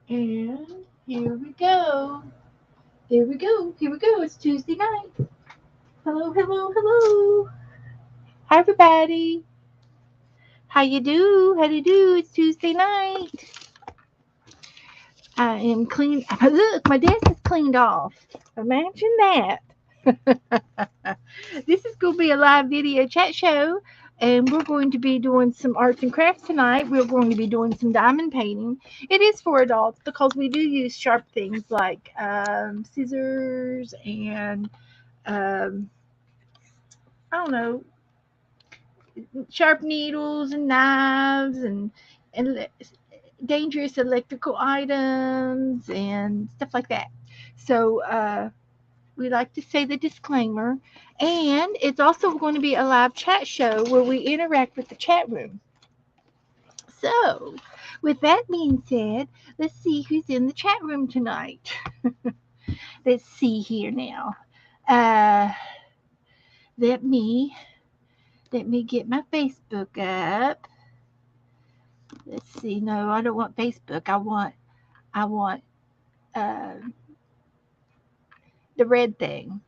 And here we go. Here we go. Here we go. It's Tuesday night. Hello, hello, hello. Hi, everybody. How you do? How do you do? It's Tuesday night. I am clean. Look, my desk is cleaned off. Imagine that. This is going to be a live video chat show, and we're going to be doing some arts and crafts tonight. We're going to be doing some diamond painting. It is for adults because we do use sharp things like scissors and um, I don't know, sharp needles and knives and dangerous electrical items and stuff like that. So we like to say the disclaimer. And it's also going to be a live chat show where we interact with the chat room. So, with that being said, let's see who's in the chat room tonight. Let's see here now. Uh, let me let me get my Facebook up. Let's see. No, I don't want Facebook. I want uh, the red thing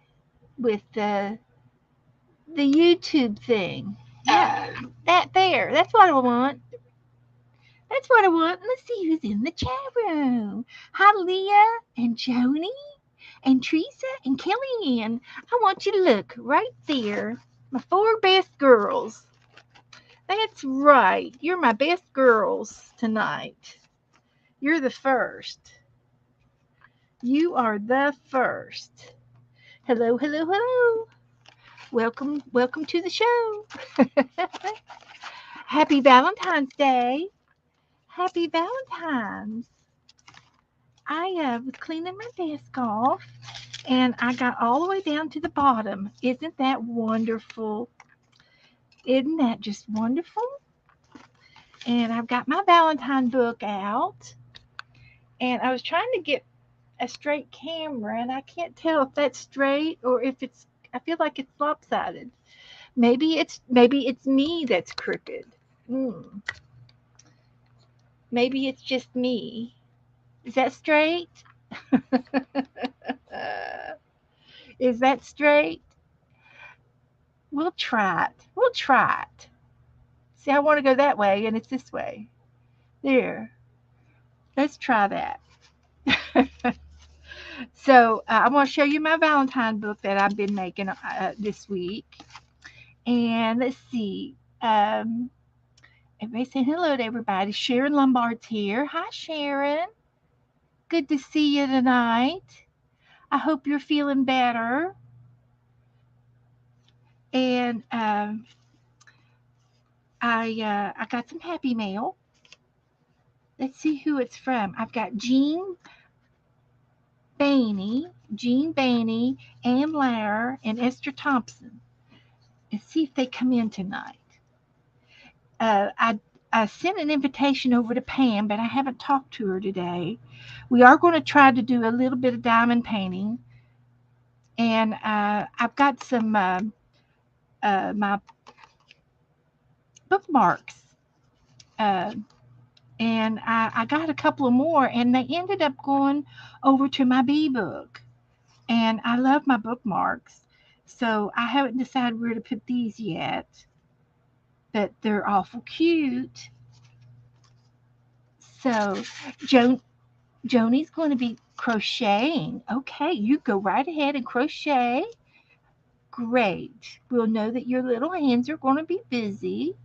with the YouTube thing. Yeah, that there. That's what I want. That's what I want. Let's see who's in the chat room. Hi, Leah and Joni and Teresa and Kellyanne. I want you to look right there. My four best girls. That's right. You're my best girls tonight. You're the first. You are the first. Hello, hello, hello. Welcome, welcome to the show. Happy Valentine's Day. Happy Valentine's. I was cleaning my desk off and I got all the way down to the bottom. Isn't that wonderful? Isn't that just wonderful? And I've got my Valentine book out and I was trying to get a straight camera and I can't tell if that's straight or if it's I feel like it's lopsided. Maybe it's me that's crooked. Mm, maybe it's just me. Is that straight? Is that straight? We'll try it. We'll try it. See, I want to go that way, and it's this way. There. Let's try that. So I want to show you my Valentine book that I've been making this week. And let's see. Everybody saying hello to everybody. Sharon Lombard's here. Hi, Sharon. Good to see you tonight. I hope you're feeling better. And I got some happy mail. Let's see who it's from. I've got Jean Bainey, Ann Lair, and Esther Thompson. Let's see if they come in tonight. Uh, I I sent an invitation over to Pam, but I haven't talked to her today. We are going to try to do a little bit of diamond painting, and I've got some my bookmarks, uh, and I got a couple of more, and they ended up going over to my bee book. And I love my bookmarks. So I haven't decided where to put these yet, but they're awful cute. So jo- Joni's going to be crocheting. Okay, you go right ahead and crochet. Great. We'll know that your little hands are going to be busy.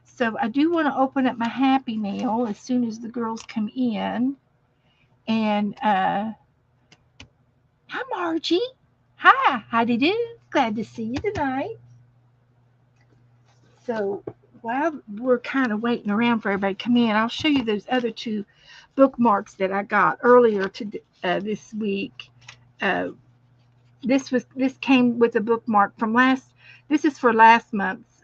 So I do want to open up my Happy Mail as soon as the girls come in. And hi, Margie. Hi, how do you do? Glad to see you tonight. So while we're kind of waiting around for everybody to come in, I'll show you those other two bookmarks that I got earlier this week. Uh, this came with a bookmark from last. This is for last month's.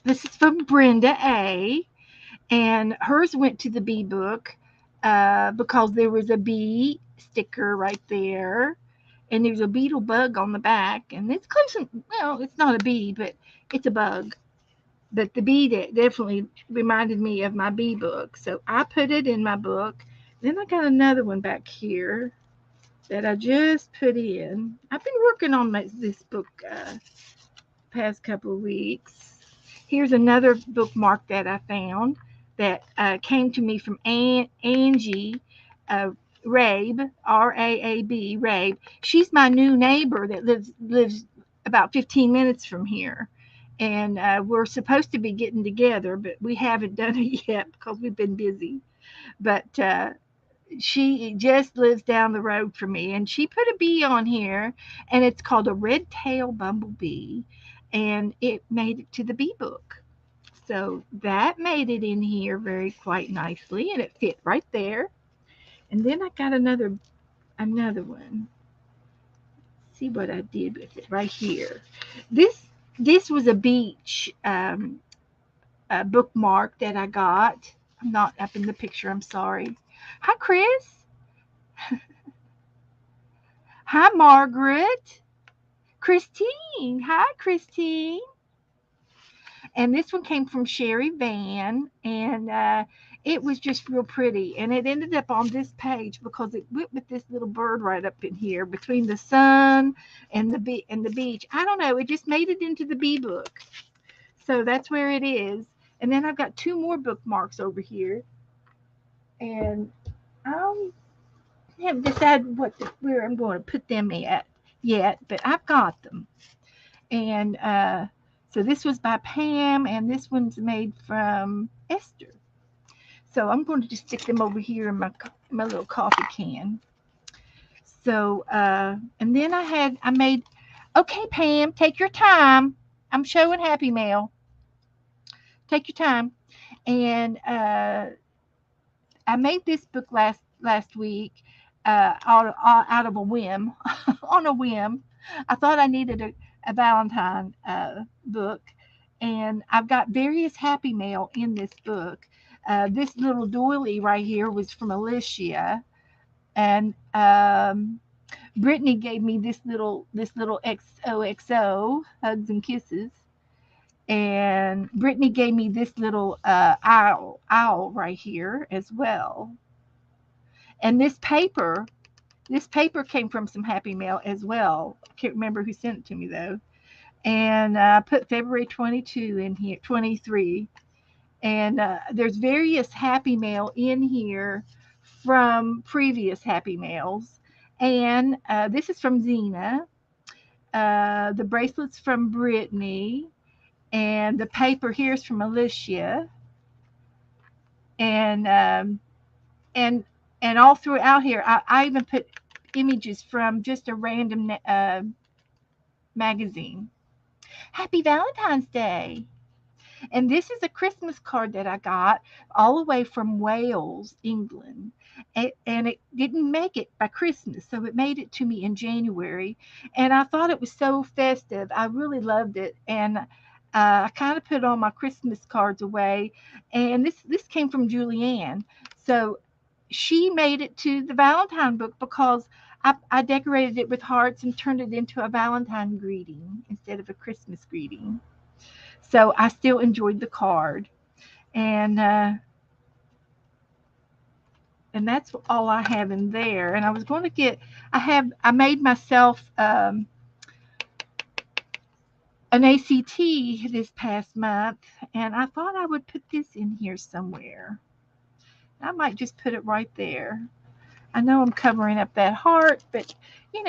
This is from Brenda A. And hers went to the bee book because there was a bee sticker right there, and there's a beetle bug on the back, and it's close. Well, it's not a bee, but it's a bug. but the bee definitely reminded me of my bee book. So I put it in my book. Then I got another one back here that I just put in. I've been working on this book past couple of weeks. Here's another bookmark that I found that came to me from Angie uh, Rabe, Raab, Rabe. She's my new neighbor that lives about 15 minutes from here. And we're supposed to be getting together, but we haven't done it yet because we've been busy. But she just lives down the road from me, and she put a bee on here, and it's called a red tail bumblebee, and it made it to the bee book. So that made it in here very quite nicely, and it fit right there. And then I got another one. See what I did with it right here. This was a beach bookmark that I got. I'm not up in the picture. I'm sorry. Hi, Chris. Hi, Margaret. Christine. Hi, Christine. And this one came from Sherry Van, and it was just real pretty. And it ended up on this page because it went with this little bird right up in here between the sun and the beach. I don't know. It just made it into the bee book, so that's where it is. And then I've got two more bookmarks over here, and I haven't decided where I'm going to put them at yet, but I've got them. And so this was by Pam, and this one's made from Esther. So I'm going to just stick them over here in my little coffee can. So and then I made. Okay, Pam, take your time. I'm showing Happy Mail. Take your time. And I made this book last week out of a whim, on a whim. I thought I needed a Valentine book, and I've got various Happy Mail in this book. This little doily right here was from Alicia, and Brittany gave me this little XOXO hugs and kisses, and Brittany gave me this little owl right here as well. And this paper came from some Happy Mail as well. I can't remember who sent it to me though. And I put February 22 in here, 23. And there's various Happy Mail in here from previous Happy Mails. And this is from Zena. The bracelet's from Brittany. And the paper here is from Alicia. And and and all throughout here, I even put images from just a random magazine. Happy Valentine's Day. And this is a Christmas card that I got all the way from Wales, England. And it didn't make it by Christmas, so it made it to me in January. And I thought it was so festive. I really loved it. And I kind of put all my Christmas cards away. And this came from Julianne. So she made it to the Valentine book because I decorated it with hearts and turned it into a Valentine greeting instead of a Christmas greeting. So I still enjoyed the card, and that's all I have in there. And I was going to I made myself an ACT this past month, and I thought I would put this in here somewhere. I might just put it right there. I know I'm covering up that heart, but you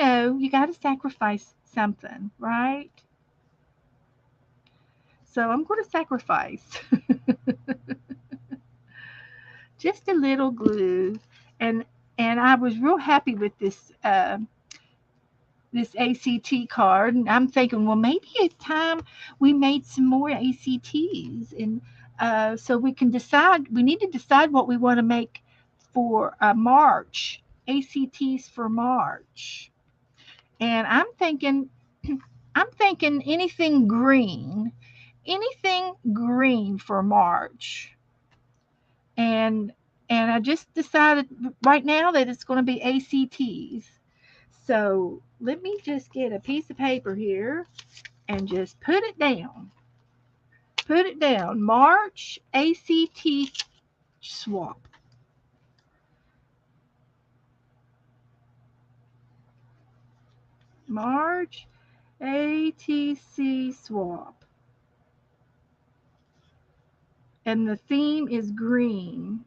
got to sacrifice something, right? So I'm going to sacrifice just a little glue, and I was real happy with this ACT card, and I'm thinking, well, maybe it's time we made some more ACTs, and so we can decide. We need to decide what we want to make for March ACTs for March, and I'm thinking anything green for March. And I just decided right now that it's going to be ACTs. So let me just get a piece of paper here and just put it down. Put it down. March ACT swap. March ATC swap. And the theme is green.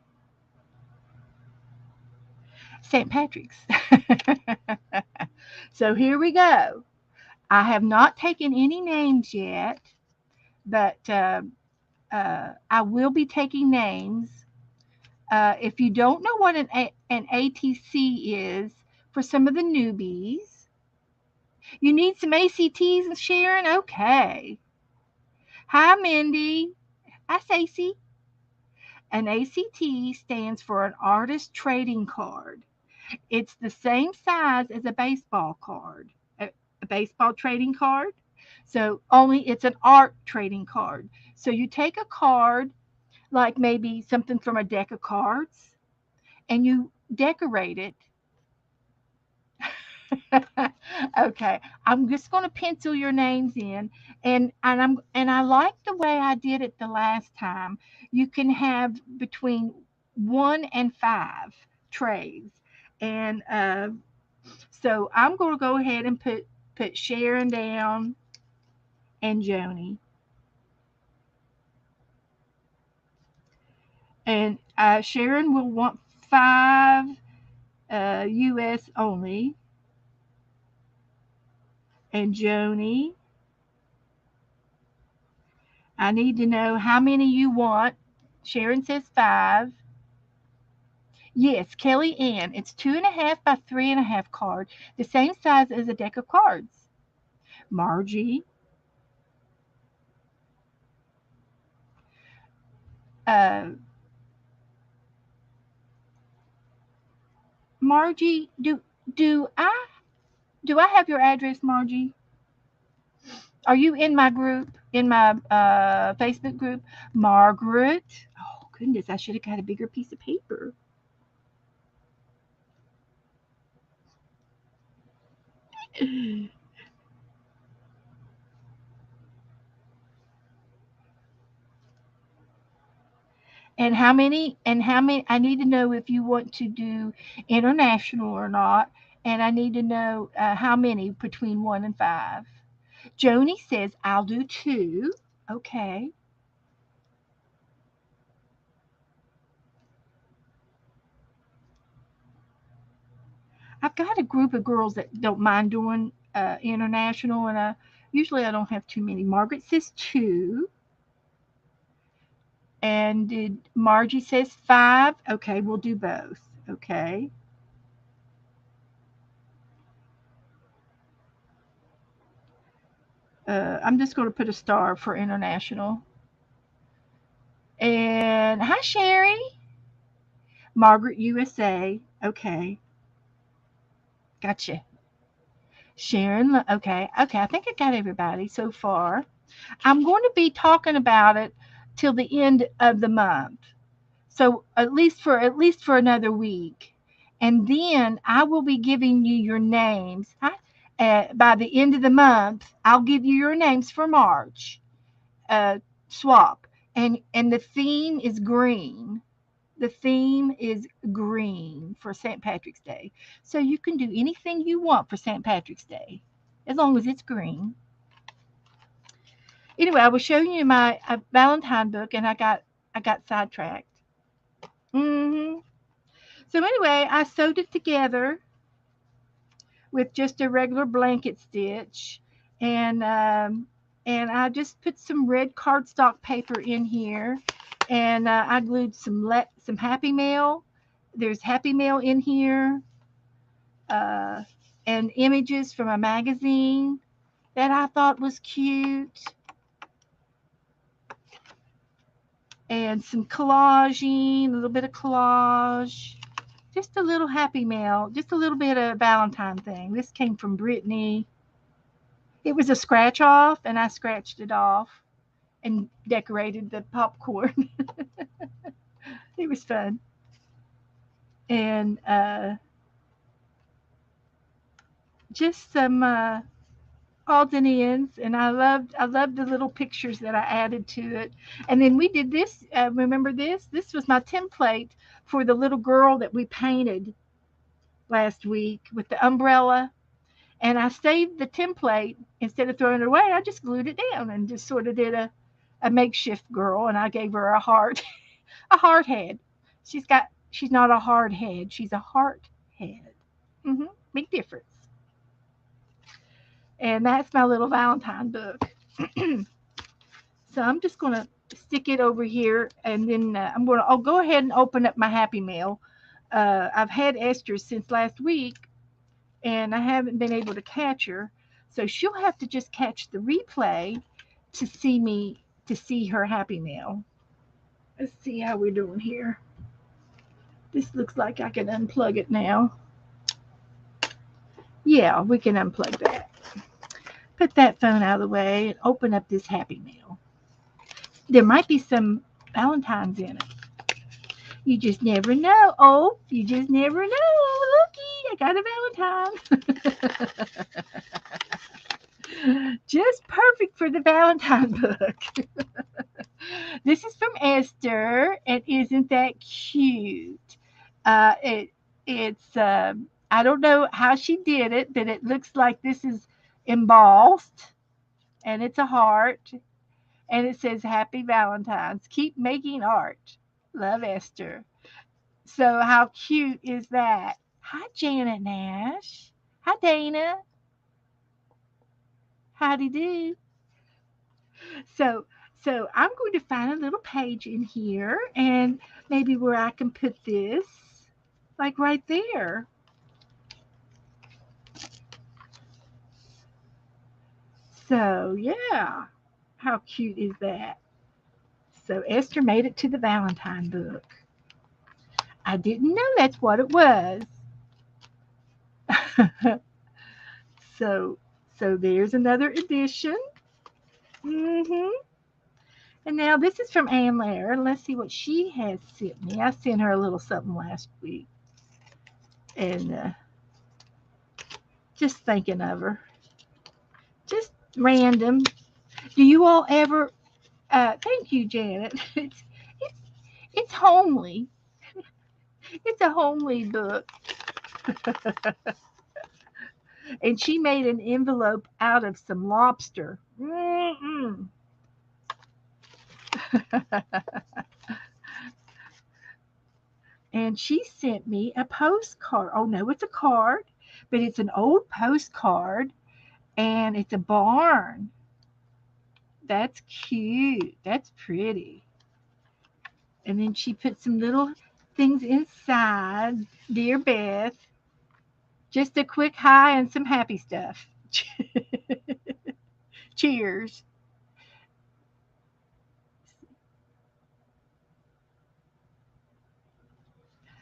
St. Patrick's. So here we go. I have not taken any names yet, but I will be taking names. If you don't know what an ATC is, for some of the newbies, you need some ACTs and Sharon? Okay. Hi, Mindy. Hi, Stacey. An ACT stands for an artist trading card. It's the same size as a baseball card, a baseball trading card. So only it's an art trading card. So you take a card, like maybe something from a deck of cards, and you decorate it. Okay, I'm just going to pencil your names in, and I like the way I did it the last time. You can have between 1 and 5 trays, and so I'm going to go ahead and put Sharon down and Joni, and Sharon will want 5 U.S. only, and Joni, I need to know how many you want. Sharon says 5. Yes, Kelly Ann. It's 2.5 by 3.5 card, the same size as a deck of cards. Margie. Uh, Margie, do I have your address, Margie? Are you in my group, in my Facebook group? Margaret. Oh goodness, I should have got a bigger piece of paper. And how many I need to know if you want to do international or not, and I need to know how many between 1 and 5. Joni says I'll do 2. Okay. I've got a group of girls that don't mind doing international, and usually I don't have too many. Margaret says 2, and did Margie says 5. Okay, we'll do both. Okay. I'm just going to put a star for international. And hi, Sherry. Margaret USA. Okay. Gotcha. Sharon. Okay. Okay. I think I got everybody so far. I'm going to be talking about it till the end of the month. So at least for another week. And then I will be giving you your names. By the end of the month, I'll give you your names for March. Uh, swap. And the theme is green. The theme is green for St. Patrick's Day. So you can do anything you want for St. Patrick's Day as long as it's green. Anyway, I was showing you my Valentine book, and I got sidetracked. hmm So anyway, I sewed it together with just a regular blanket stitch, and I just put some red cardstock paper in here, and I glued some Happy Mail. There's Happy Mail in here, uh, and images from a magazine that I thought was cute, and some collaging, a little bit of collage, just a little Happy Mail, just a little bit of Valentine thing. This came from Brittany. It was a scratch off, and I scratched it off and decorated the popcorn. It was fun. And just some odds and ends, and I loved the little pictures that I added to it. And then we did this. Remember this? This was my template for the little girl that we painted last week with the umbrella. And I saved the template instead of throwing it away. I just glued it down and just sort of did a makeshift girl, and I gave her a heart, a heart head. She's not a hard head. She's a heart head. Big difference. And that's my little Valentine book. So I'm just going to stick it over here, and then I'll go ahead and open up my Happy Mail. I've had Esther since last week, and I haven't been able to catch her. So she'll have to just catch the replay to see her Happy Mail. Let's see how we're doing here. This looks like I can unplug it now. Yeah, we can unplug that. Put that phone out of the way and open up this Happy Mail. There might be some Valentines in it. You just never know. Oh, you just never know. Looky, I got a Valentine. Just perfect for the Valentine book. This is from Esther, and isn't that cute? It's I don't know how she did it, but it looks like this is embossed, and it's a heart, and it says Happy Valentine's. Keep making art. Love, Esther. So how cute is that? Hi, Janet Nash. Hi, Dana. Howdy do. So so I'm going to find a little page in here, and maybe where I can put this, like right there. So yeah, how cute is that? So Esther made it to the Valentine book. I didn't know that's what it was. so so there's another edition. hmm And now this is from Ann Lair. Let's see what she has sent me. I sent her a little something last week, and just thinking of her. Just random. Do you all ever? Thank you, Janet. It's it's homely. It's a homely book, and she made an envelope out of some lobster. And she sent me a postcard. Oh no, it's a card, but it's an old postcard, and it's a barn. That's cute. That's pretty. And then she put some little things inside. Dear Beth, just a quick hi and some happy stuff. Cheers.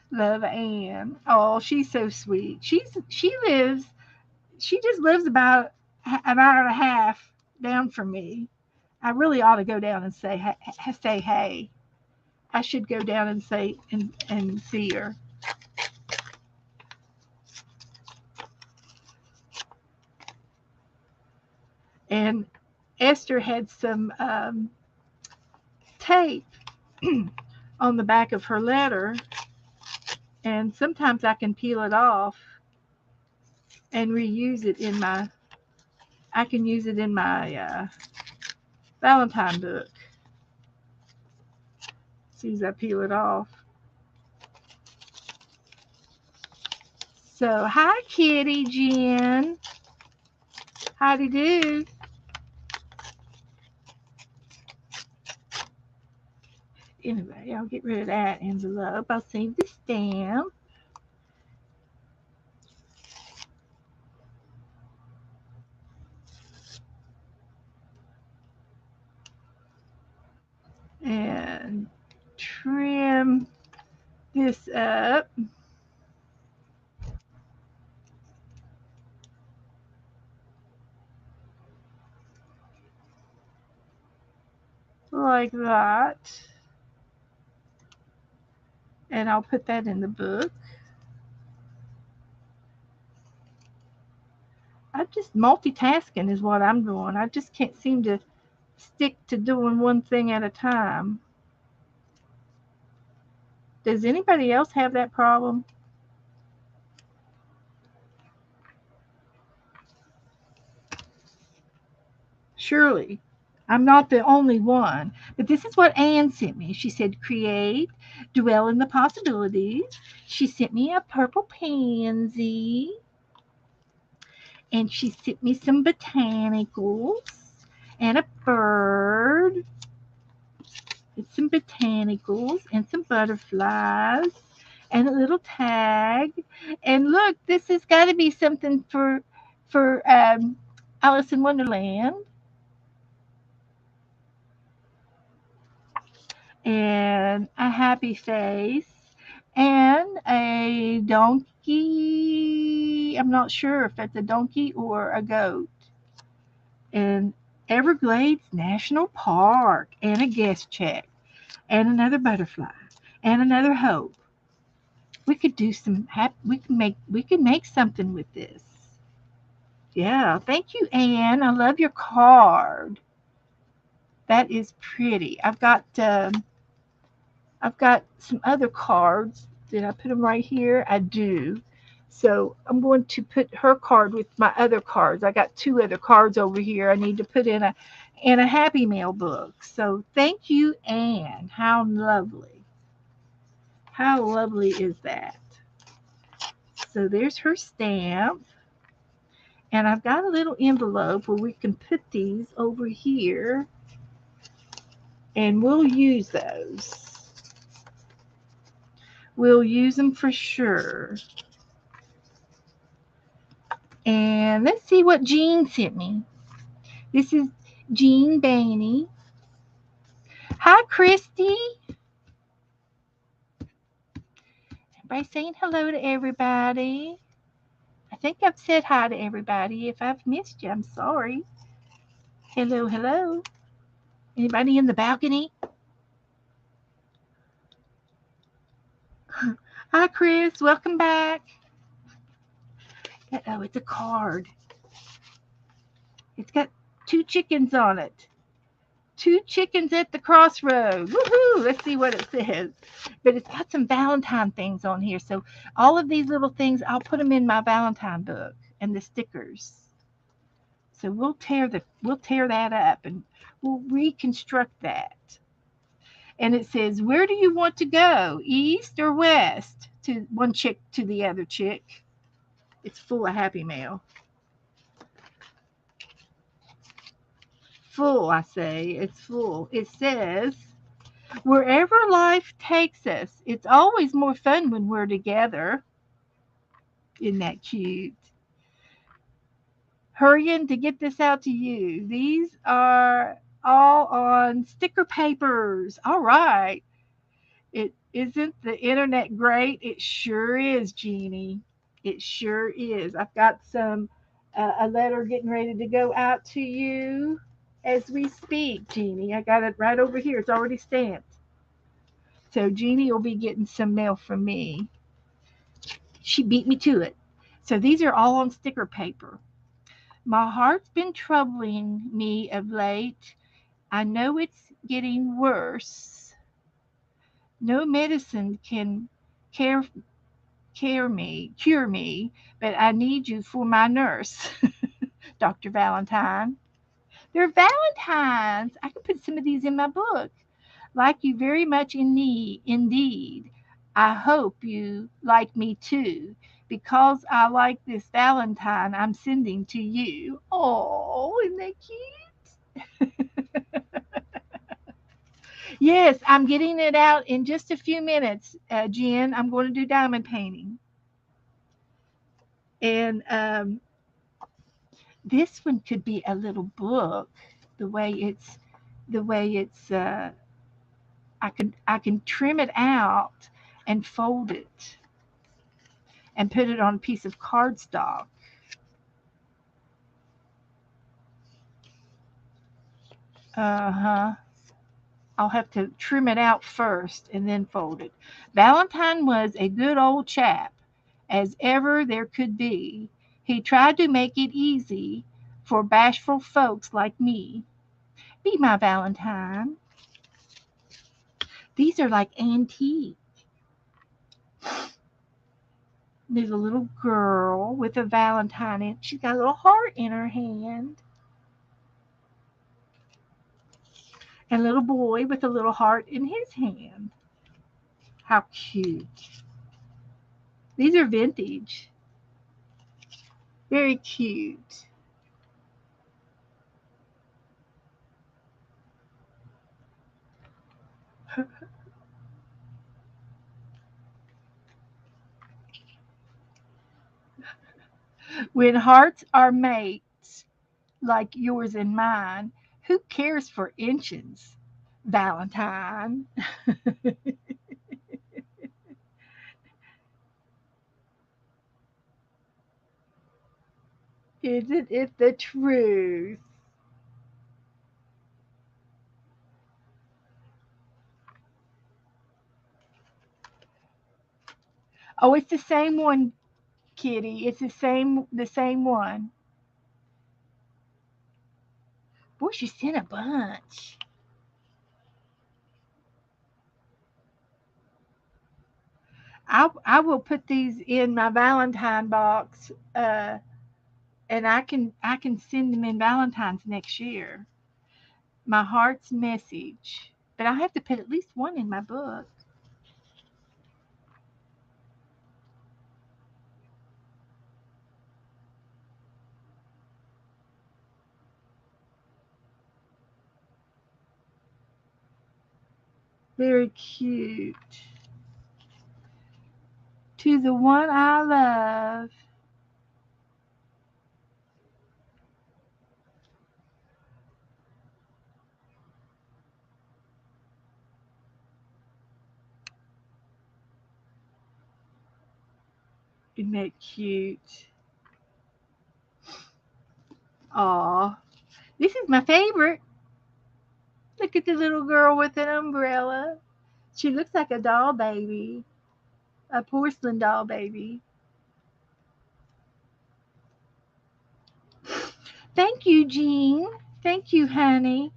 Love, Anne. Oh, she's so sweet. She just lives about an hour and a half down from me. I really ought to go down and say hey. I should go down and say and see her. And Esther had some tape on the back of her letter, and sometimes I can peel it off and reuse it in my. I can use it in my Valentine book. As soon as I peel it off. So hi, Kitty Jen. Howdy do. Anyway, I'll get rid of that envelope. I'll save the stamp. And trim this up. Like that. And I'll put that in the book. I just multitasking is what I'm doing. I just can't seem to stick to doing one thing at a time. Does anybody else have that problem? Surely. I'm not the only one. But this is what Anne sent me. She said, create, dwell in the possibilities. She sent me a purple pansy. And she sent me some botanicals and a bird and some botanicals and some butterflies and a little tag. And look, this has got to be something for Alice in Wonderland. And a happy face and a donkey. I'm not sure if it's a donkey or a goat. And Everglades National Park and a guest check and another butterfly and another hope. We could do some we could make something with this. Yeah, thank you, Anne. I love your card. That is pretty. I've got some other cards. Did I put them right here? I do. So I'm going to put her card with my other cards. I got two other cards over here. I need to put in a Happy Mail book. So thank you, Anne. How lovely. How lovely is that? So there's her stamp. And I've got a little envelope where we can put these over here. And we'll use those. We'll use them for sure. And let's see what Jean sent me. This is Jean Bainey. Hi, Christy. Everybody saying hello to everybody. I think I've said hi to everybody. If I've missed you, I'm sorry. Hello, hello. Anybody in the balcony? Hi, Chris. Welcome back. Oh, it's a card. It's got two chickens on it. Two chickens at the crossroads. Woohoo! Let's see what it says. But it's got some Valentine things on here. So all of these little things, I'll put them in my Valentine book and the stickers. So we'll tear that up and we'll reconstruct that. And it says, where do you want to go? East or west? To one chick to the other chick. It's full of Happy Mail. Full, I say. It's full. It says, wherever life takes us, it's always more fun when we're together. Isn't that cute? Hurrying to get this out to you. These are all on sticker papers. All right. It isn't the internet great? It sure is, Jeannie. It sure is. I've got a letter getting ready to go out to you as we speak, Jeannie. I got it right over here. It's already stamped. So Jeannie will be getting some mail from me. She beat me to it. So these are all on sticker paper. My heart's been troubling me of late. I know it's getting worse. No medicine can care cure me, but I need you for my nurse, Dr. Valentine. They're Valentines. I could put some of these in my book. Like you very much in need, indeed. I hope you like me too, because I like this Valentine I'm sending to you. Oh, isn't that cute? Yes, I'm getting it out in just a few minutes, Jen. I'm going to do diamond painting. And this one could be a little book. The way it's, the way it's. I can trim it out and fold it and put it on a piece of cardstock. Uh huh. I'll have to trim it out first and then fold it. Valentine was a good old chap, as ever there could be. He tried to make it easy for bashful folks like me. Be my Valentine. These are like antique. There's a little girl with a Valentine in. She's got a little heart in her hand. And a little boy with a little heart in his hand. How cute. These are vintage. Very cute. When hearts are mates like yours and mine, who cares for inches, Valentine? Isn't it the truth? Oh, it's the same one, Kitty. It's the same one. Boy, she sent a bunch. I will put these in my Valentine box, and I can send them in Valentine's next year. My heart's message, but I have to put at least one in my book. Very cute. To the one I love. Isn't that cute? Aw, this is my favorite. Look at the little girl with an umbrella. She looks like a doll baby, a porcelain doll baby. Thank you, Jean. Thank you, honey.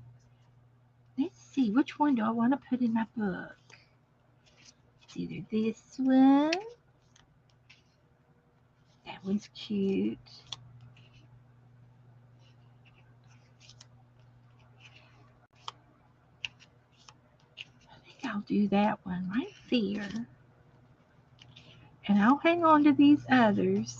Let's see, which one do I want to put in my book? It's either this one. That one's cute. I think I'll do that one right there. And I'll hang on to these others.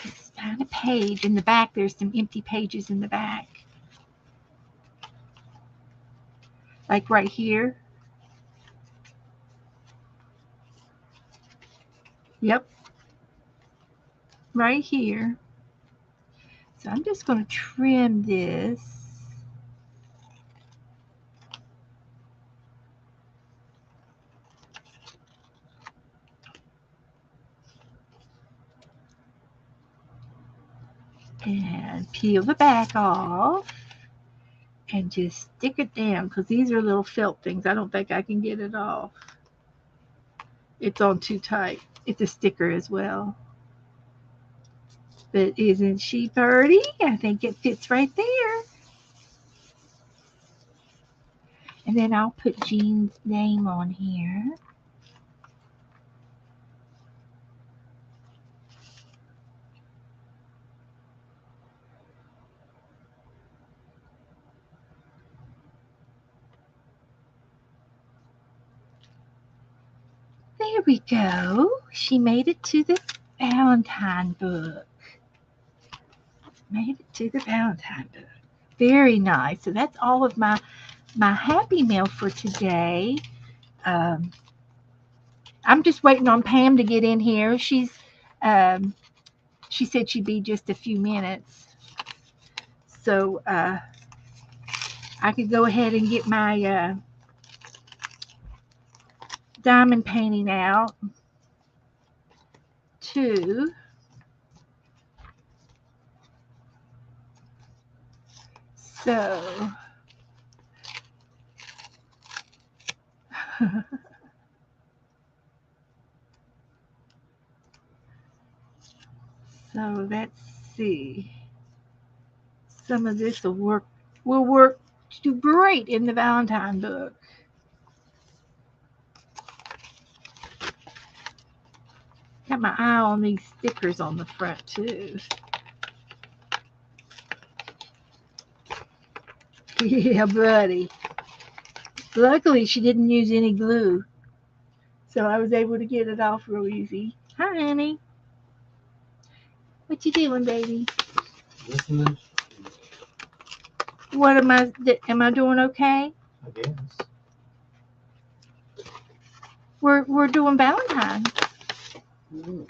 Just find a page in the back. There's some empty pages in the back. Like right here. Yep, right here. So I'm just going to trim this. And peel the back off. And just stick it down because these are little felt things. I don't think I can get it off. It's on too tight. It's a sticker as well. But isn't she pretty? I think it fits right there. And then I'll put Jean's name on here. There we go. She made it to the Valentine book. Made it to the Valentine book. Very nice. So that's all of my happy mail for today. Um, I'm just waiting on Pam to get in here. Um, she said she'd be just a few minutes. So I could go ahead and get my diamond painting out too. So So let's see. Some of this will work to great in the Valentine book. Got my eye on these stickers on the front too. Yeah, buddy. Luckily, she didn't use any glue, so I was able to get it off real easy. Hi, honey. What you doing, baby? Listening, What am I doing okay? I guess. We're doing Valentine. Mm.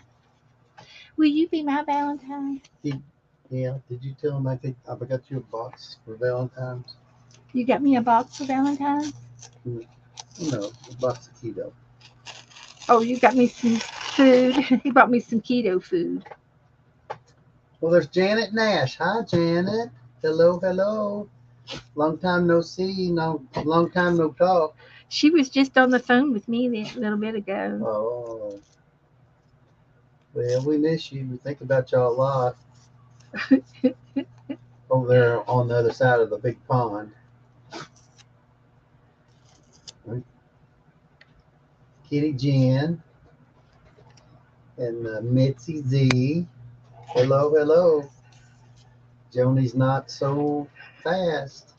Will you be my Valentine? Yeah, did you tell him I got you a box for Valentine's? You got me a box for Valentine's? No, a box of keto. Oh, you got me some food. He bought me some keto food. Well, there's Janet Nash. Hi, Janet. Hello, hello. Long time no see. No, long time no talk. She was just on the phone with me a little bit ago. Oh, well, we miss you. We think about y'all a lot over there on the other side of the big pond. Kitty Jen and Mitzi Z. Hello, hello. Joni's not so fast.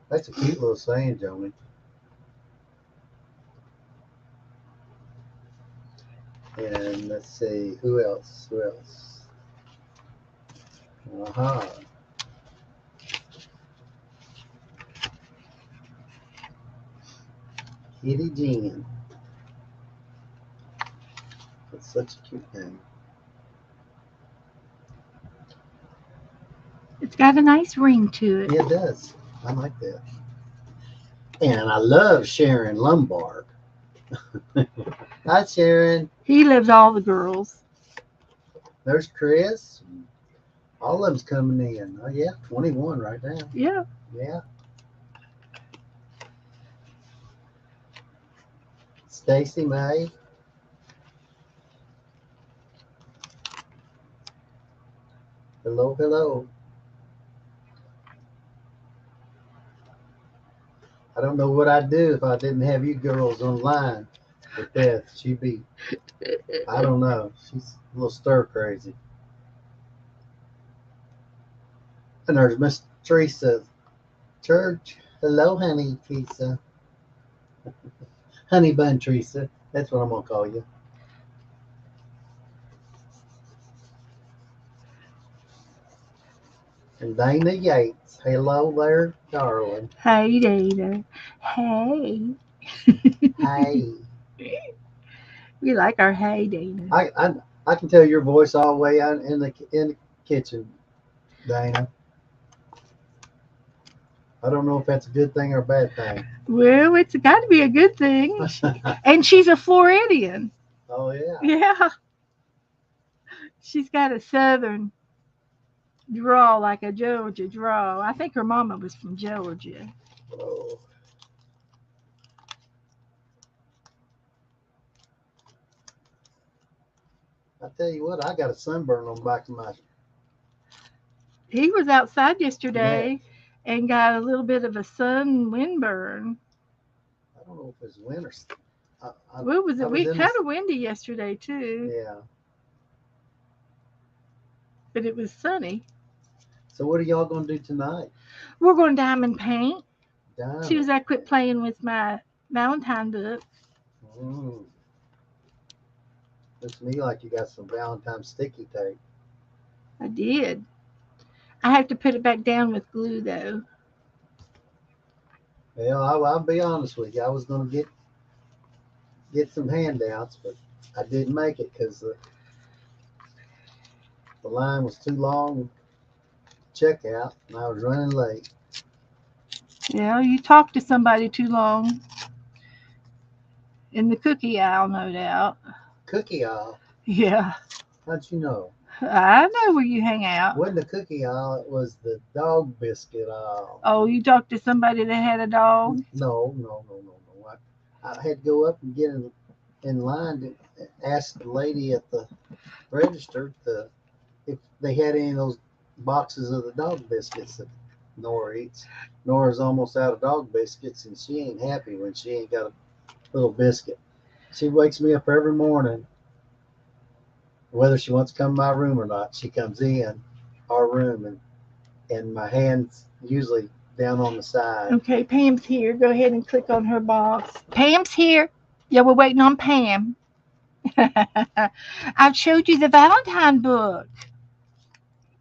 That's a cute little saying, Joni. And let's see, who else? Who else? Aha. Kitty Jean. That's such a cute name. It's got a nice ring to it. Yeah, it does. I like that. And I love Sharon Lombard. Hi, Sharon. He loves all the girls. There's Chris. All of them's coming in. Oh, yeah, 21 right now. Yeah. Yeah. Stacy May. Hello, hello. I don't know what I'd do if I didn't have you girls online with Beth. She'd be, I don't know. She's a little stir crazy. And there's Miss Teresa Church. Hello, honey, Teresa. Honey Bun Teresa. That's what I'm going to call you. And Dana Yates. Hello there, darling. Hey, Dana. Hey. Hey. We like our hey, Dana. I can tell your voice all the way out in the kitchen, Dana. I don't know if that's a good thing or a bad thing. Well, it's got to be a good thing. And she's a Floridian. Oh, yeah. Yeah. She's got a southern drawl, like a Georgia drawl. I think her mama was from Georgia. Oh. I tell you what, I got a sunburn on the back of my. He was outside yesterday and got a little bit of a sun windburn. I don't know if it's winter. Well, was it kind of windy yesterday too? Yeah. But it was sunny. So what are y'all gonna do tonight? We're going to diamond paint. Diamond. As soon as I quit playing with my Valentine book. Mm. Looks to me like you got some Valentine sticky tape. I did. I have to put it back down with glue though. Well, I'll be honest with you. I was gonna get some handouts, but I didn't make it because the line was too long to check out, and I was running late. Yeah, you talked to somebody too long. In the cookie aisle, no doubt. Cookie aisle? Yeah. How'd you know? I know where you hang out. It wasn't the cookie aisle, it was the dog biscuit aisle. Oh, you talked to somebody that had a dog? No. I had to go up and get in line asked the lady at the register if they had any of those boxes of the dog biscuits that Nora eats. Nora's almost out of dog biscuits, and she ain't happy when she ain't got a little biscuit. She wakes me up every morning, whether she wants to come to my room or not. She comes in our room, and my hand's usually down on the side. Okay, Pam's here. Go ahead and click on her box. Pam's here. Yeah, we're waiting on Pam. I've showed you the Valentine book.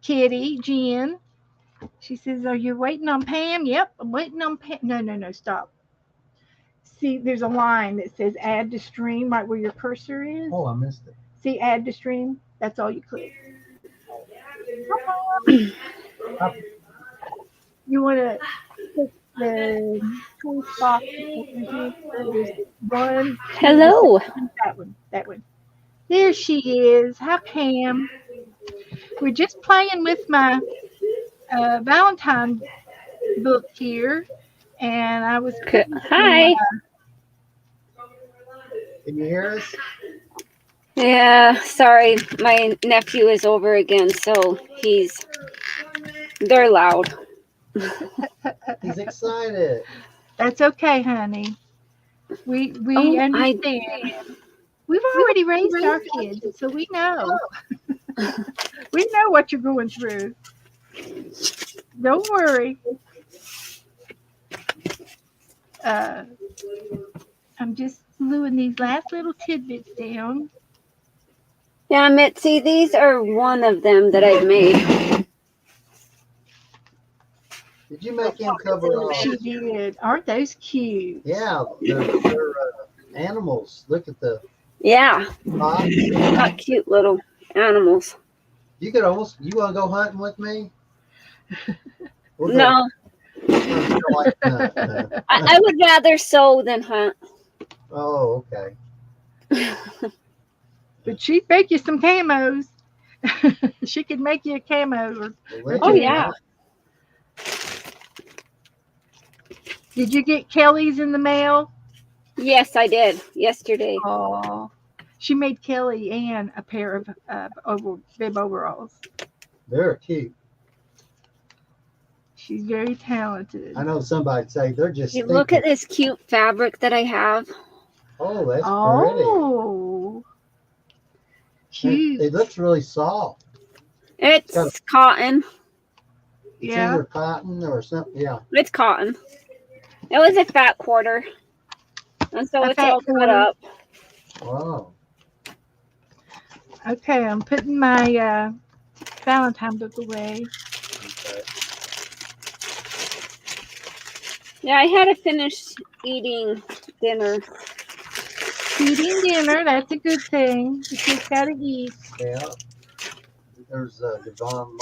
Kitty, Jen. She says, "Are you waiting on Pam?" Yep, I'm waiting on Pam. No, stop. See, there's a line that says add to stream right where your cursor is. Oh, I missed it. See, add to stream? That's all you click. You want to click the choice box over here. There's one. Hello. That one. There she is. Hi, Pam. We're just playing with my Valentine book here, and I was. Hi. Can you hear us? Yeah, sorry. My nephew is over again, so they're loud. He's excited. That's okay, honey. We understand. We've already raised our kids, so we know. We know what you're going through. Don't worry. I'm just gluing these last little tidbits down. Yeah, Mitzi, these are one of them that I've made. Did you make him cover all? She did. Aren't those cute? Yeah, they're animals. Look at the Yeah, spots. got cute little animals. You want to go hunting with me? No, No. I would rather sew than hunt. Oh, okay. But she'd make you some camos. She could make you a camo. Oh, yeah. Did you get Kelly's in the mail? Yes, I did yesterday. Oh, she made Kelly Ann a pair of bib overalls. They're cute. She's very talented. I know somebody'd say they're just. Hey, look at this cute fabric that I have. Oh, that's pretty. Oh, cute. It looks really soft. It's cotton. It's either cotton or something. Yeah. It's cotton. It was a fat quarter. And so it's all cut up. Wow. Okay, I'm putting my Valentine book away. Okay. Yeah, I had to finish eating dinner. Eating dinner, that's a good thing. The kids got to eat. Yeah. There's Devon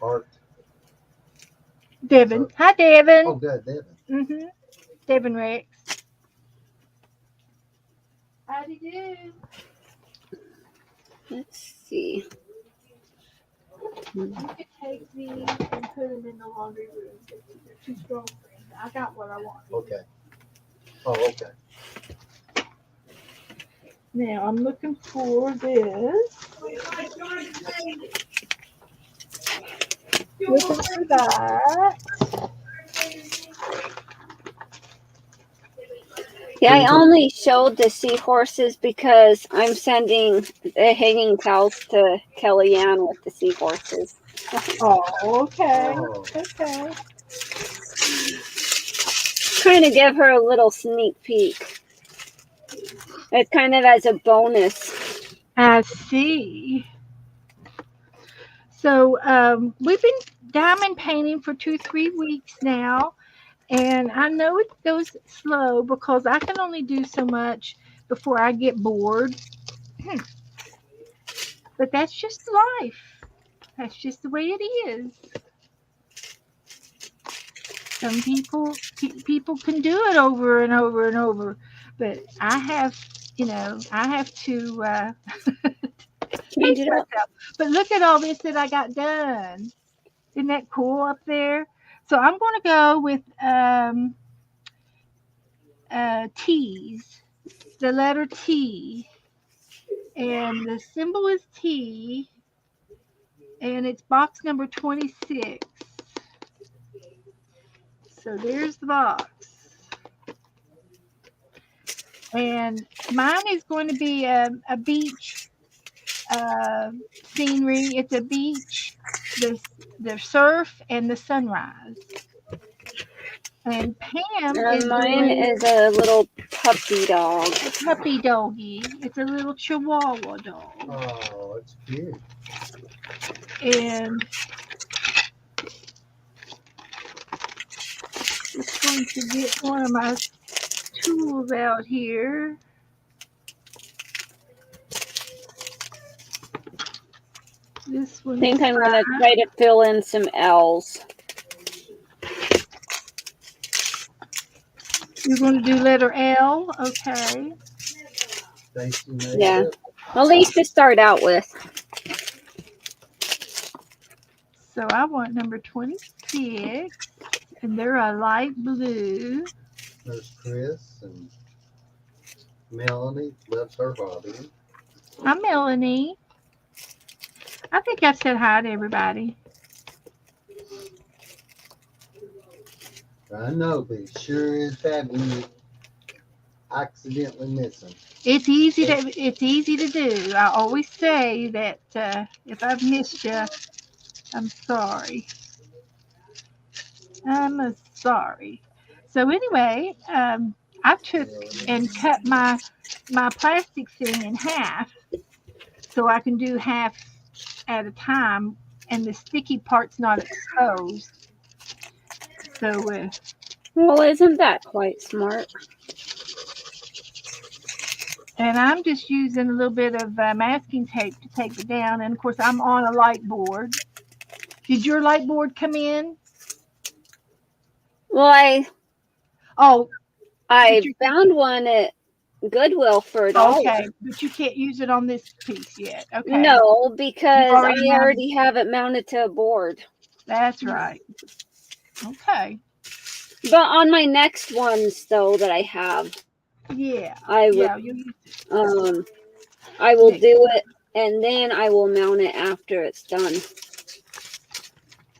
Art. Devin. Hi, Devin. Oh, good, Devin. Devin Rex. Howdy do. Let's see. You could take these and put them in the laundry room. They're too strong for them. I got what I want. Okay. Oh, okay. Now I'm looking for this. Looking for that. Yeah, I only showed the seahorses because I'm sending the hanging towels to Kellyanne with the seahorses. Oh, okay. Oh. Okay. Trying to give her a little sneak peek. It's kind of as a bonus. I see. So we've been diamond painting for 2-3 weeks now. And I know it goes slow because I can only do so much before I get bored. But that's just life. That's just the way it is. Some people can do it over and over and over, but I have to Change it up. But look at all this that I got done. Isn't that cool up there? So I'm going to go with T's, the letter T, and the symbol is T, and it's box number 26. So there's the box. And mine is going to be a beach scenery. It's a beach, the surf, and the sunrise. And Pam is Mine doing is a little puppy dog. a puppy doggy. It's a little Chihuahua dog. Oh, it's cute. And just going to get one of my tools out here. This one. I think I'm going to try to fill in some L's. You're going to do letter L, okay. Stacy made Yeah. it. At least to start out with. So I want number 26, and they're a light blue. There's Chris and Melanie loves her hobby. I'm Melanie. I think I've said hi to everybody. I know, but it sure is bad when you accidentally miss them. It's easy to do. I always say that if I've missed you, I'm sorry. I'm sorry. So anyway, I took and cut my plastic thing in half, so I can do half at a time, and the sticky part's not exposed. So, Well, isn't that quite smart? and I'm just using a little bit of masking tape to tape it down. And of course, I'm on a light board. Did your light board come in? Well, I Did you- found one at Goodwill for a dollar. Okay, but you can't use it on this piece yet. Okay. No, because already I have- already have it mounted to a board. That's right. Okay. But on my next ones, though, that I have, Yeah. I would, Yeah. You use it. I will do it, and then I will mount it after it's done.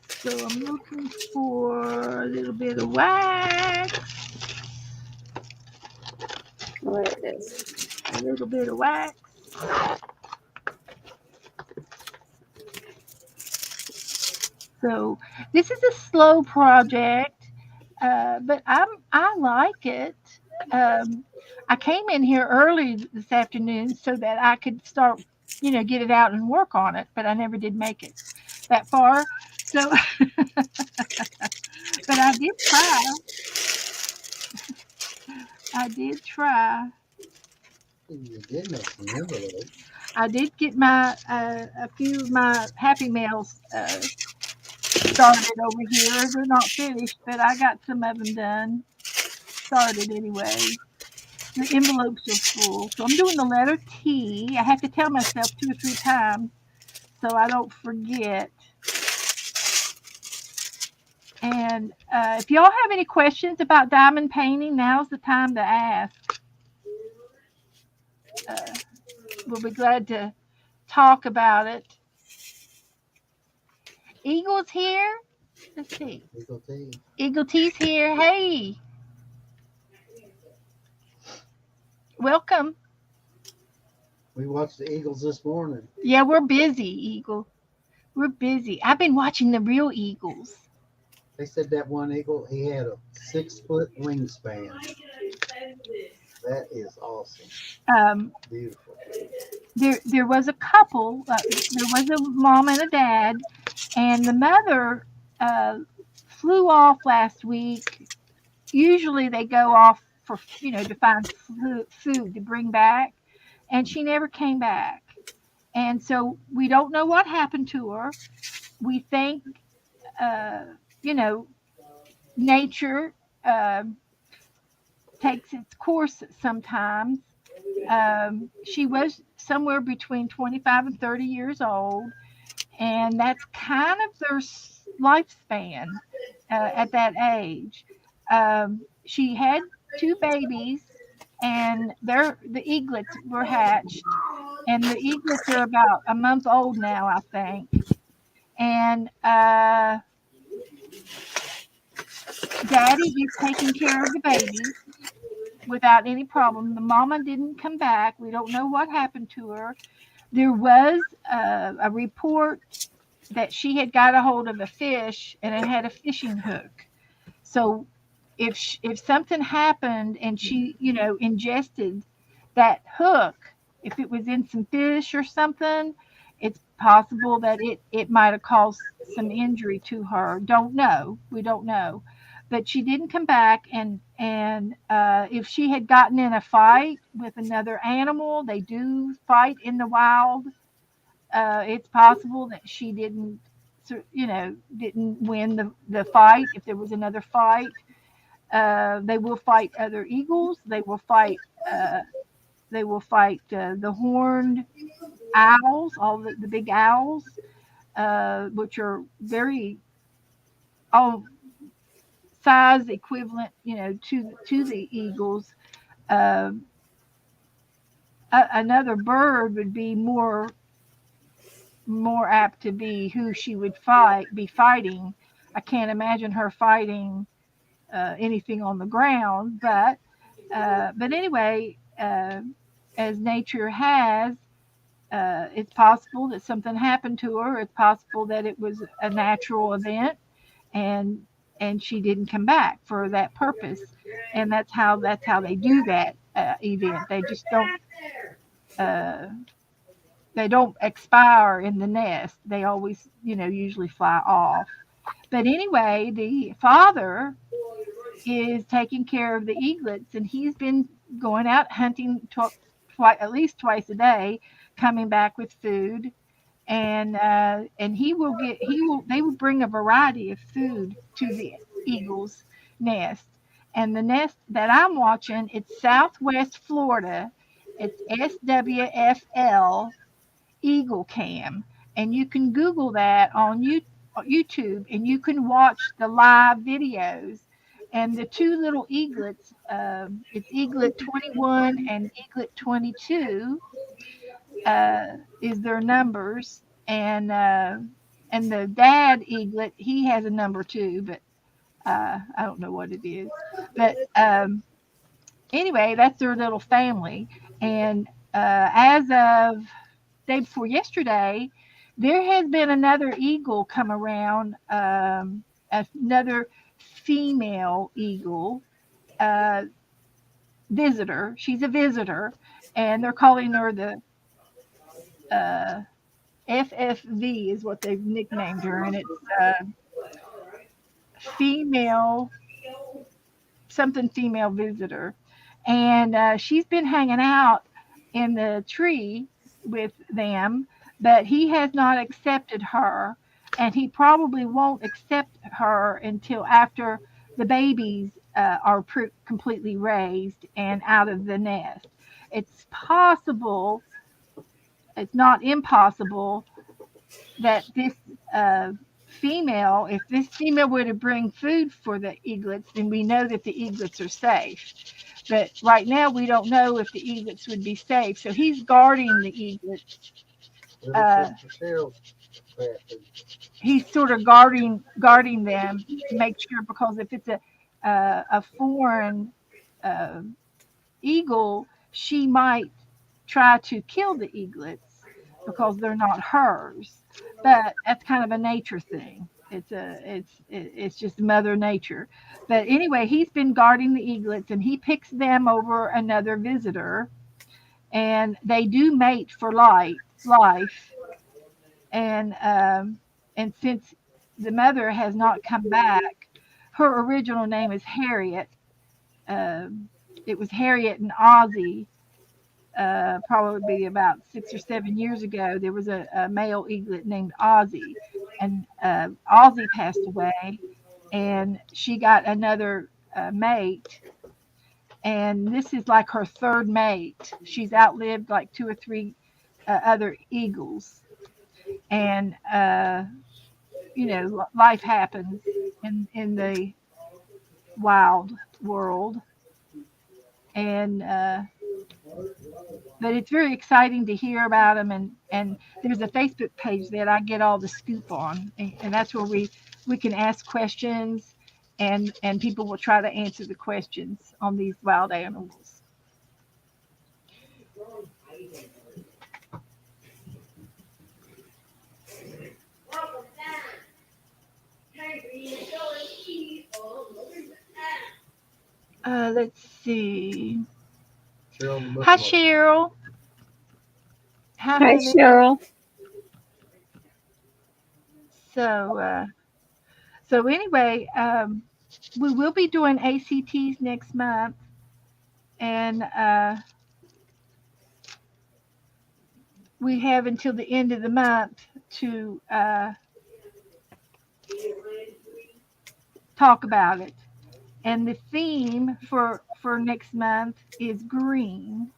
So I'm looking for a little bit of wax. There it is. A little bit of wax. So this is a slow project, but I like it. I came in here early this afternoon so that I could start, get it out and work on it, but I never did make it that far. So, but I did try. I did try. You did make some envelope. I did get my a few of my Happy Mails started over here. They're not finished, but I got some of them done. Started anyway. The envelopes are full, so I'm doing the letter T. I have to tell myself 2 or 3 times so I don't forget. And if y'all have any questions about diamond painting, now's the time to ask. We'll be glad to talk about it. Eagle's here. Let's see. Eagle T. Eagle T's here. Hey. Welcome. We watched the Eagles this morning. Yeah, we're busy, Eagle. We're busy. I've been watching the real Eagles. They said that one eagle, he had a 6-foot wingspan. That is awesome. Beautiful. There was a couple. There was a mom and a dad, and the mother flew off last week. Usually they go off for to find food to bring back, and she never came back. And so we don't know what happened to her. We think nature takes its course sometimes. She was somewhere between 25 and 30 years old, and that's kind of their lifespan at that age. She had two babies, and the eaglets were hatched, and the eaglets are about a month old now, I think. And Daddy is taking care of the babies without any problem. The mama didn't come back. We don't know what happened to her. There was a report that she had got a hold of a fish and it had a fishing hook. So if something happened and she, ingested that hook, if it was in some fish or something, it's possible that it might have caused some injury to her. Don't know. We don't know. But she didn't come back, and if she had gotten in a fight with another animal, they do fight in the wild. It's possible that she didn't, didn't win the fight. If there was another fight, they will fight other eagles. They will fight. The horned owls, all the big owls, which are very all size equivalent, to the eagles. Uh, Another bird would be more apt to be who she would be fighting. I can't imagine her fighting anything on the ground, but anyway, as nature has, it's possible that something happened to her. It's possible that it was a natural event, and she didn't come back for that purpose, and that's how they do that event. They just don't. They don't expire in the nest. They always, usually fly off. But anyway, the father is taking care of the eaglets, and he's been going out hunting at least twice a day, coming back with food, and they will bring a variety of food to the eagles' nest. And the nest that I'm watching, it's Southwest Florida. It's SWFL Eagle Cam, and you can Google that on YouTube, and you can watch the live videos. And the two little eaglets, it's Eaglet 21 and Eaglet 22, is their numbers, and the dad eaglet, he has a number too, but I don't know what it is. But anyway, that's their little family, and as of day before yesterday, there has been another eagle come around, another female eagle visitor. She's a visitor, and they're calling her the FFV is what they've nicknamed her, and it's female female visitor, and she's been hanging out in the tree with them, but he has not accepted her, and he probably won't accept her until after the babies are completely raised and out of the nest. It's possible, it's not impossible, that this female, if this female were to bring food for the eaglets, then we know that the eaglets are safe. But right now, we don't know if the eaglets would be safe. So he's guarding the eaglets. He's sort of guarding them to make sure, because if it's a foreign eagle, she might try to kill the eaglets because they're not hers. But that's kind of a nature thing. It's just Mother Nature. But anyway, he's been guarding the eaglets, and he picks them over another visitor, and they do mate for life. And since the mother has not come back, her original name is Harriet. It was Harriet and Ozzy. Probably about 6 or 7 years ago, there was a male eaglet named Ozzy, and Ozzy passed away, and she got another mate, and this is like her third mate. She's outlived like 2 or 3 other eagles, and life happens in the wild world. and but it's very exciting to hear about them. And there's a Facebook page that I get all the scoop on, and that's where we can ask questions, and people will try to answer the questions on these wild animals. Let's see. Cheryl, Hi, Cheryl. Hi, Cheryl. So anyway, we will be doing ACTs next month, and we have until the end of the month to talk about it. And the theme for next month is green.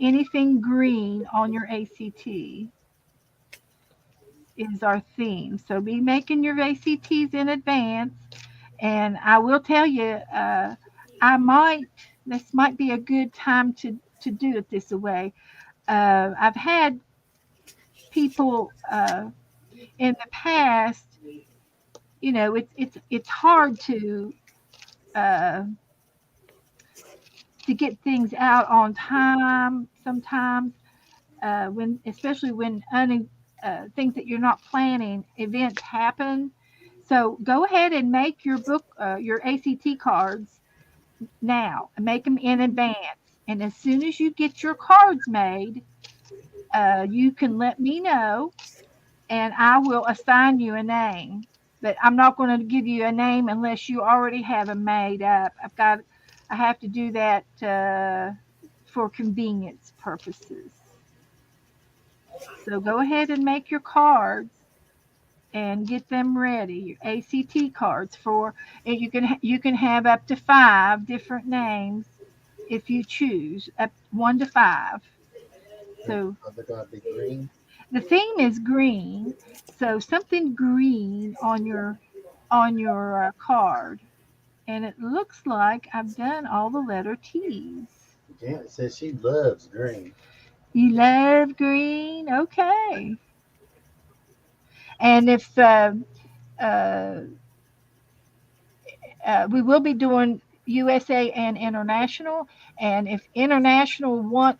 Anything green on your ACT is our theme. So be making your ACTs in advance. And I will tell you, this might be a good time to do it this way. I've had people in the past, it's hard to get things out on time sometimes, especially when things that you're not planning, events happen. So go ahead and make your your ACT cards now and make them in advance. And as soon as you get your cards made, you can let me know, and I will assign you a name. But I'm not going to give you a name unless you already have them made up. I have to do that for convenience purposes. So go ahead and make your cards and get them ready. Your ACT cards and you can have up to 5 different names if you choose, up 1 to 5. So they're gonna be green. The theme is green, so something green on your card. And it looks like I've done all the letter T's. Janet says she loves green. You love green? Okay. And if we will be doing USA and international, and if international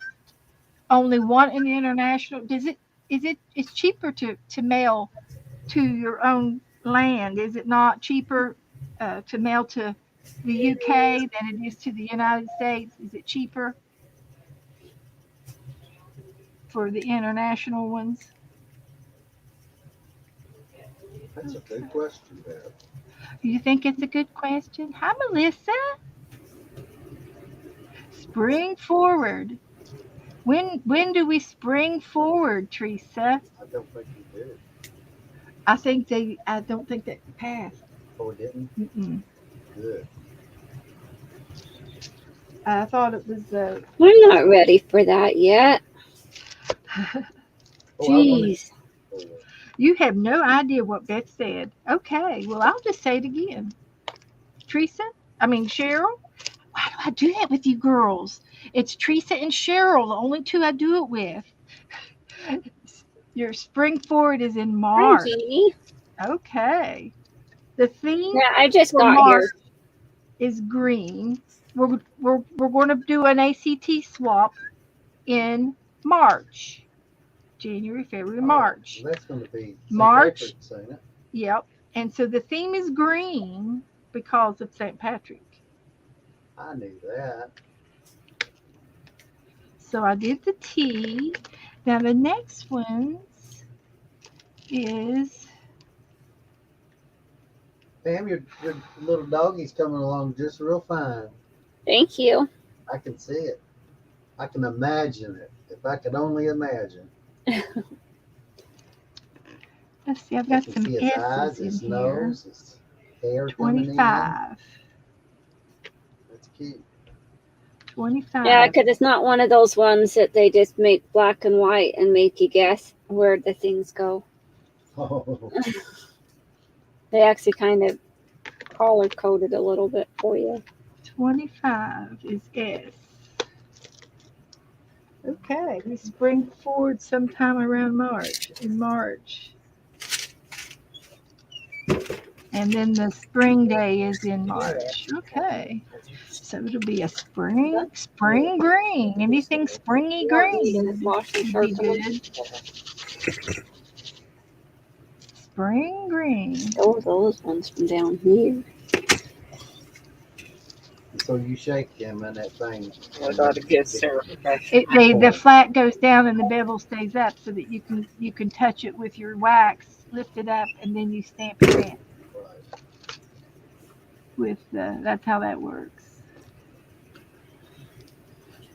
only want an international, it's cheaper to mail to your own land? Is it not cheaper to mail to the UK than it is to the United States? Is it cheaper for the international ones? That's a good question, Beth. You think it's a good question? Hi, Melissa. Spring forward. When do we spring forward, Teresa? I don't think we did. I don't think that passed. Oh, it didn't? Mm-mm. Good. I thought it was. I'm not ready for that yet. Jeez. You have no idea what Beth said. Okay, well, I'll just say it again. Cheryl. Why do I do that with you girls? It's Teresa and Cheryl, the only 2 I do it with. Your spring forward is in March. Hi, Jeannie. Okay. The theme I just got March here. Is green. We're going to do an ACT swap in March. January, February, March. Well, that's going to be March. St. Patrick's, ain't it? Yep. And so the theme is green because of St. Patrick. I knew that. So I did the T. Now the next one is. Pam, your little doggie's coming along just real fine. Thank you. I can see it. I can imagine it. If I could only imagine. Let's see, I've got some see his S's eyes, in his here. nose, his hair coming in. 25. That's cute. 25. Yeah, because it's not one of those ones that they just make black and white and make you guess where the things go. Oh, They actually kind of color coded a little bit for you. 25 is S. Okay, we spring forward sometime around March. In March. And then the spring day is in March. Okay. So it'll be a spring green. Anything springy green Wash and would be circle. good. Spring green. Oh, those ones from down here. So you shake them in that thing. I gotta get certification. The flat goes down and the bevel stays up so that you can touch it with your wax, lift it up, and then you stamp it in. With that's how that works.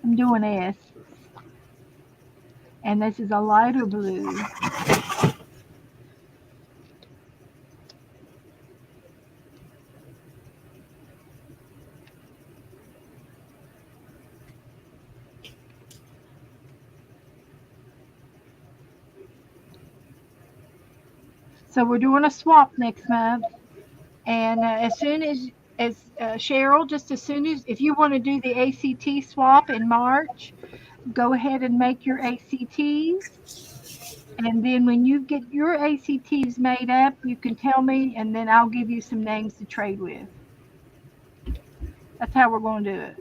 I'm doing S, and this is a lighter blue. So we're doing a swap next month, and as soon as Cheryl, just as soon as if you want to do the ACT swap in March, go ahead and make your ACTs, and then when you get your ACTs made up, you can tell me, and then I'll give you some names to trade with. That's how we're going to do it.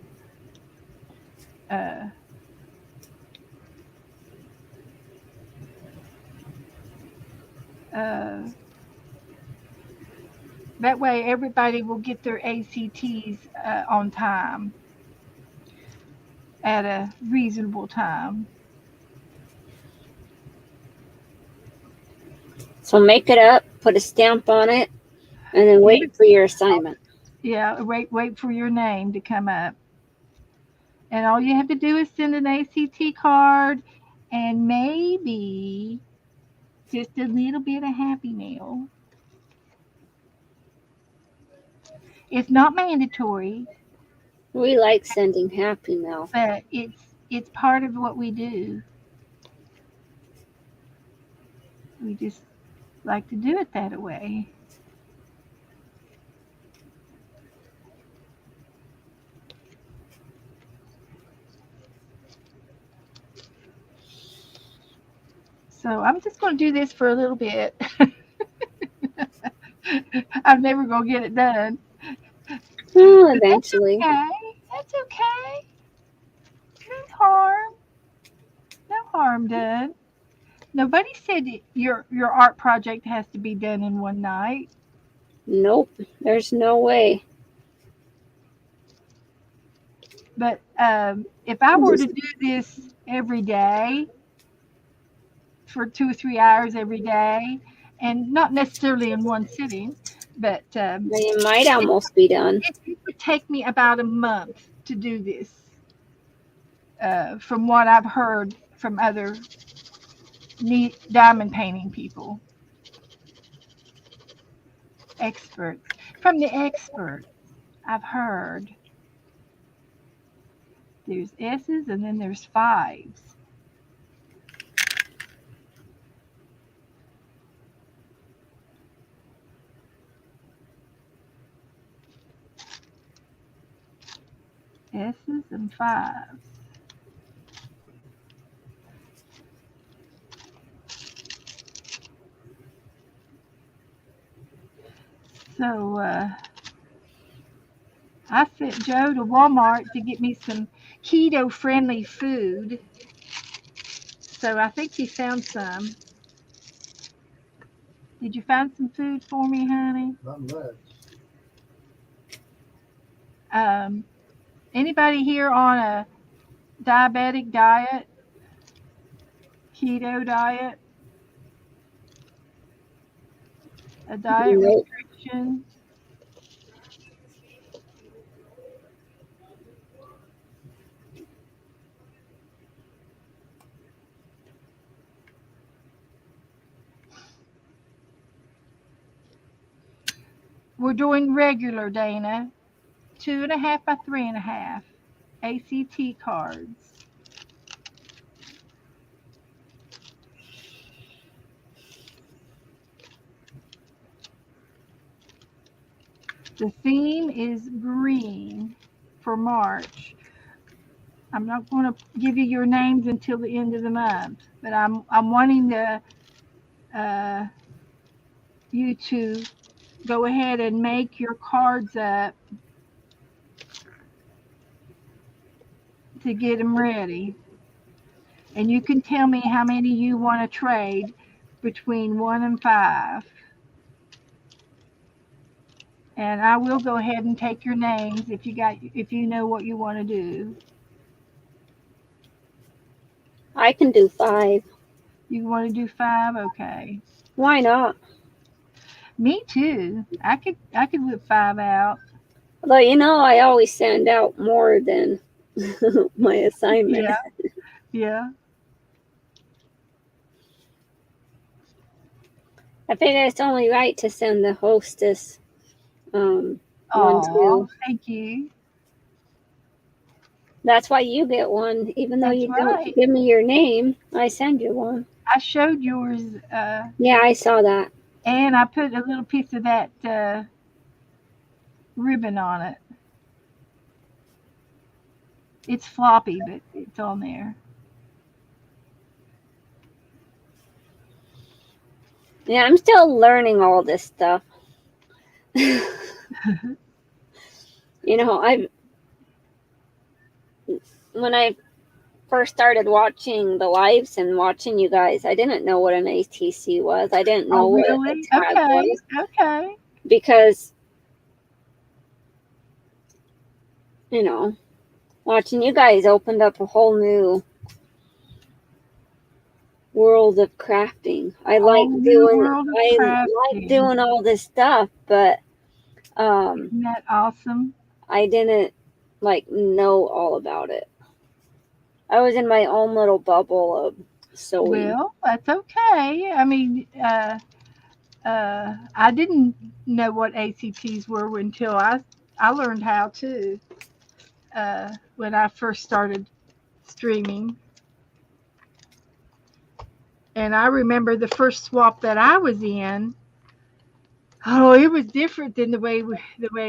That way everybody will get their ACTs on time, at a reasonable time. So make it up, put a stamp on it, and then wait for your assignment. Yeah, wait for your name to come up. And all you have to do is send an ACT card and maybe just a little bit of Happy Mail. It's not mandatory. We like sending Happy Mail. But it's part of what we do. We just like to do it that way. So I'm just going to do this for a little bit. I'm never going to get it done. Well, eventually. That's okay. No harm. No harm done. Nobody said your art project has to be done in one night. Nope, there's no way. But if I were to do this every day for 2 or 3 hours every day, and not necessarily in one sitting, but it might almost be done. It would take me about a month to do this, from what I've heard from other diamond painting people. Experts. From the experts, I've heard. There's S's and then there's 5s. S's and 5s. So I sent Joe to Walmart to get me some keto-friendly food. So I think he found some. Did you find some food for me, honey? Not much. Anybody here on a diabetic diet? Keto diet? A diet restriction? We're doing regular, Dana. 2.5 by 3.5 ACT cards. The theme is green. for March. I'm not going to give you your names until the end of the month, but I'm wanting you to go ahead and make your cards up to get them ready. And you can tell me how many you want to trade between 1 and 5. And I will go ahead and take your names if you know what you want to do. I can do 5. You want to do 5? Okay. Why not? Me too. I could whip 5 out. Although, I always send out more than my assignment. Yeah. Yeah. I figure it's only right to send the hostess one Oh, too. thank you. That's why you get one. Even though That's you right. don't give me your name, I send you one. I showed yours, Yeah, I saw that. and I put a little piece of that ribbon on it. It's floppy, but it's on there. Yeah, I'm still learning all this stuff. When I first started watching the lives and watching you guys, I didn't know what an ATC was. I didn't know what a tag was. Okay. Because, watching you guys opened up a whole new world of crafting. I like doing all this stuff, but Isn't that awesome? I didn't know all about it. I was in my own little bubble of sewing. Well, that's okay. I mean, I didn't know what ACTs were until I learned how to when I first started streaming. And I remember the first swap that I was in. Oh, it was different than the way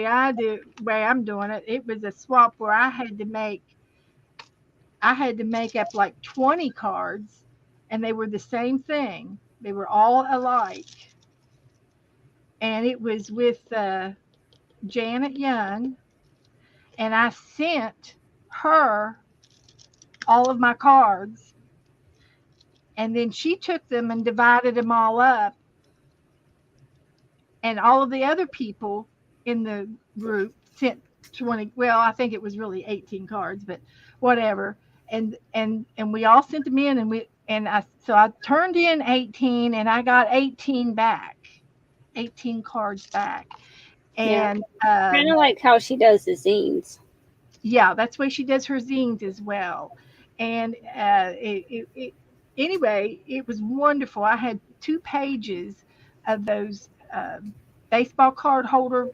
I'm doing it. It was a swap where I had to make up like 20 cards, and they were the same thing. They were all alike. And it was with Janet Young, and I sent her all of my cards, and then she took them and divided them all up, and all of the other people in the group sent 20. Well, I think it was really 18 cards, but whatever. And we all sent them in, so I turned in 18, and I got 18 back, 18 cards back. And kind of like how she does the zines. Yeah, that's the way she does her zines as well. And anyway, it was wonderful. I had 2 pages of those baseball card holder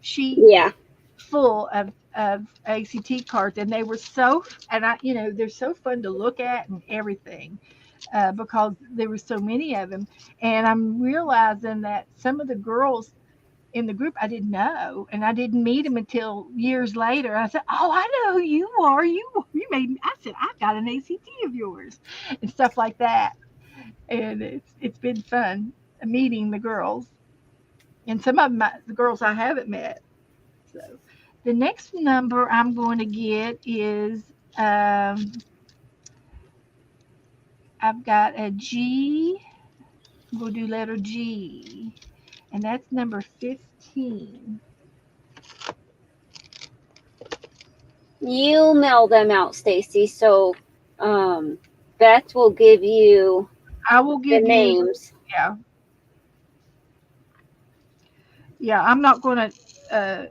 sheets full of ACT cards, and they were they're so fun to look at and everything because there were so many of them. And I'm realizing that some of the girls in the group I didn't know, and I didn't meet them until years later. I said, "Oh, I know who you are. You made me." I said, "I got an ACT of yours," and stuff like that. And it's been fun meeting the girls, and some of them the girls I haven't met. So the next number I'm going to get is I've got a G. I'm going to do letter G, and that's number 15. You mail them out, Stacy. So Beth will give you the names. Yeah, I'm not going to,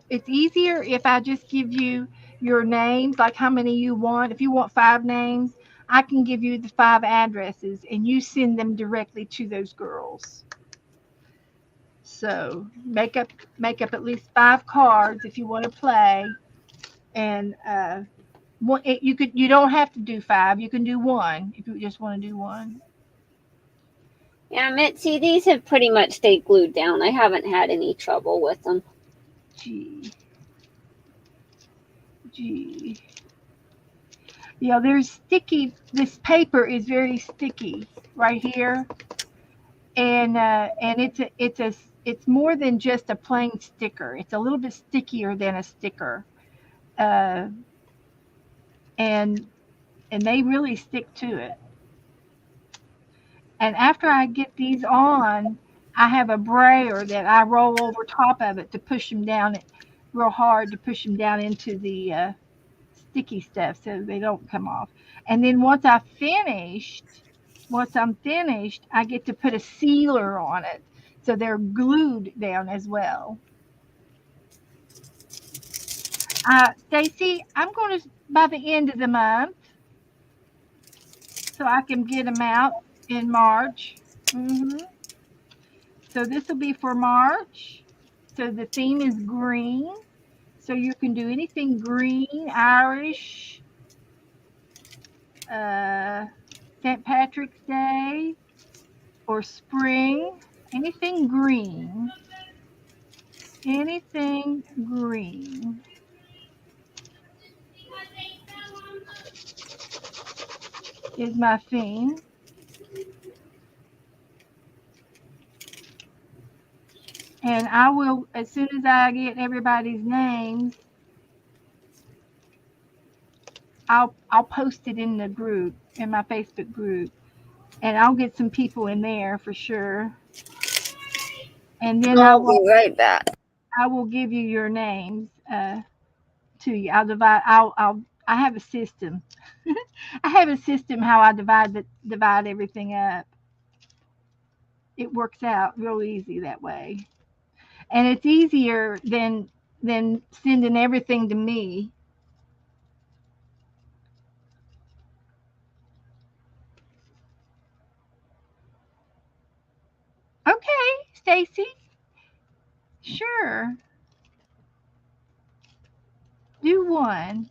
it's easier if I just give you your names, like how many you want. If you want 5 names, I can give you the 5 addresses, and you send them directly to those girls. So make up at least 5 cards if you want to play, and you don't have to do 5. You can do 1 if you just want to do 1. Yeah, Mitzi, these have pretty much stayed glued down. I haven't had any trouble with them. G. G. Yeah, there's sticky. This paper is very sticky right here, and it's more than just a plain sticker. It's a little bit stickier than a sticker, uh, and they really stick to it. And after I get these on, I have a brayer that I roll over top of it to push them down real hard to push them down into the sticky stuff so they don't come off. And then once I'm finished, I get to put a sealer on it so they're glued down as well. Stacy, I'm going to, by the end of the month, so I can get them out in March. So this will be for March. So the theme is green. So you can do anything green, Irish, St. Patrick's Day, or spring. Anything green. Anything green. Is my theme. And I will, as soon as I get everybody's names, I'll post it in the group, in my Facebook group, and I'll get some people in there for sure. And then I'll be right back. I will give you your names to you. I'll divide. I have a system. I have a system how I divide everything up. It works out real easy that way. And it's easier than sending everything to me. Okay, Stacy. Sure. Do one.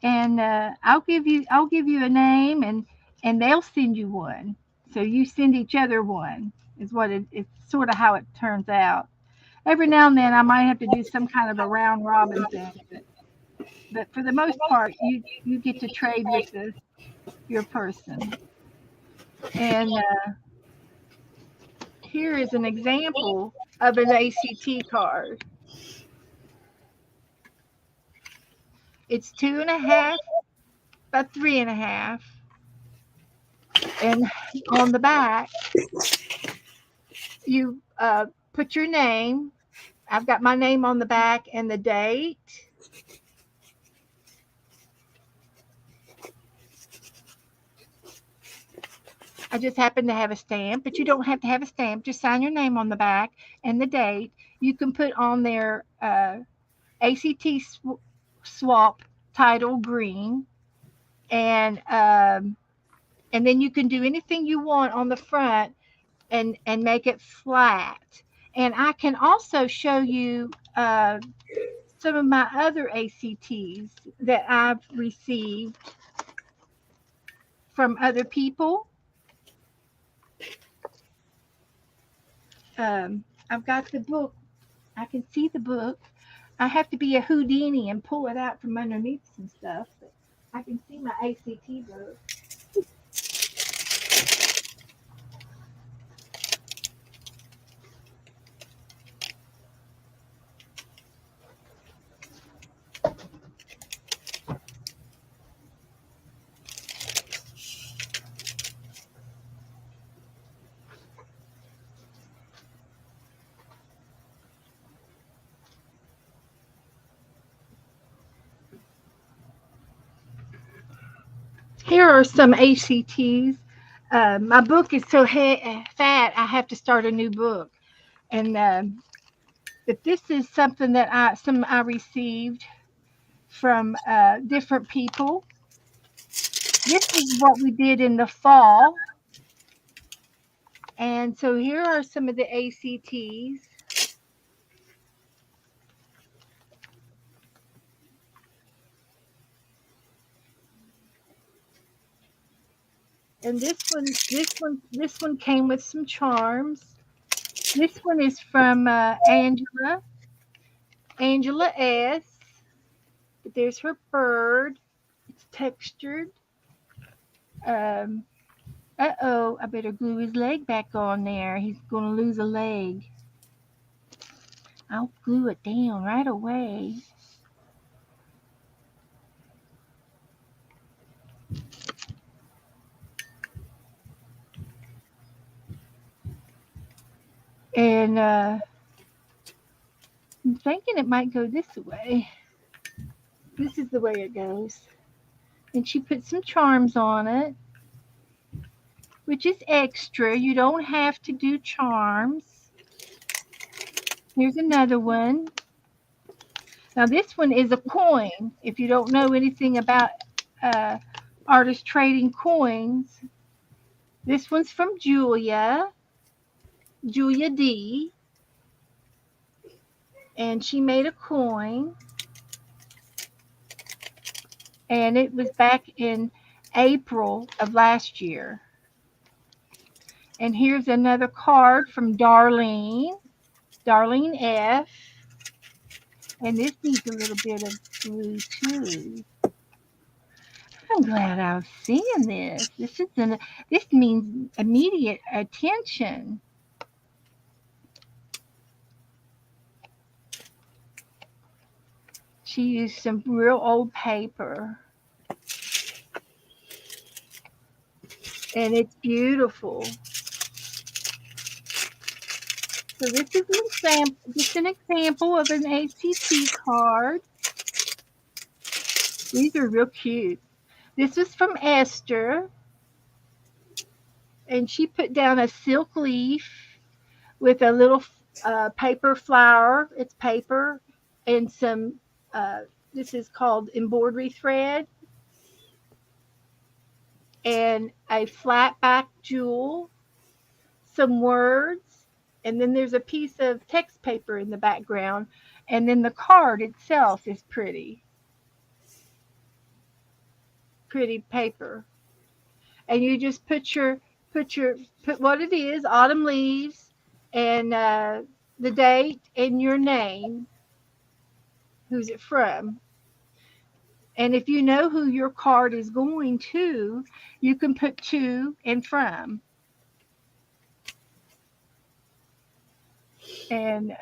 And I'll give you a name and they'll send you one. So you send each other one. Is what it's sort of how it turns out. Every now and then I might have to do some kind of a round robin thing, but for the most part you get to trade with your person. And here is an example of an ACT card. It's 2.5 by 3.5, and on the back you put your name. I've got my name on the back and the date. I just happen to have a stamp, but you don't have to have a stamp. Just sign your name on the back and the date. You can put on there ACT swap title green, and then you can do anything you want on the front and make it flat. And I can also show you some of my other ACTs that I've received from other people. I've got the book. I can see the book. I have to be a Houdini and pull it out from underneath some stuff, but I can see my ACT book. Here are some ACTs. My book is so fat, I have to start a new book. And but this is something that I received from different people. This is what we did in the fall. And so here are some of the ACTs. And this one came with some charms. This one is from Angela, Angela S. But there's her bird. It's textured. Uh-oh, I better glue his leg back on there. He's going to lose a leg. I'll glue it down right away. And I'm thinking it might go this way. This is the way it goes. And she put some charms on it, which is extra. You don't have to do charms. Here's another one. Now this one is a coin. If you don't know anything about artists trading coins, this one's from Julia D. And she made a coin. And it was back in April of last year. And here's another card from Darlene F. And this needs a little bit of glue too. I'm glad I was seeing this. This means immediate attention. She used some real old paper. And it's beautiful. So this is just an example of an ACT card. These are real cute. This was from Esther. And she put down a silk leaf with a little paper flower. It's paper and some, this is called embroidery thread. And a flat back jewel, some words, and then there's a piece of text paper in the background, and then the card itself is pretty paper. And you just put what it is, autumn leaves, and the date and your name, who's it from. And if you know who your card is going to, you can put to and from. And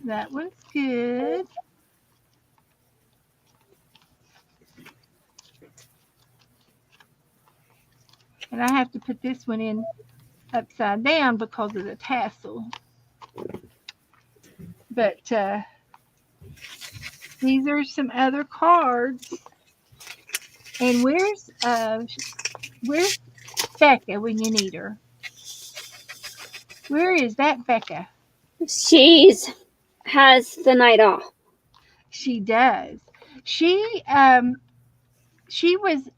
that one's good. And I have to put this one in upside down because of the tassel. But these are some other cards. And where's Becca when you need her? Where is that Becca? She's has the night off. She does. She was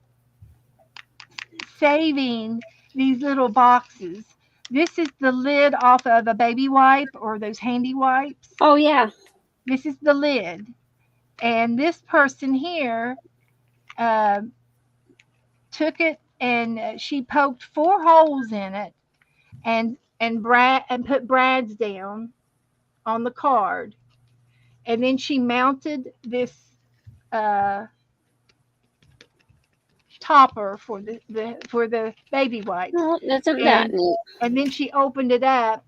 saving these little boxes. This is the lid off of a baby wipe or those handy wipes. Oh yeah. This is the lid. And this person here took it and she poked 4 holes in it and put brads down on the card. And then she mounted this topper for the baby wipes. Oh, that's that neat. And then she opened it up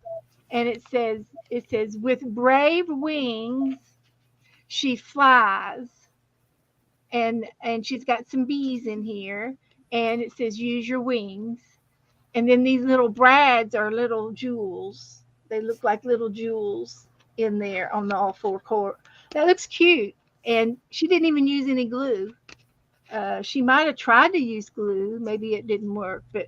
and it says with brave wings she flies. And she's got some bees in here, and it says use your wings. And then these little brads are little jewels. They look like little jewels in there on all 4 corners. That looks cute. And she didn't even use any glue. She might have tried to use glue. Maybe it didn't work, but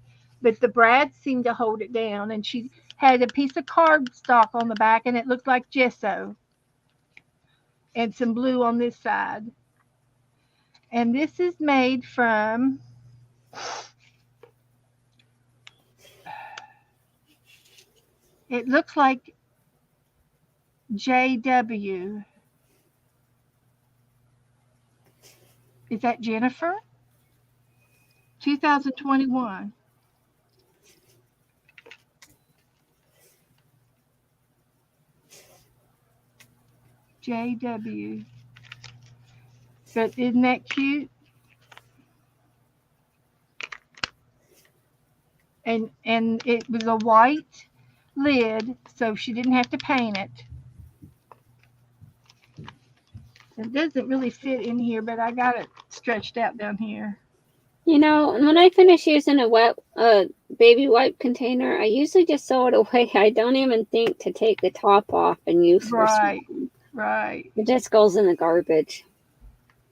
the brads seemed to hold it down. And she had a piece of cardstock on the back, and it looked like gesso. And some blue on this side. And this is made from it looks like JW. Is that Jennifer? 2021. JW. But isn't that cute? And it was a white lid, so she didn't have to paint it. It doesn't really fit in here, but I got it stretched out down here. You know, when I finish using a wet baby wipe container, I usually just throw it away. I don't even think to take the top off and use for Right, something. right. It just goes in the garbage.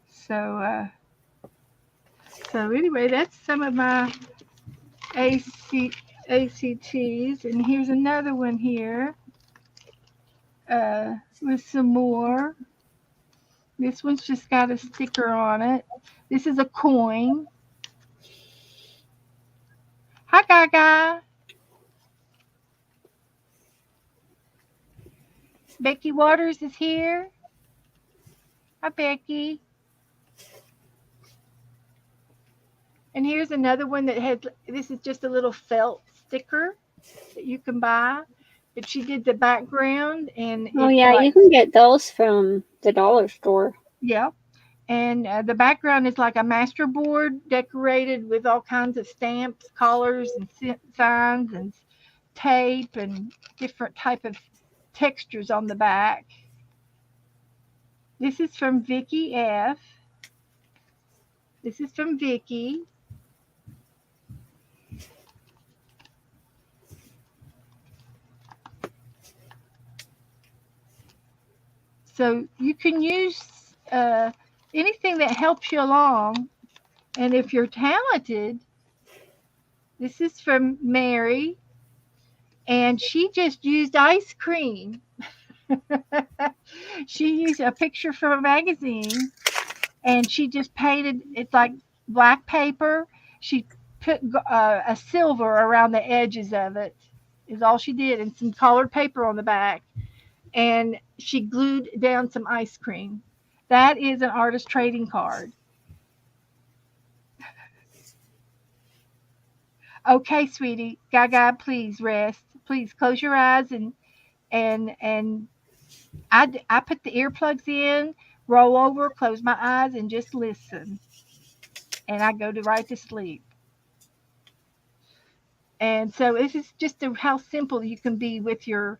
So anyway, that's some of my ACTs, and here's another one here with some more. This one's just got a sticker on it. This is a coin. Hi, Gaga. Becky Waters is here. Hi, Becky. And here's another one that has, this is just a little felt sticker that you can buy. But she did the background, and Oh, yeah, you can get those from the dollar store. Yeah. And the background is like a master board decorated with all kinds of stamps, collars, and signs, and tape, and different type of textures on the back. This is from Vicki F. This is from Vicki. So you can use anything that helps you along. And if you're talented, this is from Mary. And she just used ice cream. She used a picture from a magazine, and she just painted, it's like black paper. She put a silver around the edges of it, is all she did, and some colored paper on the back. And she glued down some ice cream. That is an artist trading card. Okay, sweetie. Gaga, please rest. Please close your eyes, and I put the earplugs in, roll over, close my eyes, and just listen. And I go to right to sleep. And so this is just how simple you can be with your,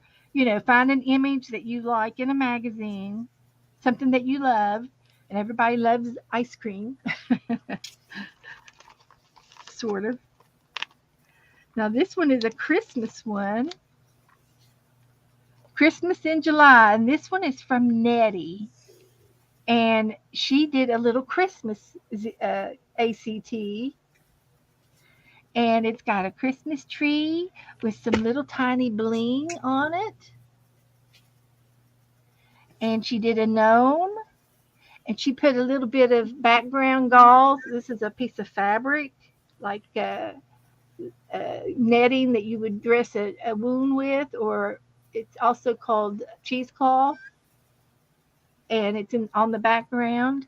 find an image that you like in a magazine, something that you love, and everybody loves ice cream, sort of. Now this one is a Christmas one. Christmas in July, and this one is from Nettie. And she did a little Christmas ACT. And it's got a Christmas tree with some little tiny bling on it. And she did a gnome. And she put a little bit of background gauze. This is a piece of fabric, like netting that you would dress a wound with, or it's also called cheesecloth. And it's on the background.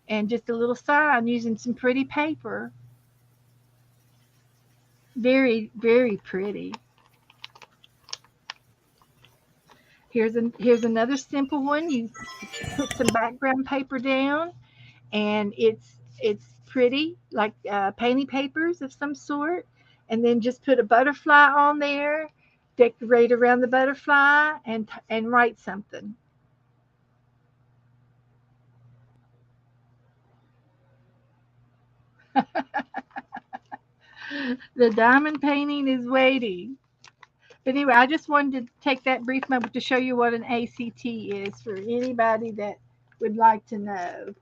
And just a little sign using some pretty paper. Very, very pretty. Here's another simple one. You put some background paper down, and it's pretty, like painting papers of some sort. And then just put a butterfly on there, decorate around the butterfly, and write something. The diamond painting is waiting. But anyway, I just wanted to take that brief moment to show you what an ACT is for anybody that would like to know.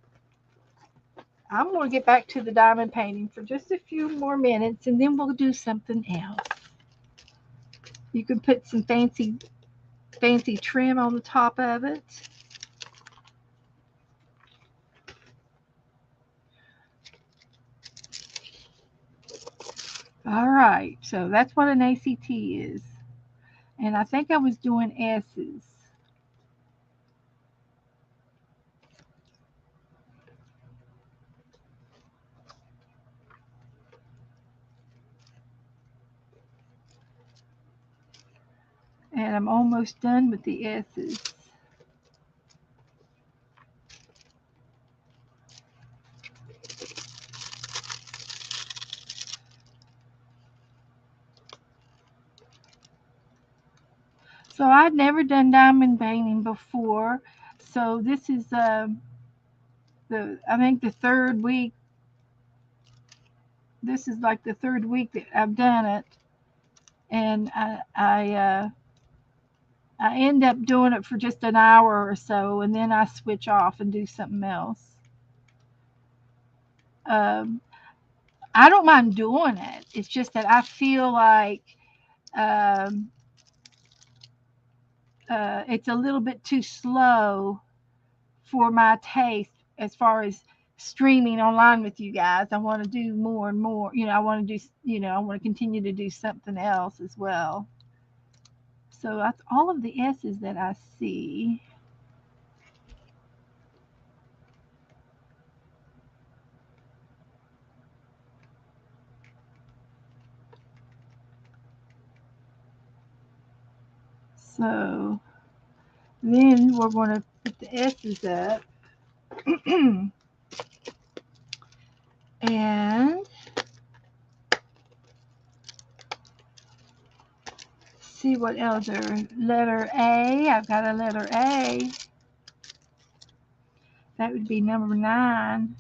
I'm going to get back to the diamond painting for just a few more minutes, and then we'll do something else. You can put some fancy trim on the top of it. All right, so that's what an ACT is. And I think I was doing S's. And I'm almost done with the S's. So I'd never done diamond painting before. So this is I think the third week. This is like the third week that I've done it, and I end up doing it for just an hour or so, and then I switch off and do something else. Um, I don't mind doing it. It's just that I feel like um, it's a little bit too slow for my taste as far as streaming online with you guys. I want to do more and more. I want to do, I want to continue to do something else as well. So that's all of the S's that I see. So then we're going to put the S's up. And see what else are. Letter A. I've got a letter A. That would be number 9.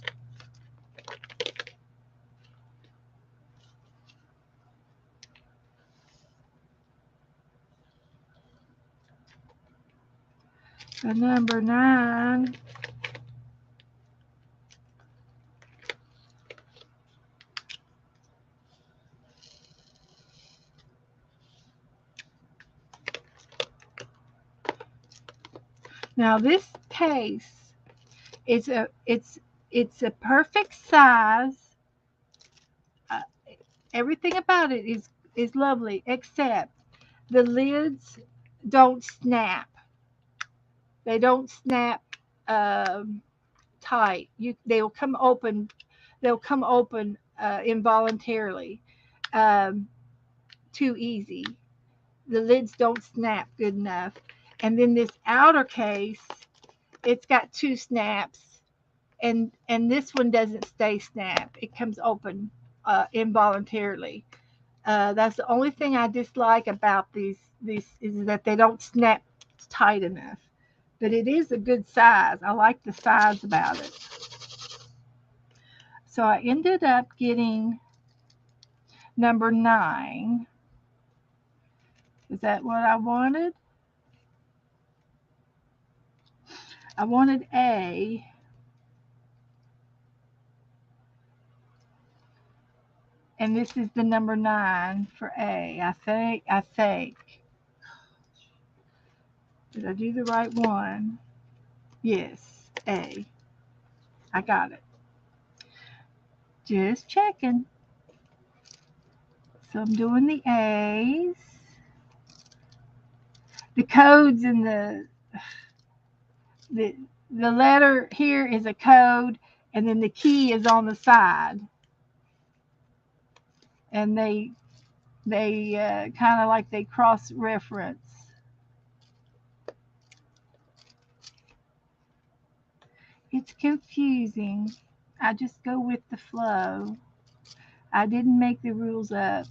So number 9. Now this case is it's a perfect size. Everything about it is lovely, except the lids don't snap. They don't snap tight. They'll come open. They'll come open involuntarily, too easy. The lids don't snap good enough. And then this outer case, it's got 2 snaps, and this one doesn't stay snap. It comes open involuntarily. That's the only thing I dislike about these is that they don't snap tight enough. But it is a good size. I like the size about it. So I ended up getting number 9. Is that what I wanted? I wanted A. And this is the number 9 for A. I think. Did I do the right one? Yes, A. I got it. Just checking. So I'm doing the A's. The codes in the letter here is a code, and then the key is on the side. And they kind of like they cross-reference. It's confusing. I just go with the flow. I didn't make the rules up.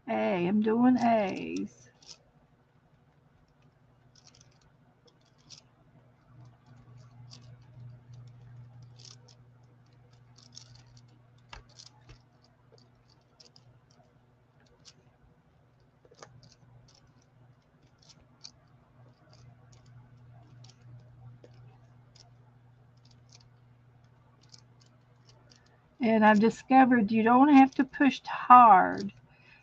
A, I'm doing A's. And I've discovered you don't have to push hard.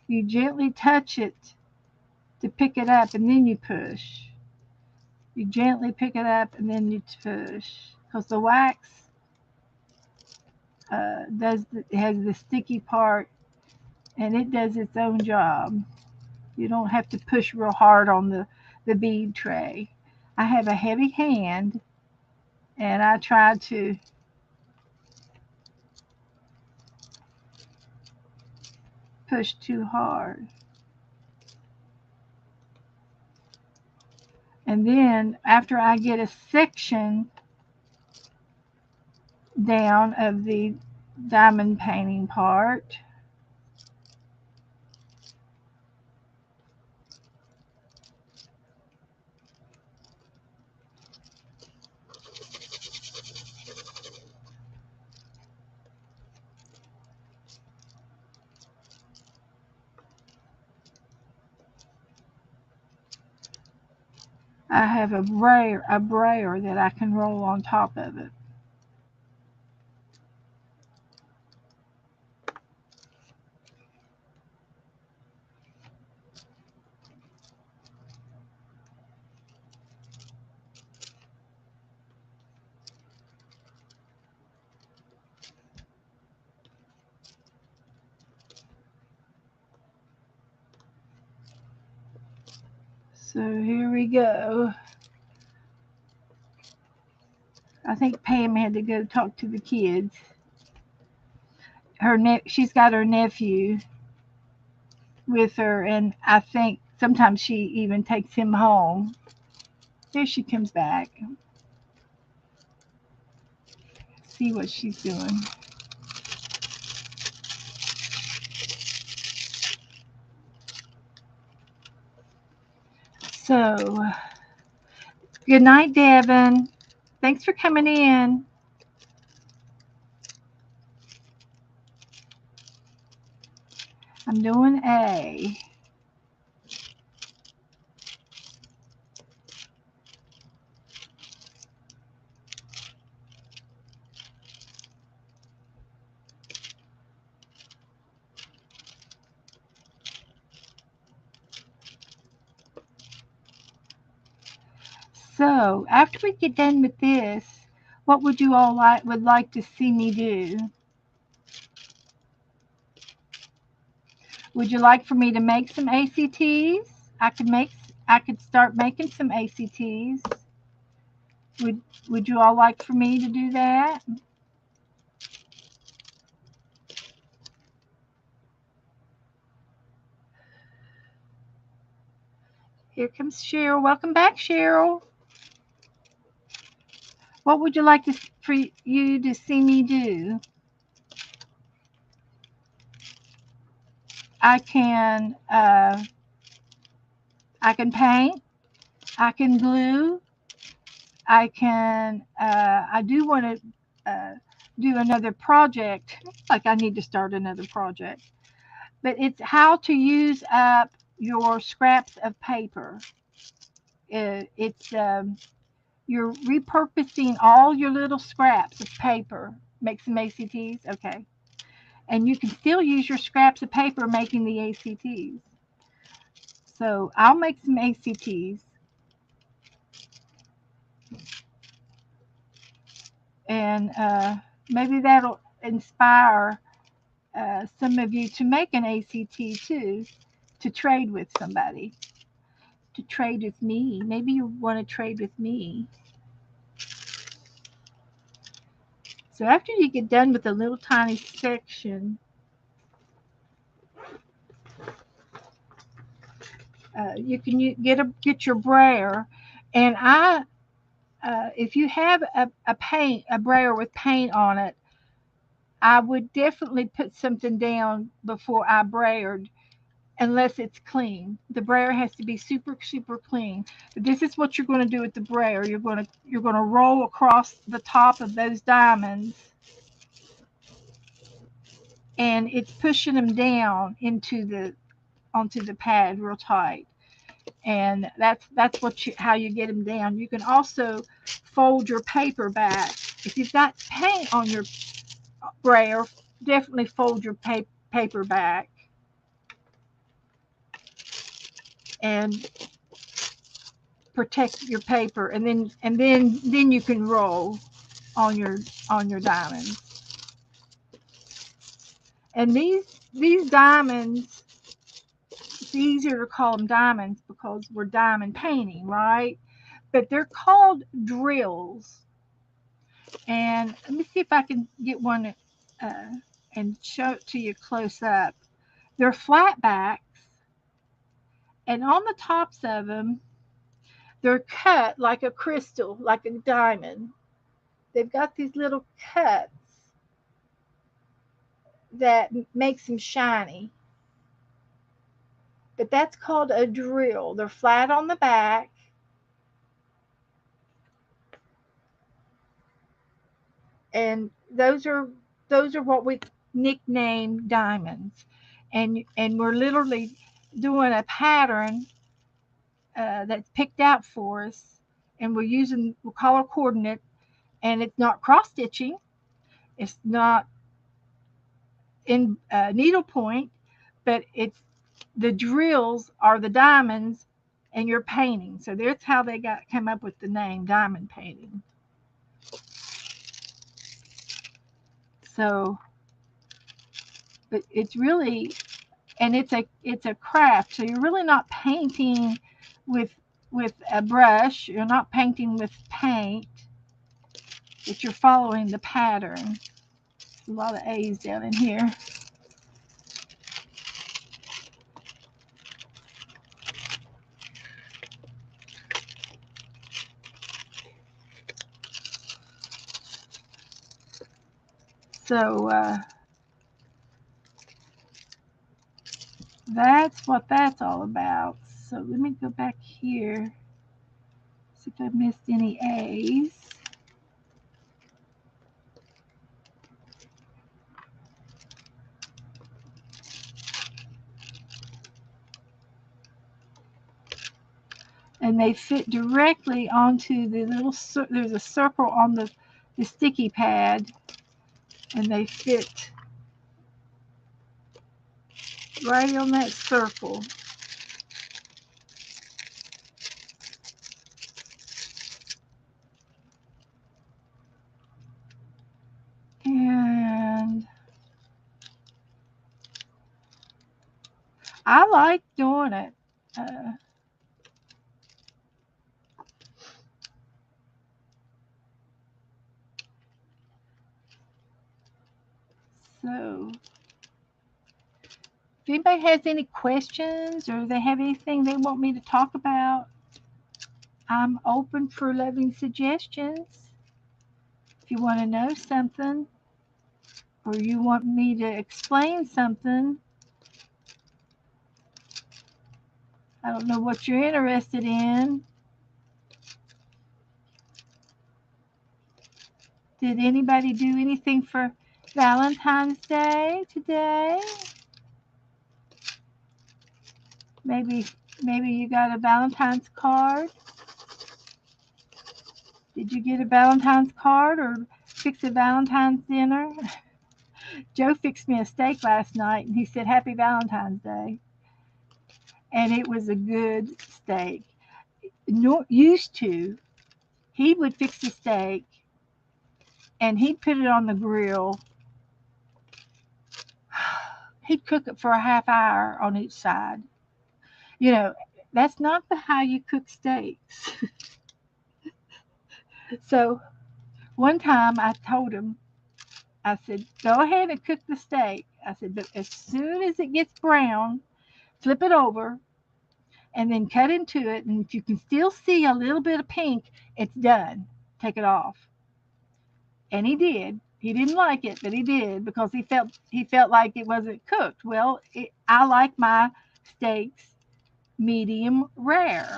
You gently touch it to pick it up, and then you push. You gently pick it up, and then you push. Because the wax has the sticky part, and it does its own job. You don't have to push real hard on the bead tray. I have a heavy hand, and I try to push too hard. And then after I get a section down of the diamond painting part, I have a brayer that I can roll on top of it. So here we go. I think Pam had to go talk to the kids. She's got her nephew with her, and I think sometimes she even takes him home. There she comes back. See what she's doing. So, good night, Devin. Thanks for coming in. I'm doing A. So, after we get done with this, what would you all like to see me do? Would you like for me to make some ACTs? I could start making some ACTs. Would you all like for me to do that? Here comes Cheryl. Welcome back, Cheryl. What would you like for you to see me do? I can paint. I can glue. I do want to do another project. Like I need to start another project. But it's how to use up your scraps of paper. It's you're repurposing all your little scraps of paper. Make some ACTs, okay. And you can still use your scraps of paper making the ACTs. So I'll make some ACTs. And maybe that'll inspire some of you to make an ACT too, to trade with somebody, to trade with me. Maybe you want to trade with me. So after you get done with a little tiny section, you can get your brayer, and if you have a brayer with paint on it, I would definitely put something down before I brayered, unless it's clean. The brayer has to be super, super clean. But this is what you're going to do with the brayer. You're going to roll across the top of those diamonds, and it's pushing them down onto the pad real tight. And that's how you get them down. You can also fold your paper back. If you've got paint on your brayer, definitely fold your paper back and protect your paper, and then you can roll on your diamonds. And these diamonds, it's easier to call them diamonds because we're diamond painting, right? But they're called drills. And let me see if I can get one and show it to you close up. They're flat backs, and on the tops of them, they're cut like a crystal, like a diamond. They've got these little cuts that makes them shiny. But that's called a drill. They're flat on the back. And those are what we nickname diamonds. And we're literally doing a pattern that's picked out for us, and we'll color coordinate, and it's not cross stitching, it's not in needlepoint, but it's the drills are the diamonds, and you're painting. So that's how they came up with the name diamond painting. So, but it's really, and it's a craft. So you're really not painting with a brush. You're not painting with paint, but you're following the pattern. A lot of A's down in here. So that's what that's all about. So let me go back here, see if I missed any A's. And they fit directly onto the little, there's a circle on the sticky pad, and they fit right on that circle. And I like doing it. So if anybody has any questions or they have anything they want me to talk about, I'm open for loving suggestions. If you want to know something or you want me to explain something, I don't know what you're interested in. Did anybody do anything for Valentine's Day today? Maybe you got a Valentine's card. Did you get a Valentine's card or fix a Valentine's dinner? Joe fixed me a steak last night, and he said, Happy Valentine's Day. And it was a good steak. Used to, he would fix the steak, and he'd put it on the grill. He'd cook it for a half hour on each side. You know, that's not how you cook steaks. So one time I told him, I said, go ahead and cook the steak. I said, but as soon as it gets brown, flip it over and then cut into it. And if you can still see a little bit of pink, it's done. Take it off. And he did. He didn't like it, but he did because he felt like it wasn't cooked. Well, I like my steaks medium rare.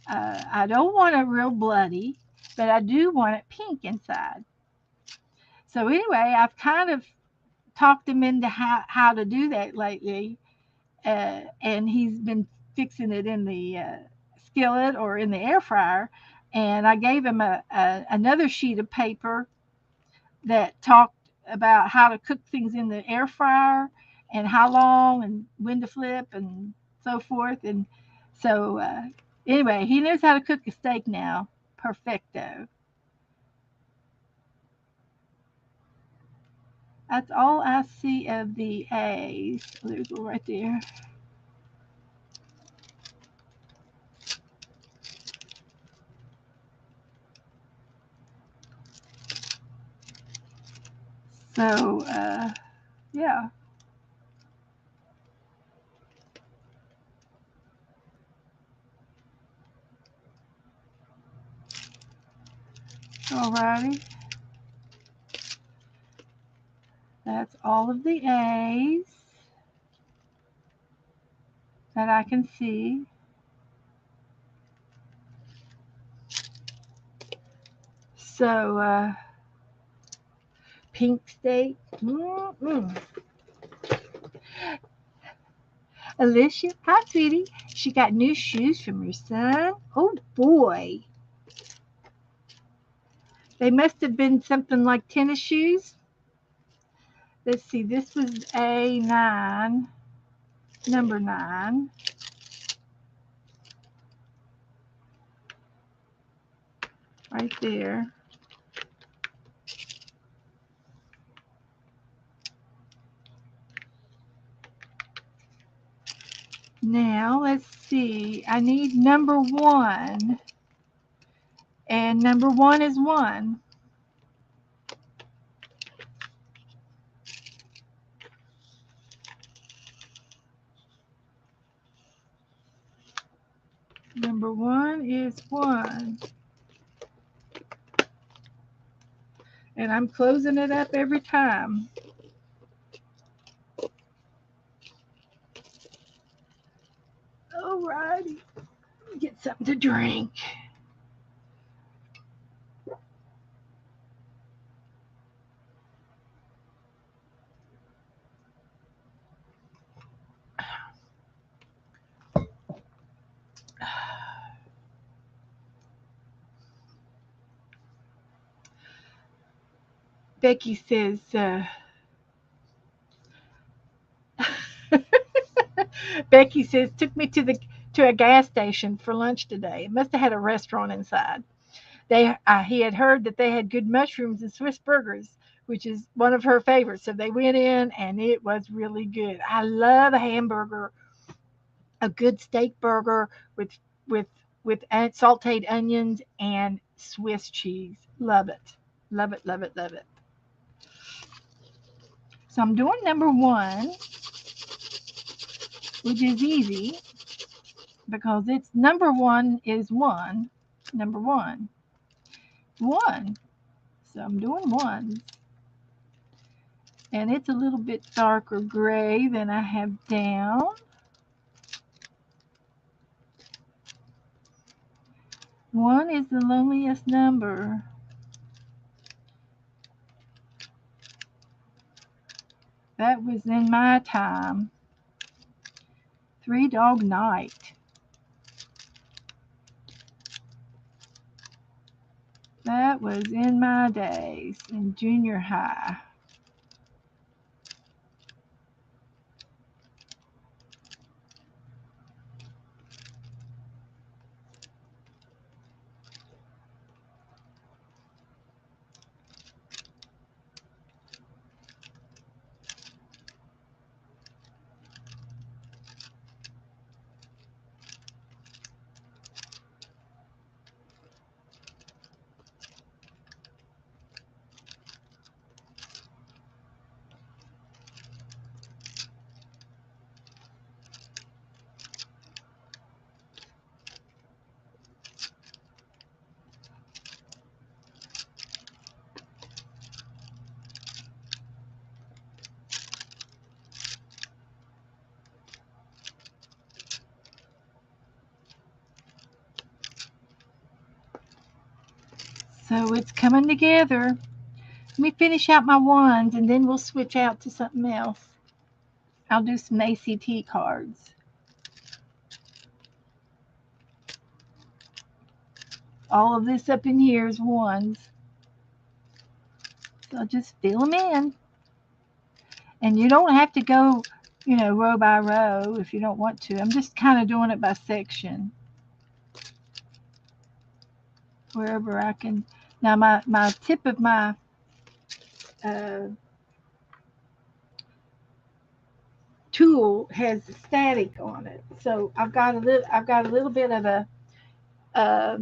I don't want it real bloody, but I do want it pink inside. So anyway, I've kind of talked him into how to do that lately, and he's been fixing it in the skillet or in the air fryer. And I gave him another sheet of paper that talked about how to cook things in the air fryer and how long and when to flip and so forth. And so anyway, he knows how to cook a steak now. Perfecto. That's all I see of the A's. Oh, there's one right there. So, yeah. Alrighty. That's all of the A's that I can see. So, pink steak. Mm-mm. Alicia, hi, sweetie. She got new shoes from your son. Oh, boy. They must have been something like tennis shoes. Let's see. This was a 9, number 9. Right there. Now, let's see. I need number 1. And number 1 is 1. Number 1 is 1. And I'm closing it up every time. Alrighty. Get something to drink. Becky says, Becky says, took me to a gas station for lunch today. It must have had a restaurant inside. He had heard that they had good mushrooms and Swiss burgers, which is one of her favorites. So they went in, and it was really good. I love a hamburger, a good steak burger with sautéed onions and Swiss cheese. Love it, love it, love it, love it. So I'm doing number 1, which is easy because it's number 1 is 1. Number 1, 1. So I'm doing 1. And it's a little bit darker gray than I have down. 1 is the loneliest number. That was in my time. 3 Dog Night. That was in my days in junior high. So it's coming together. Let me finish out my 1s and then we'll switch out to something else. I'll do some ACT cards. All of this up in here is 1s. So I'll just fill them in. And you don't have to go, row by row if you don't want to. I'm just kind of doing it by section. Wherever I can. Now my tip of my tool has static on it, so I've got a little bit of a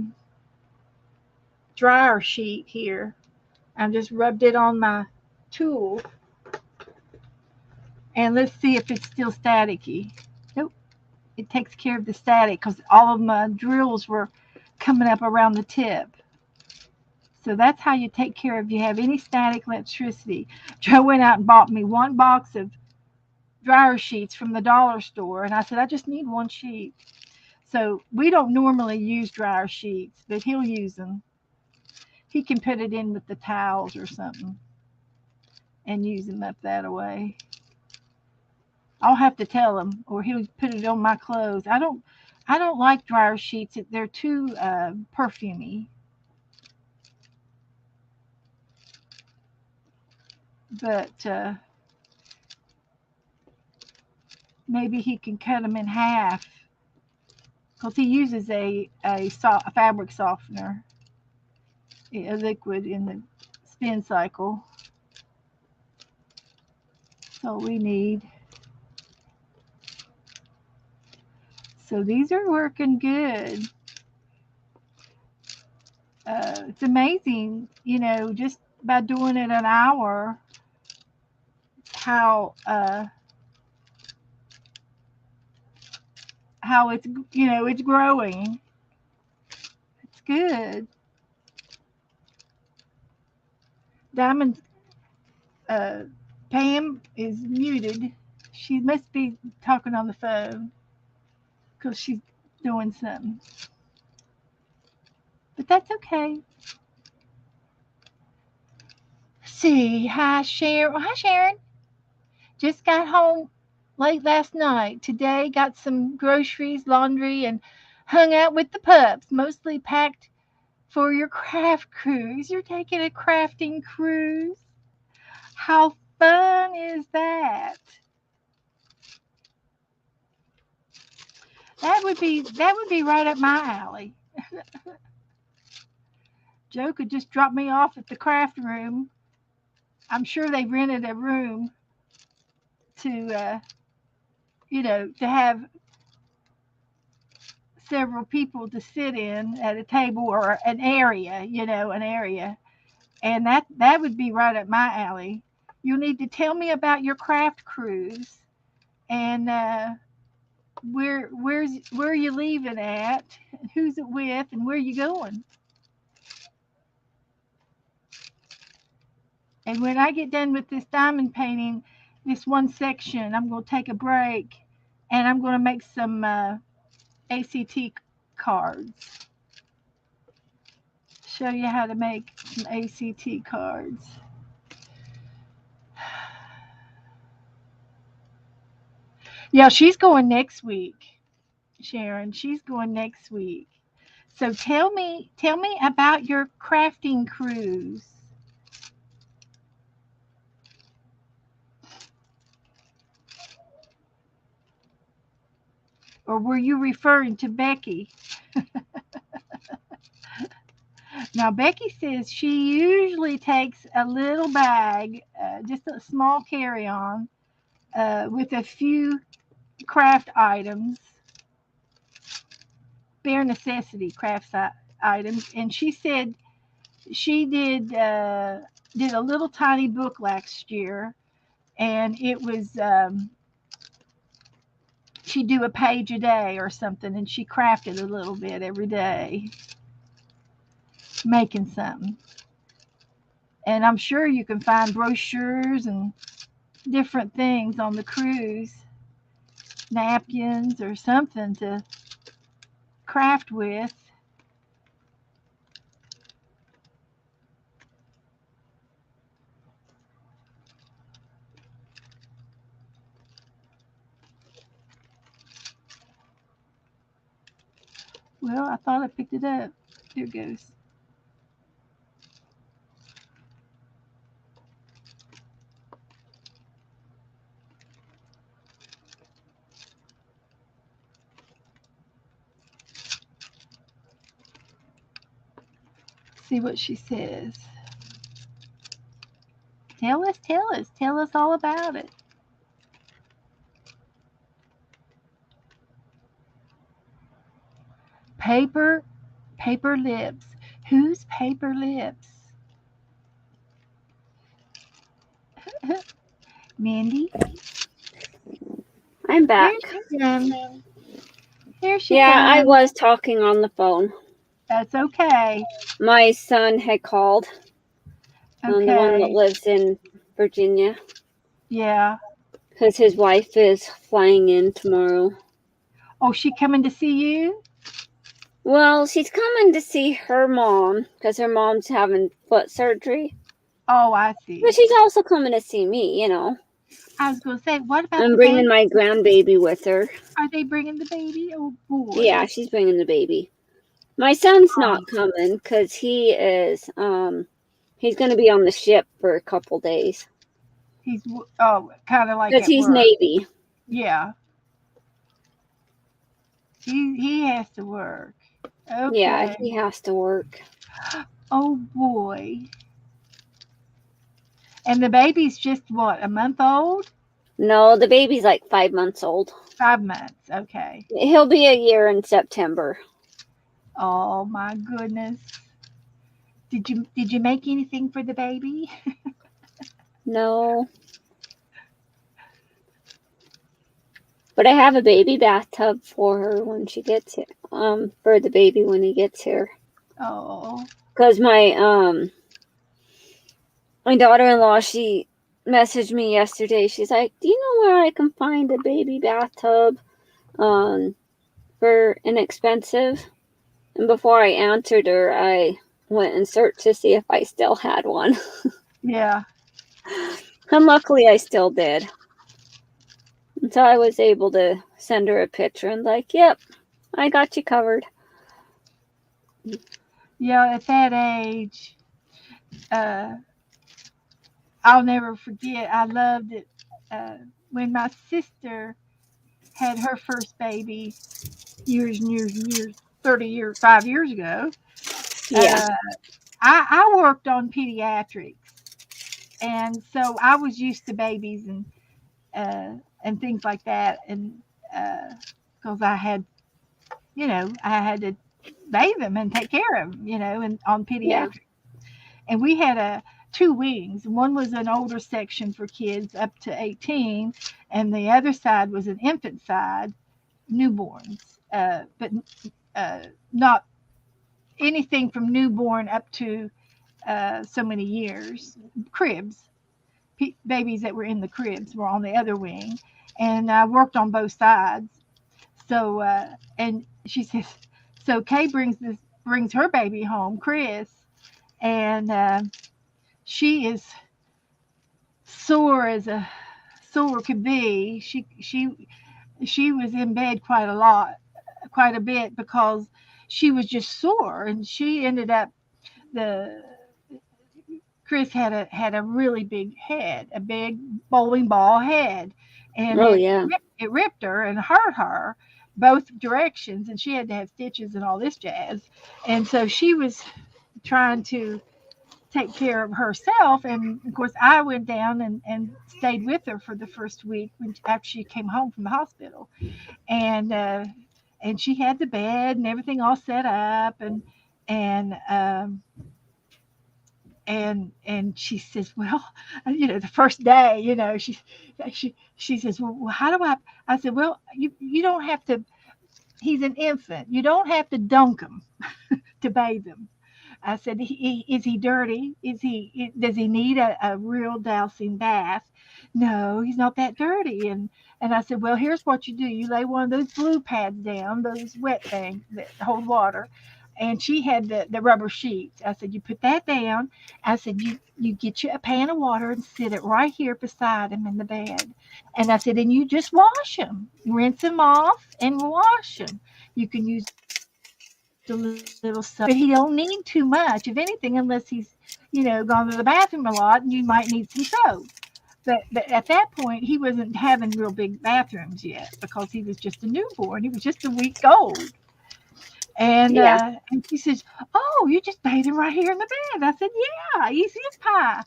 dryer sheet here. I just rubbed it on my tool, and let's see if it's still staticky. Nope, it takes care of the static because all of my drills were coming up around the tip. So that's how you take care of if you have any static electricity. Joe went out and bought me 1 box of dryer sheets from the dollar store, and I said, I just need 1 sheet. So we don't normally use dryer sheets, but he'll use them. He can put it in with the towels or something and use them up that way. I'll have to tell him, or he'll put it on my clothes. I don't like dryer sheets. They're too perfumey. But maybe he can cut them in half, because he uses a fabric softener, a liquid in the spin cycle. So we need. So these are working good. It's amazing, just by doing it an hour, how it's it's growing. It's good. Diamond Pam is muted. She must be talking on the phone because she's doing something. But that's okay. See, hi Sharon. Hi Sharon. Just got home late last night. Today got some groceries, laundry, and hung out with the pups. Mostly packed for your craft cruise. You're taking a crafting cruise. How fun is that? That would be right up my alley. Joe could just drop me off at the craft room. I'm sure they rented a room to to have several people to sit in at a table, or an area, an area. And that would be right up my alley. You'll need to tell me about your craft cruise, and where are you leaving at, and who's it with, and where you going. And when I get done with this diamond painting, this one section, I'm going to take a break, and I'm going to make some ACT cards. Show you how to make some ACT cards. Yeah, she's going next week, Sharon. She's going next week. So tell me about your crafting cruise. Or were you referring to Becky? Now, Becky says she usually takes a little bag, just a small carry-on, with a few craft items, bare necessity craft items. And she said she did a little tiny book last year, and it was she'd do a page a day or something, and she crafted a little bit every day, making something. And I'm sure you can find brochures and different things on the cruise, napkins or something to craft with. Well, I thought I picked it up. Here it goes. See what she says. Tell us all about it. Paper lips. Who's paper lips? Mindy? I'm back. Here she Yeah, comes. I was talking on the phone. That's okay. My son had called. Okay. The one that lives in Virginia. Yeah. Because his wife is flying in tomorrow. Oh, she coming to see you? Well, she's coming to see her mom because her mom's having foot surgery. Oh, I see. But she's also coming to see me, I was going to say, what about I'm the bringing baby? my grandbaby with her. Are they bringing the baby? Oh boy. Yeah, she's bringing the baby. My son's not coming because he is he's going to be on the ship for a couple days He's kind of like because at he's work. Navy. Yeah. He has to work. Okay. Yeah, he has to work. Oh boy. And the baby's just what, a month old? No, the baby's like 5 months old. 5 months. Okay. He'll be a year in September. Oh my goodness. Did you make anything for the baby? No. But I have a baby bathtub for her when she gets it. For the baby when he gets here. Oh. Because my daughter-in-law, she messaged me yesterday. She's like, "Do you know where I can find a baby bathtub for inexpensive?" And before I answered her, I went and searched to see if I still had one. Yeah. And luckily I still did. And so I was able to send her a picture and like, "Yep, I got you covered." Yeah, at that age, I'll never forget. I loved it when my sister had her first baby years and years and years, 30 years, 5 years ago. Yeah. I worked on pediatrics, and so I was used to babies and things like that, and because I had to bathe them and take care of them, and on pediatrics. Yeah. And we had two wings. One was an older section for kids up to 18, and the other side was an infant side, newborns, but not anything from newborn up to so many years. Cribs, babies that were in the cribs were on the other wing, and I worked on both sides. So, and she says, so Kay brings her baby home, Chris, and she is sore as a sore could be. She was in bed quite a bit because she was just sore, and she ended up Chris had a really big head, a big bowling ball head, and it ripped her and hurt her both directions, and she had to have stitches and all this jazz. And so she was trying to take care of herself, and of course I went down and stayed with her for the first week after she came home from the hospital, and she had the bed and everything all set up, and she says, well, the first day, she says, well, how do I said, well, you don't have to, he's an infant, you don't have to dunk him to bathe him. I said, is he dirty? Does he need a real dousing bath? No, he's not that dirty. And I said, well, here's what you do. You lay one of those blue pads down, those wet things that hold water. And she had the rubber sheets. I said, you put that down. I said, you get you a pan of water and sit it right here beside him in the bed. And I said, and you just wash him, rinse him off and wash him. You can use a little soap, but he don't need too much, if anything, unless he's, gone to the bathroom a lot, and you might need some soap. But at that point, he wasn't having real big bathrooms yet because he was just a newborn. He was just a week old. And and she says, oh, you just bathe him right here in the bed. I said, yeah, easy as pie.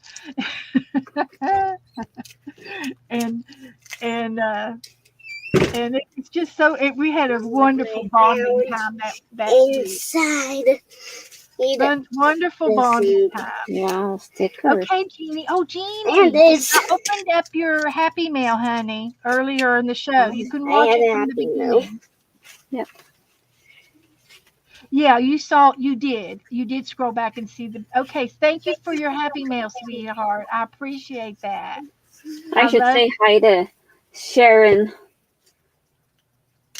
and it's just so we had a wonderful bonding time that inside week. Wonderful bonding time. Yeah, stickers. Okay, Jeannie. Oh, Jeannie, I opened up your Happy Mail, honey, earlier in the show. You can watch it from the beginning. Yep. Yeah, you did scroll back and see okay, thank you for your Happy Mail, sweetheart. I appreciate that. I should say hi to Sharon.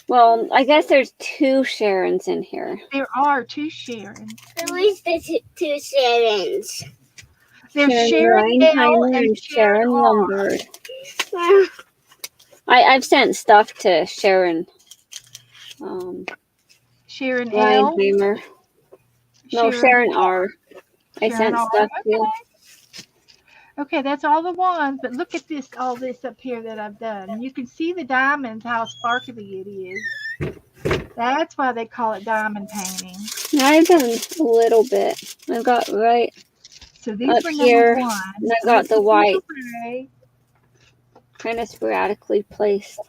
Well, I guess there's two Sharons in here. There are two Sharons. Who is the two Sharons? There's Sharon L and Sharon Lombard. I've sent stuff to Sharon. Sharon Ryan L. Hamer. No, Sharon R. I Sharon sent R. stuff to. Okay, that's all the ones, but look at this, all this up here that I've done. And you can see the diamonds, how sparkly it is. That's why they call it diamond painting. I've done a little bit. I've got right So these up were here, number one. and I got the white Gray. kind of sporadically placed.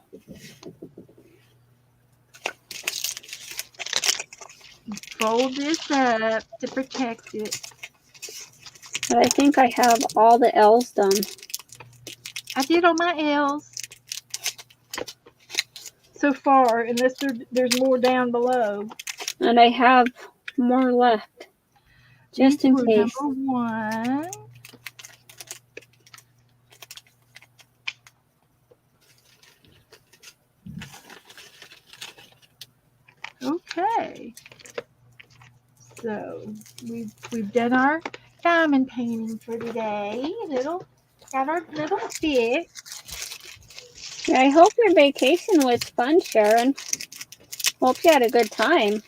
Fold this up to protect it. But I think I have all the L's done. I did all my L's so far, unless there's more down below. And I have more left, just in case. Number one. Okay. So we've done our diamond painting for today. Got our little bit. I hope your vacation was fun, Sharon. Hope you had a good time.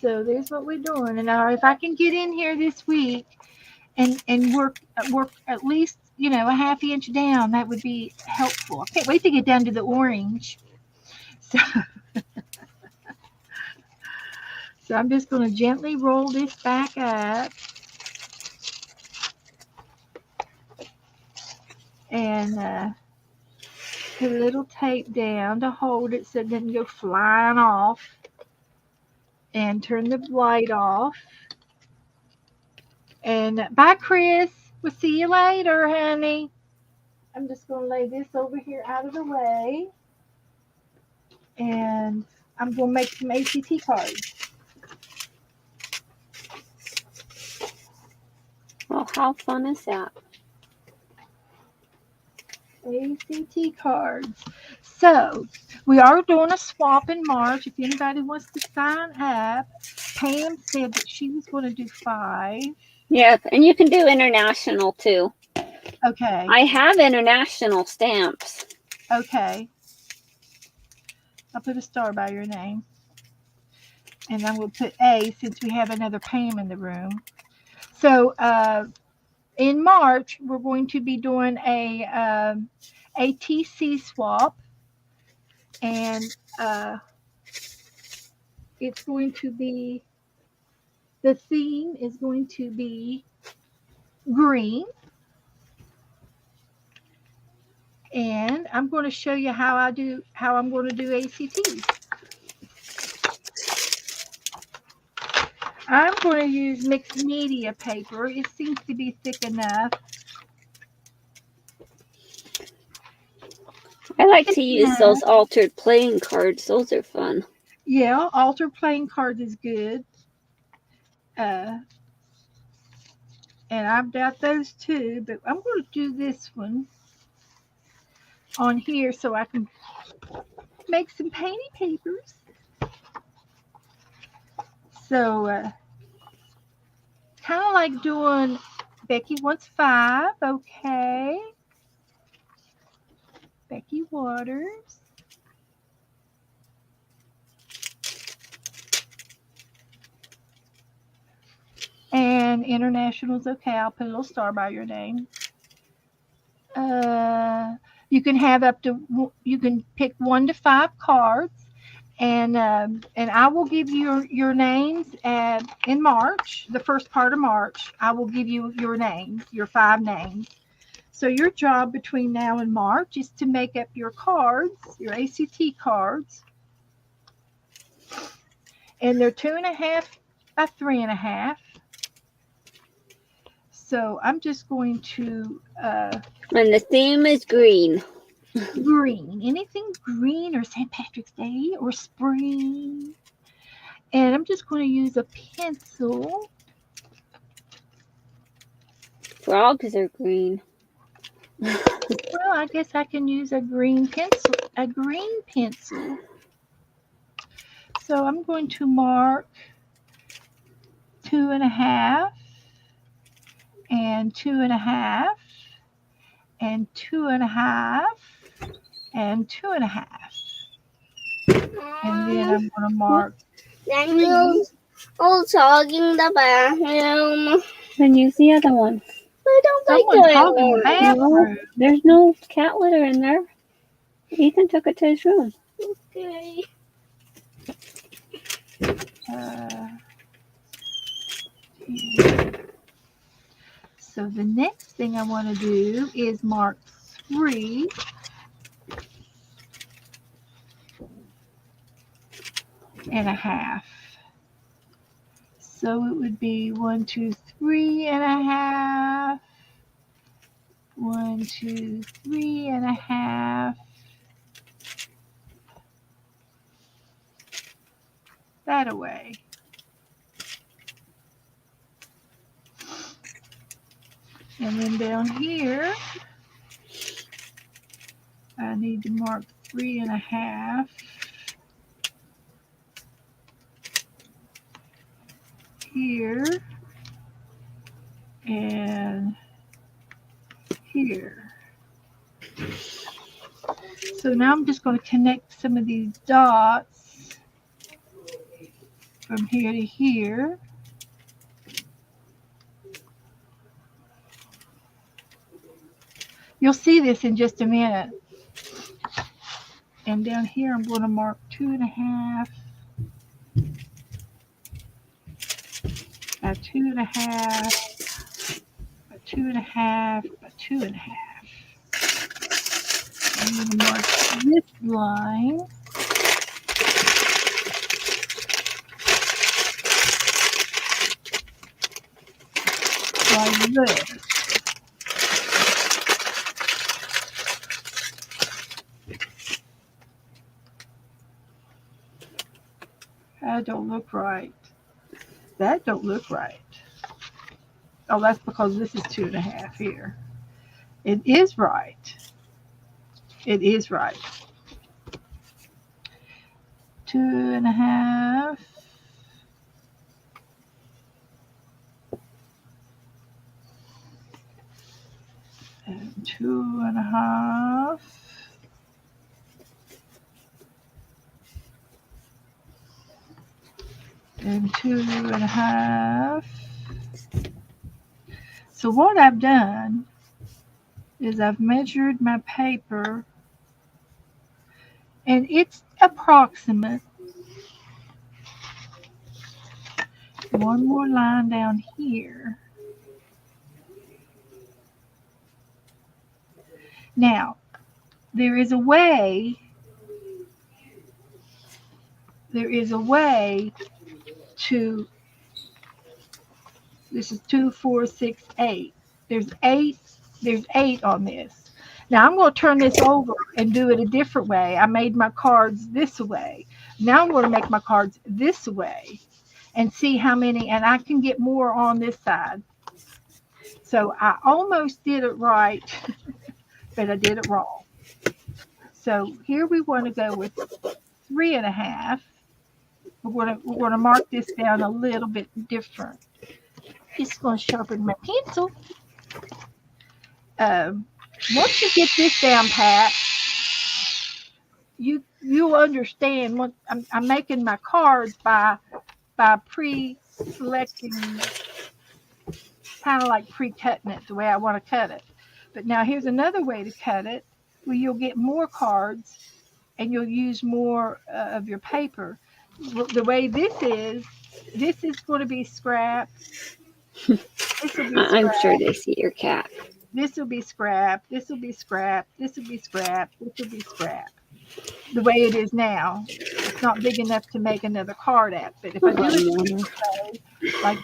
So there's what we're doing. And now if I can get in here this week and work at least, a half inch down, that would be helpful. I can't wait to get down to the orange. So I'm just going to gently roll this back up. And put a little tape down to hold it so it doesn't go flying off. And turn the light off. And bye, Chris. We'll see you later, honey. I'm just going to lay this over here out of the way. And I'm going to make some ACT cards. Well, how fun is that? ACT cards. So, we are doing a swap in March. If anybody wants to sign up, Pam said that she was going to do 5. Yep, and you can do international too. Okay. I have international stamps. Okay. I'll put a star by your name. And then we'll put A since we have another Pam in the room. So, in March, we're going to be doing a ATC swap. And it's going to be, the theme is going to be green. And I'm going to show you how I'm going to do ACTs. I'm going to use mixed media paper. It seems to be thick enough. I like to use those altered playing cards. Those are fun. Yeah, altered playing cards is good. And I've got those too, but I'm going to do this one on here so I can make some painting papers. So, kind of like doing, Becky wants 5, okay. Becky Waters. And international's okay. I'll put a little star by your name. You can pick 1 to 5 cards, and I will give you your names in March, the first part of March. I will give you your names, your 5 names. So your job between now and March is to make up your cards, your ACT cards, and they're 2.5 by 3.5. So I'm just going to. And the theme is green. Green. Anything green or St. Patrick's Day or spring. And I'm just going to use a pencil. Frogs are green. Well, I guess I can use a green pencil. So I'm going to mark 2.5 and 2.5 and 2.5 and 2.5. And then I'm going to mark Daniel's also hogging the bathroom. Then use the other one. I don't like someone's the hogging the one. bathroom. There's no cat litter in there. Ethan took it to his room. Okay. Yeah. So the next thing I want to do is mark 3.5. So it would be 1, 2, 3.5. 1, 2, 3.5. That away. And then down here, I need to mark 3.5. Here and here. So now I'm just going to connect some of these dots from here to here. You'll see this in just a minute. And down here I'm going to mark 2.5 by 2.5 by 2.5 by 2.5. I'm going to mark this line. Like this. That don't look right. That don't look right. Oh, that's because this is 2.5 here. It is right. It is right. 2.5. And 2.5. And 2.5. So what I've done is I've measured my paper, and it's approximate. One more line down here. Now, there is a way to, this is 2, 4, 6, 8. There's 8 on this. Now I'm going to turn this over and do it a different way. I made my cards this way. Now I'm going to make my cards this way and see how many, and I can get more on this side. So I almost did it right, but I did it wrong. So here we want to go with 3.5. We're going to mark this down a little bit different. Just going to sharpen my pencil. Once you get this down pat, you'll understand what I'm making my cards by pre-selecting, kind of like pre-cutting it the way I want to cut it. But now here's another way to cut it, where you'll get more cards and you'll use more of your paper. The way this is going to be scrap. I'm sure they see your cat. This will be scrap. This will be scrap. This will be scrap. This will be scrap. The way it is now, it's not big enough to make another card at. But if I do it this way, like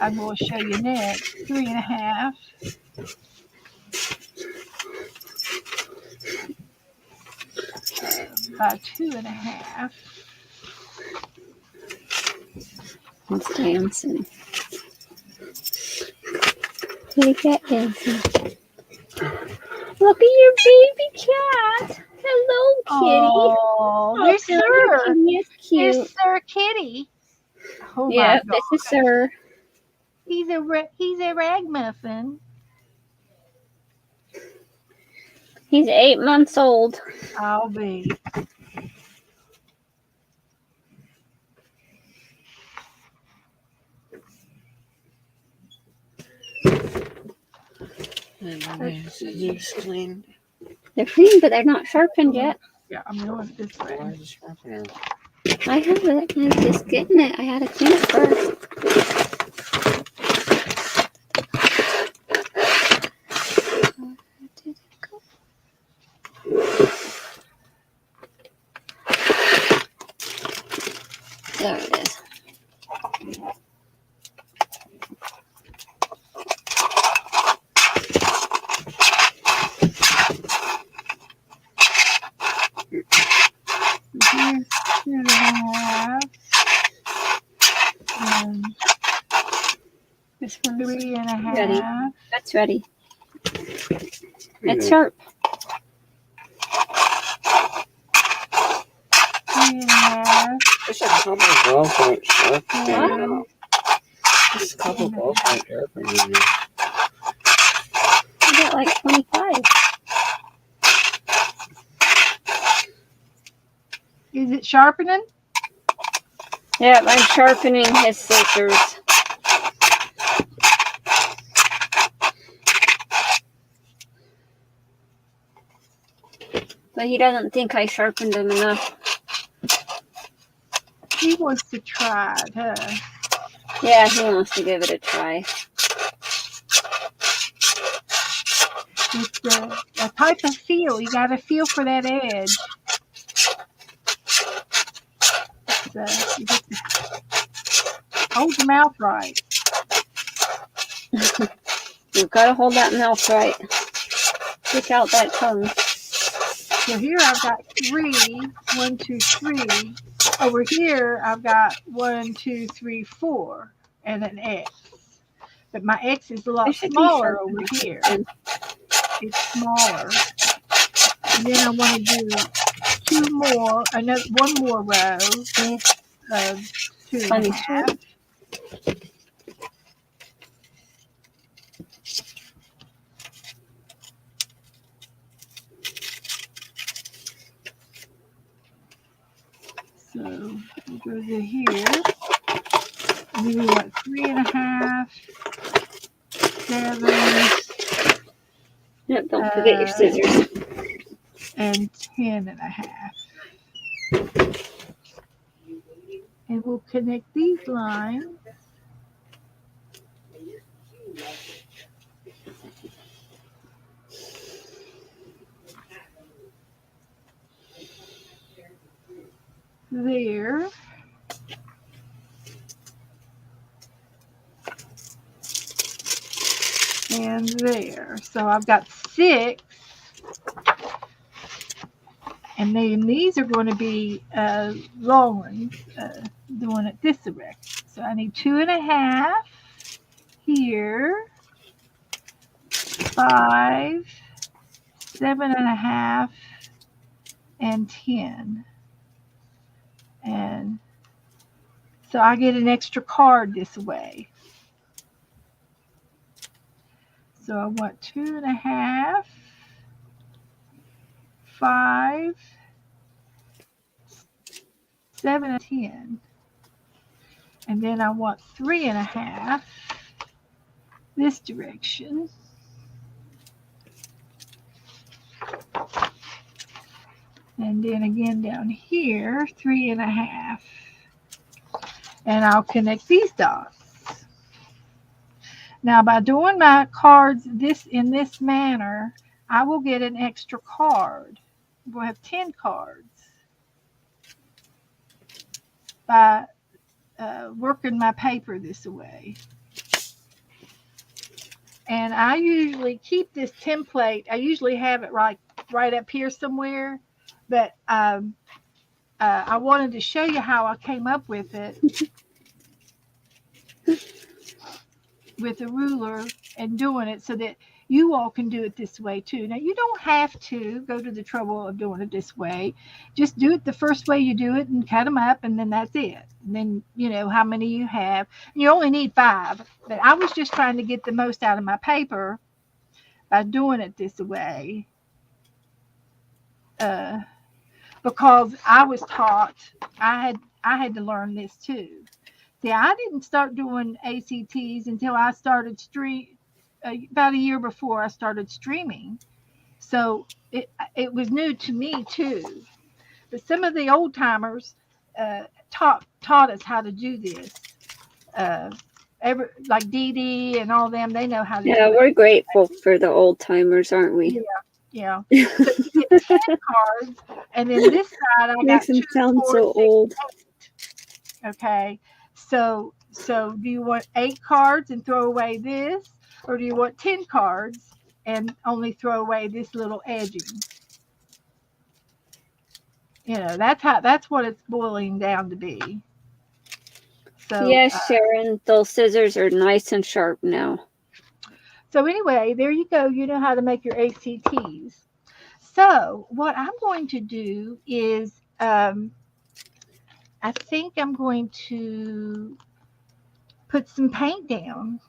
I'm going to show you next, 3.5. By 2.5. It's dancing. Kitty cat dancing. Look at your baby cat. Hello, kitty. Oh, there's Sir. Kitty is cute. There's Sir Kitty. Oh Yeah, my God. this is Sir. He's a ragmuffin. He's 8 months old. I'll be. And there's the juice clean. They're clean, but they're not sharpened yet. Yeah, I'm doing it this Why way. is it sharpener? I have it. I'm just getting it. I had to clean it first. There it is. Here's 2.5. And This one's 3.5. ready. That's ready. It's sharp. 3.5. There's a couple of balls aren't sharp. Yeah. There's a couple of balls aren't sharp in there. I got like 25. Is it sharpening? Yeah, I'm sharpening his scissors. But he doesn't think I sharpened him enough. He wants to try it, huh? Yeah, he wants to give it a try. It's a type of feel. You got to feel for that edge. You have to hold your mouth right. You've got to hold that mouth right. Stick out that tongue. So here I've got 3. 1, 2, 3. Over here I've got 1, 2, 3, 4, and an X. But my X is a lot It should be smaller sharp over enough. here. It's smaller. And then I want to do one more row of 2.5. So we'll go to here. And then we want 3.5, 7, Yep, don't forget your scissors. and 10.5. And we'll connect these lines. There. And there. So I've got 6. And then these are going to be long ones, doing it this direction. So I need 2.5 here, 5, 7.5, and 10. And so I get an extra card this way. So I want 2.5, 5, 7, and 10. And then I want 3.5 this direction. And then again down here, 3.5. And I'll connect these dots. Now by doing my cards in this manner, I will get an extra card. We'll have 10 cards by working my paper this way. And I usually keep this template. I usually have it right up here somewhere. But I wanted to show you how I came up with it with a ruler and doing it so that you all can do it this way too. Now, you don't have to go to the trouble of doing it this way. Just do it the first way you do it and cut them up, and then that's it. And then, how many you have. And you only need 5. But I was just trying to get the most out of my paper by doing it this way. Because I was taught, I had to learn this too. See, I didn't start doing ACTs until I started about a year before I started streaming. So it was new to me too. But some of the old timers taught us how to do this. Like Dee Dee and all them, they know how to do it. we're grateful for the old timers, aren't we? Yeah. So you get 10 cards, and then this side I got Makes them 2, sound 4, so 6, old. 8. Okay. So do you want 8 cards and throw away this, or do you want 10 cards and only throw away this little edging? That's what it's boiling down to be. So Yes, Sharon, those scissors are nice and sharp now. So anyway, there you go. You know how to make your ACTs. So what I'm going to do is, I think I'm going to put some paint down.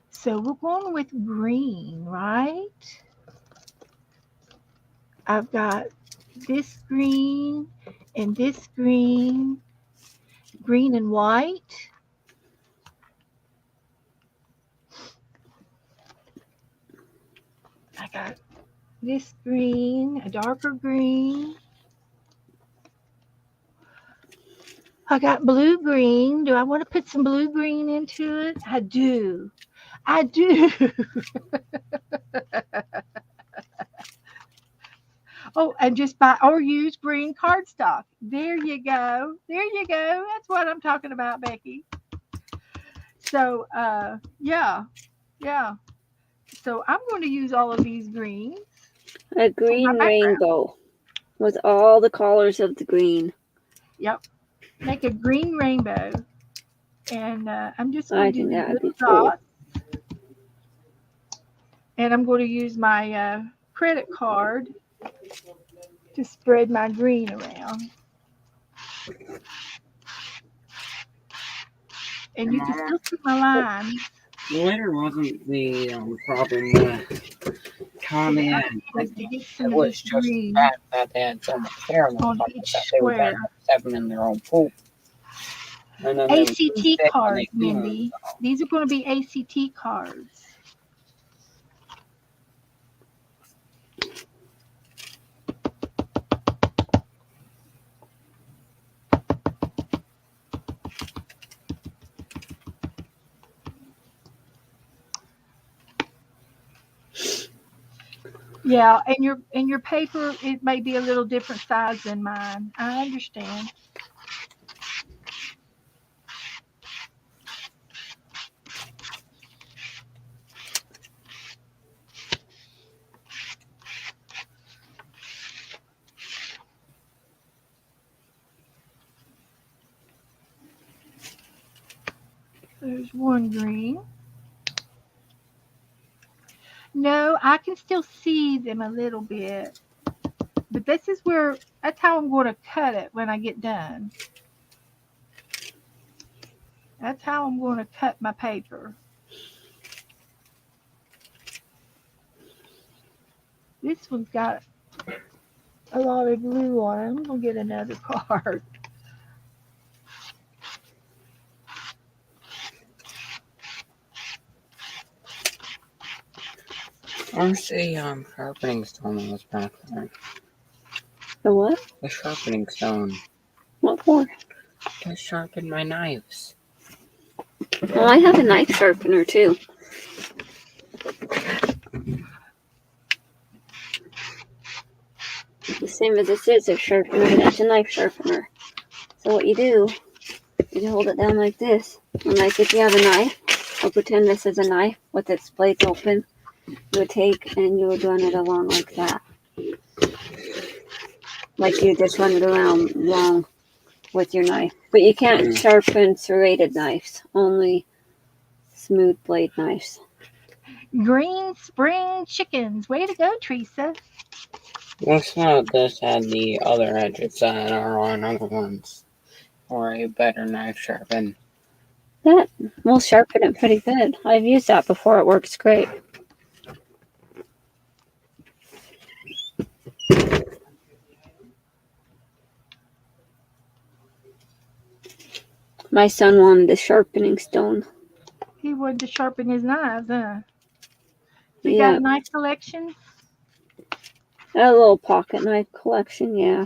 So we're going with green, right? I've got this green and this green, green and white. I got this green, a darker green. I got blue green. Do I want to put some blue green into it? I do. Oh, and or use green cardstock. There you go. That's what I'm talking about, Becky. So, yeah. So I'm going to use all of these greens. A green rainbow with all the colors of the green. Yep. Make a green rainbow. And I'm just going to do little dots. And I'm going to use my credit card to spread my green around. And you can still see my lines. The litter wasn't the problem with Tommy and it was just the fact that they had so much hair on them that they would end up stepping in their own poop. ACT cards, Mindy. These are going to be ACT cards. Yeah, and your paper, it may be a little different size than mine. I understand. There's one green. No, I can still see them a little bit. But that's how I'm going to cut it when I get done. That's how I'm going to cut my paper. This one's got a lot of glue on it. I'm going to get another card. Where's the sharpening stone that was back there? The what? The sharpening stone. What for? To sharpen my knives. Well, I have a knife sharpener too. The same as a scissor sharpener, that's a knife sharpener. So what you do, you hold it down like this. And like if you have a knife, I'll pretend this is a knife with its blades open. You would take and you would run it along like that. Like you just run it around long with your knife. But you can't sharpen serrated knives, only smooth blade knives. Green Spring Chickens. Way to go, Teresa. What's not this had the other edges that are on other ones for a better knife sharpen? That will sharpen it pretty good. I've used that before. It works great. My son wanted a sharpening stone. He wanted to sharpen his knives, huh? We Yeah. got a knife collection. A little pocket knife collection, yeah.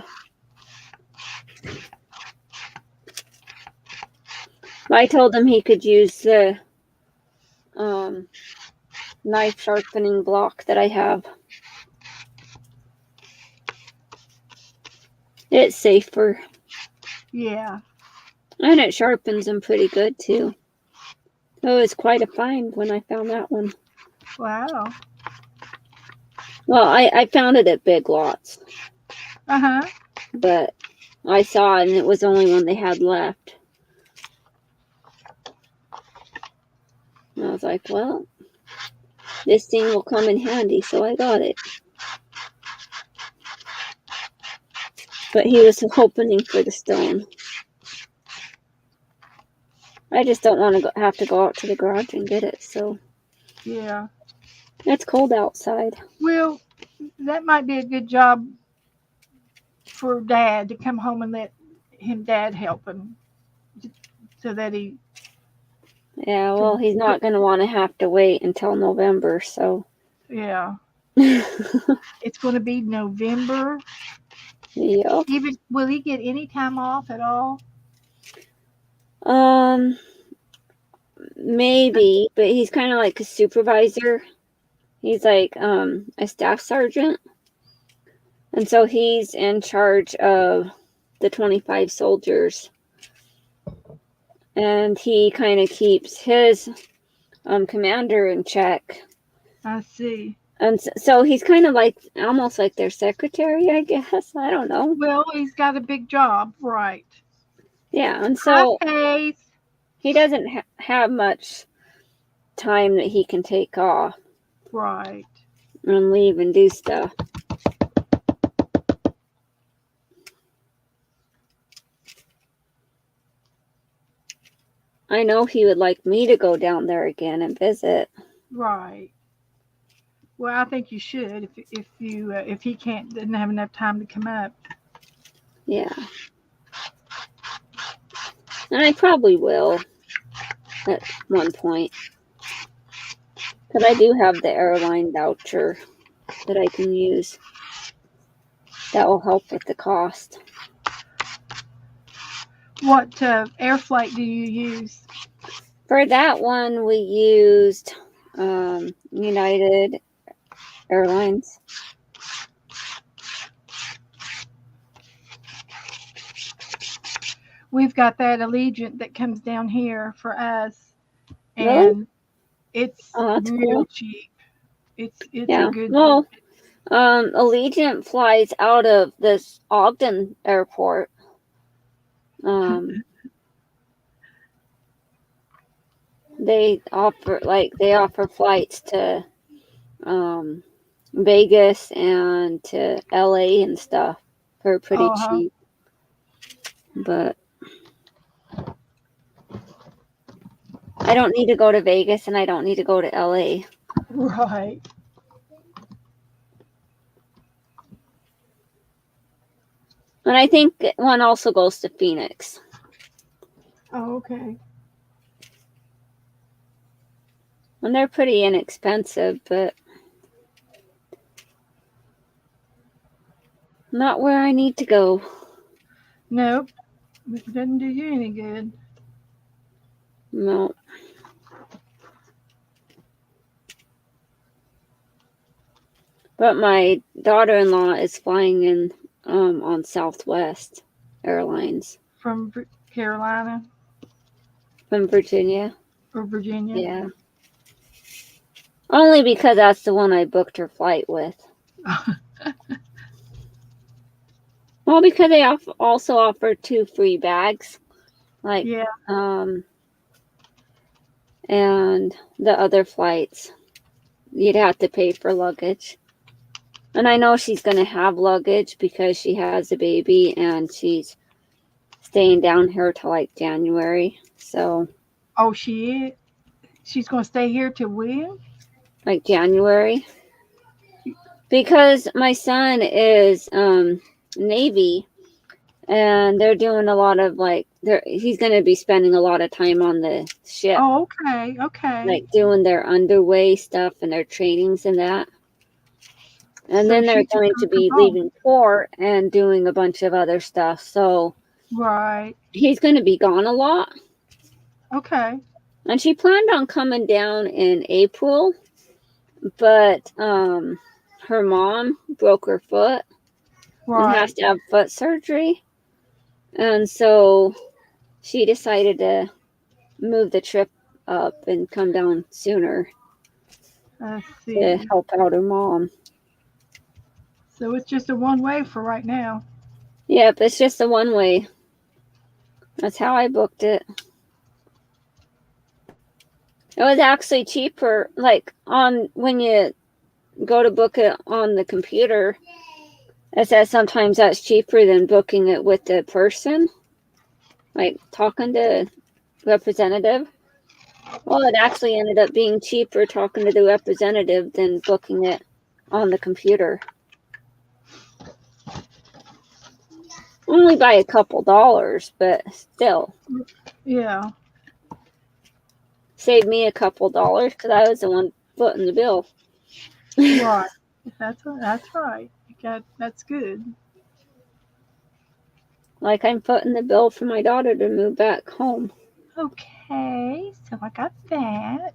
I told him he could use the knife sharpening block that I have. It's safer. Yeah. And it sharpens them pretty good too. It was quite a find when I found that one. Wow. Well, I found it at Big Lots, Uh-huh. but I saw it and it was the only one they had left. And I was like, well, this thing will come in handy, so I got it. But he was hoping for the stone. I just don't want to have to go out to the garage and get it, so Yeah. it's cold outside. Well, that might be a good job for Dad to come home and let Dad help him, so that he. Yeah, well, he's not going to want to have to wait until November, so. Yeah. It's going to be November. Yep. Even will he get any time off at all? Maybe, but he's kind of like a supervisor. He's like a staff sergeant. And so he's in charge of the 25 soldiers. And he kind of keeps his commander in check. I see. And so he's kind of like, almost like their secretary, I guess. I don't know. Well, he's got a big job, right? Yeah, and so Hi, Faith. he doesn't have much time that he can take off. Right. And leave and do stuff. I know he would like me to go down there again and visit. Right. Well, I think you should if he doesn't have enough time to come up. Yeah. And I probably will at one point. But I do have the airline voucher that I can use. That will help with the cost. What air flight do you use? For that one, we used United Airlines. We've got that Allegiant that comes down here for us, and Really? it's Oh, that's real cool. cheap. It's Yeah. a good. Well, Allegiant flies out of this Ogden airport. They offer flights to Vegas and to LA and stuff for pretty cheap. But I don't need to go to Vegas and I don't need to go to LA. Right. And I think one also goes to Phoenix. Oh, okay. And they're pretty inexpensive, but not where I need to go. Nope. It doesn't do you any good. No. But my daughter-in-law is flying in on Southwest Airlines. From Carolina? From Virginia. Or Virginia? Yeah. Only because that's the one I booked her flight with. Well, because they also offer 2 free bags. Like, yeah. And the other flights. you'd have to pay for luggage. And I know she's going to have luggage because she has a baby and she's staying down here till like January. So, Oh, she is? She's going to stay here till when? like January. Because my son is Navy, and they're doing a lot of like, he's going to be spending a lot of time on the ship. Oh, okay, okay. Like doing their underway stuff and their trainings and that. And So then they're she's just going gonna to be come home. leaving port and doing a bunch of other stuff. So Right. he's going to be gone a lot. Okay. And she planned on coming down in April, but her mom broke her foot and Right. has to have foot surgery. And so she decided to move the trip up and come down sooner Let's to see. help out her mom. So it's just a one way for right now. Yep, it's just a one way. That's how I booked it. It was actually cheaper, like on when you go to book it on the computer, it says sometimes that's cheaper than booking it with the person, like talking to representative. Well, it actually ended up being cheaper talking to the representative than booking it on the computer. Only by a couple dollars, but still. Yeah. Saved me a couple dollars because I was the one footing the bill. Right. That's right. That's good. Like I'm footing the bill for my daughter to move back home. Okay. So I got that.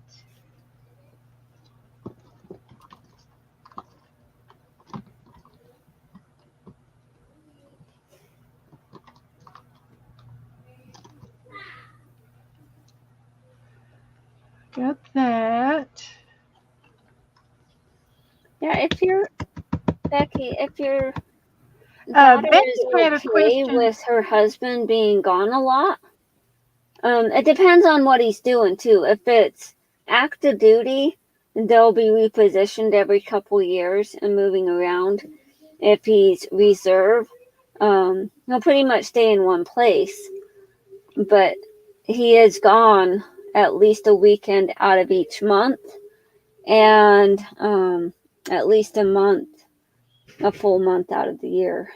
Got that. Yeah, if you're Becky, if your daughter Becky is had a okay question. with her husband being gone a lot, it depends on what he's doing too. If it's active duty, they'll be repositioned every couple years and moving around. If he's reserve, he'll pretty much stay in one place. But he is gone at least a weekend out of each month, and at least a full month out of the year.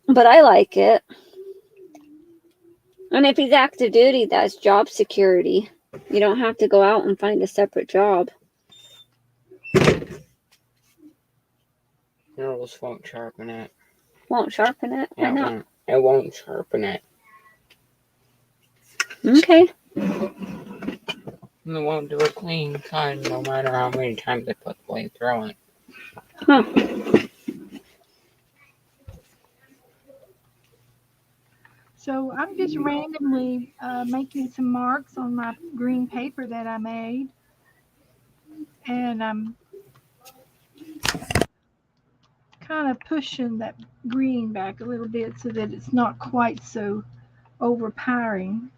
But I like it. And if he's active duty, that's job security. You don't have to go out and find a separate job. Girls won't sharpen it. Won't sharpen it? Why not? It won't sharpen it. Okay. And it won't do a clean cut no matter how many times they put the blade through it. Huh. So I'm just randomly making some marks on my green paper that I made. And I'm kind of pushing that green back a little bit so that it's not quite so overpowering.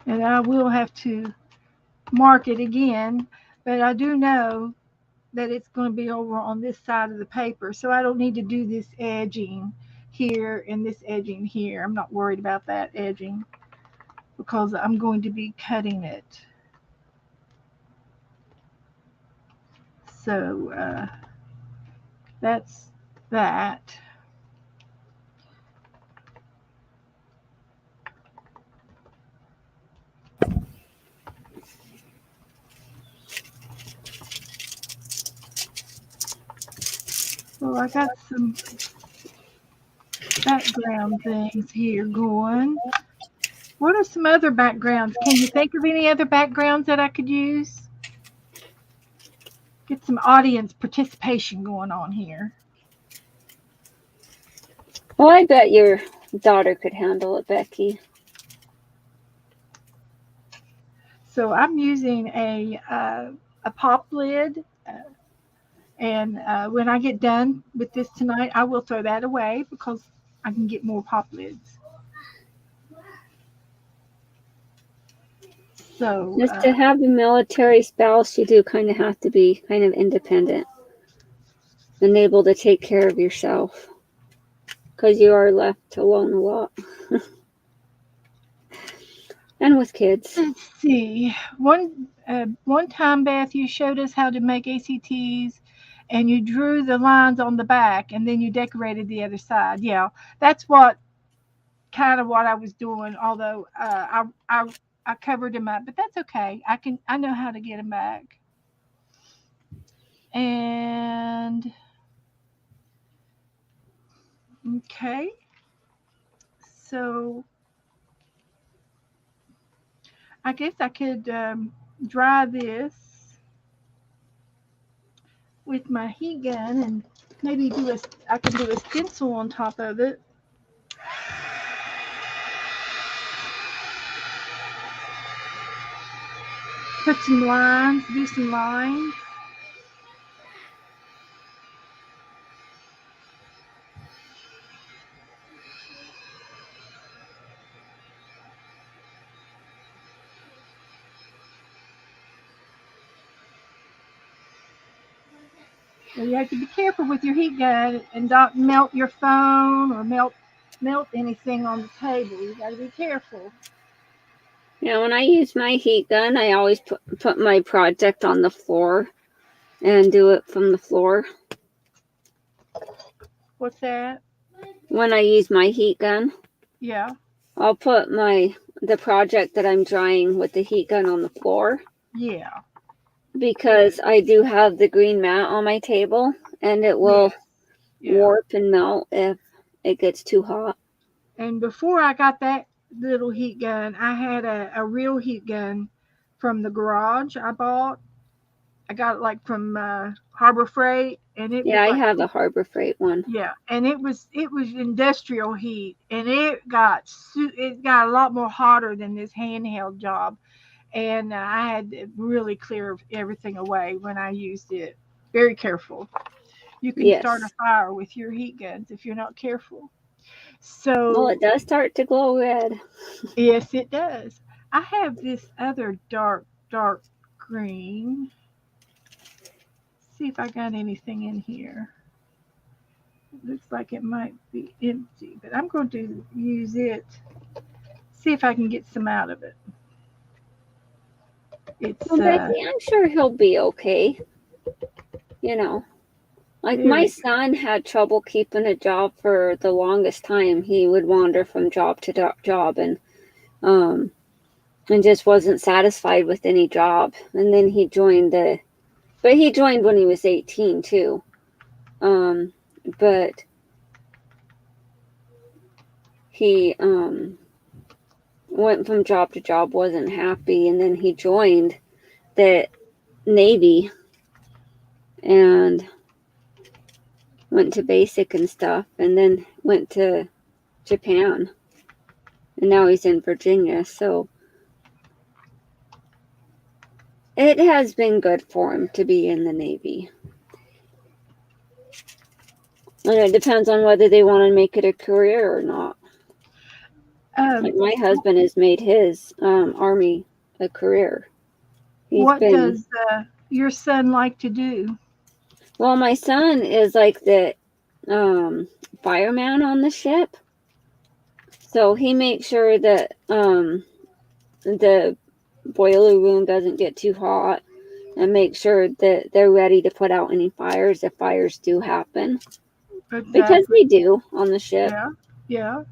And I will have to mark it again, but I do know that it's going to be over on this side of the paper, so I don't need to do this edging here and this edging here. I'm not worried about that edging because I'm going to be cutting it. So that's that. So I got some background things here going. What are some other backgrounds? Can you think of any other backgrounds that I could use? Get some audience participation going on here. Well, I bet your daughter could handle it, Becky. So I'm using a pop lid, and when I get done with this tonight, I will throw that away because I can get more pop lids. So Just to have a military spouse, you do kind of have to be kind of independent and able to take care of yourself, because you are left alone a lot. And with kids. let's see. One time, Beth, you showed us how to make ACTs, and you drew the lines on the back, and then you decorated the other side. Yeah, that's what I was doing. Although I covered them up, but that's okay. I know how to get them back. And okay, so I guess I could dry this with my heat gun and maybe I can do a stencil on top of it. Put some lines, do some lines. So you have to be careful with your heat gun and don't melt your phone or melt anything on the table. You got to be careful. Yeah, when I use my heat gun, I always put my project on the floor and do it from the floor. What's that? When I use my heat gun, Yeah. I'll put the project that I'm drying with the heat gun on the floor. Yeah. Because I do have the green mat on my table, and it will warp and melt if it gets too hot. And before I got that little heat gun, I had a real heat gun from the garage I bought. I got it like from Harbor Freight, and it Yeah, was I have a Harbor Freight one. Yeah, and it was industrial heat, and it got a lot more hotter than this handheld job, and I had to really clear everything away when I used it. Very careful. You can start a fire with your heat guns if you're not careful. So well, it does start to glow red. Yes, it does. I have this other dark green. See if I got anything in here. It looks like it might be empty, but I'm going to use it. See if I can get some out of it. Well, Becky, I'm sure he'll be okay. You know, like my son had trouble keeping a job for the longest time. He would wander from job to job and just wasn't satisfied with any job. And then he joined when he was 18 too. But he went from job to job, wasn't happy, and then he joined the Navy and went to basic and stuff, and then went to Japan, and now he's in Virginia. So it has been good for him to be in the Navy. And it depends on whether they want to make it a career or not. Like my husband has made his Army a career. What does your son like to do? Well, my son is like the fireman on the ship. So he makes sure that the boiler room doesn't get too hot and make sure that they're ready to put out any fires if fires do happen. Exactly. Because they do on the ship. Yeah.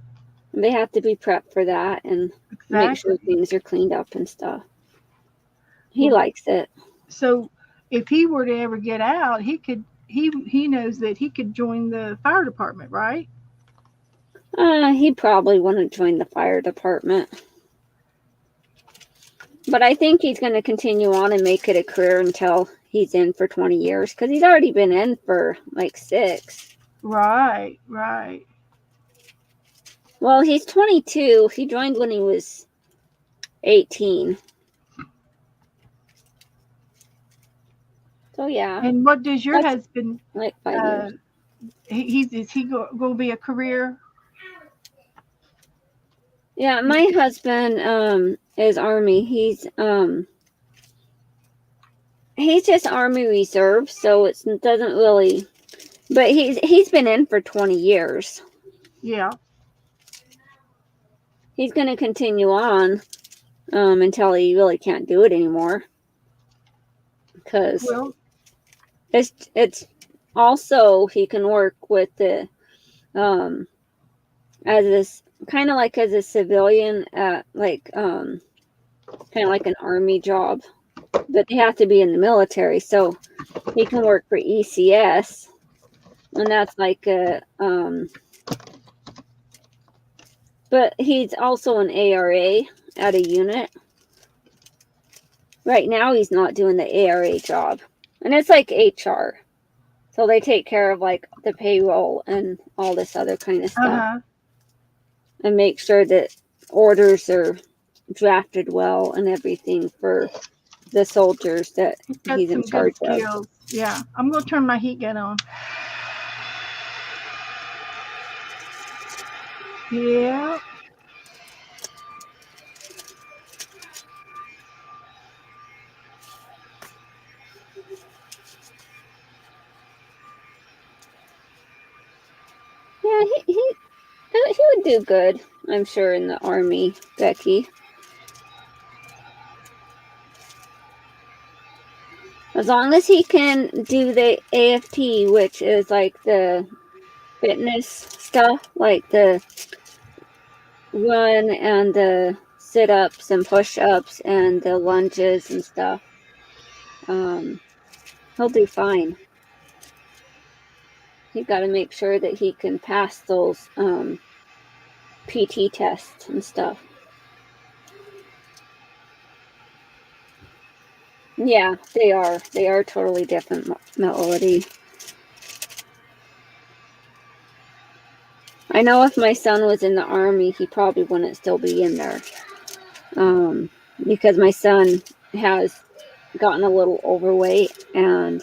They have to be prepped for that and make sure things are cleaned up and stuff. He likes it. So if he were to ever get out, he knows that he could join the fire department, right? He probably wouldn't join the fire department. But I think he's going to continue on and make it a career until he's in for 20 years, because he's already been in for like 6. Right. Well, he's 22. He joined when he was 18. So yeah, And what does your That's- husband? like 5 years. Is he going to be a career? Yeah, my husband is Army. He's just Army Reserve, so it doesn't really. But he's been in for 20 years. Yeah. He's going to continue on until he really can't do it anymore. Because Well, it's also he can work with the as this kind of like as a civilian at like kind of like an Army job, but they have to be in the military, so he can work for ECS, and that's like a but he's also an ARA at a unit. Right now he's not doing the ARA job, and it's like HR, so they take care of like the payroll and all this other kind of stuff, and make sure that orders are drafted well and everything for the soldiers that got he's some in good charge of. skills. Yeah. I'm going to turn my heat gun on. Yeah. Yeah, he would do good, I'm sure, in the Army, Becky. As long as he can do the AFT, which is like the fitness stuff, like the run and the sit-ups and push-ups and the lunges and stuff, he'll do fine. He got to make sure that he can pass those PT tests and stuff. Yeah, they are. They are totally different, Melody. I know if my son was in the Army, he probably wouldn't still be in there. Because my son has gotten a little overweight and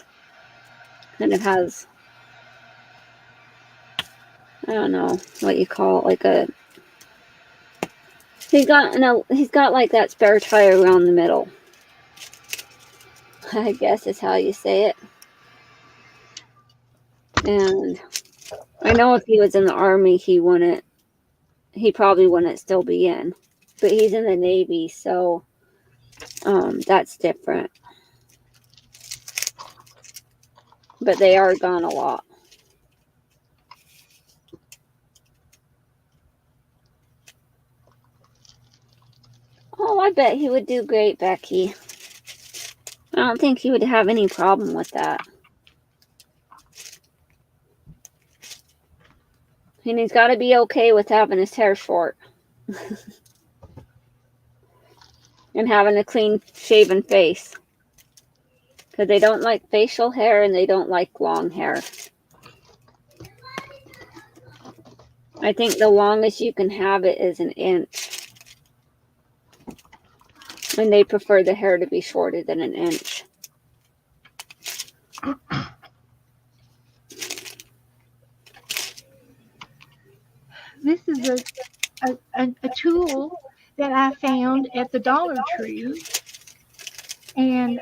kind of has, I don't know what you call it, like a, he's got like that spare tire around the middle, I guess is how you say it. And I know if he was in the Army, he probably wouldn't still be in, but he's in the Navy, so that's different. But they are gone a lot. Oh, I bet he would do great, Becky. I don't think he would have any problem with that. And he's got to be okay with having his hair short. And having a clean shaven face. Because they don't like facial hair and they don't like long hair. I think the longest you can have it is 1 inch. And they prefer the hair to be shorter than 1 inch. This is a tool that I found at the Dollar Tree. And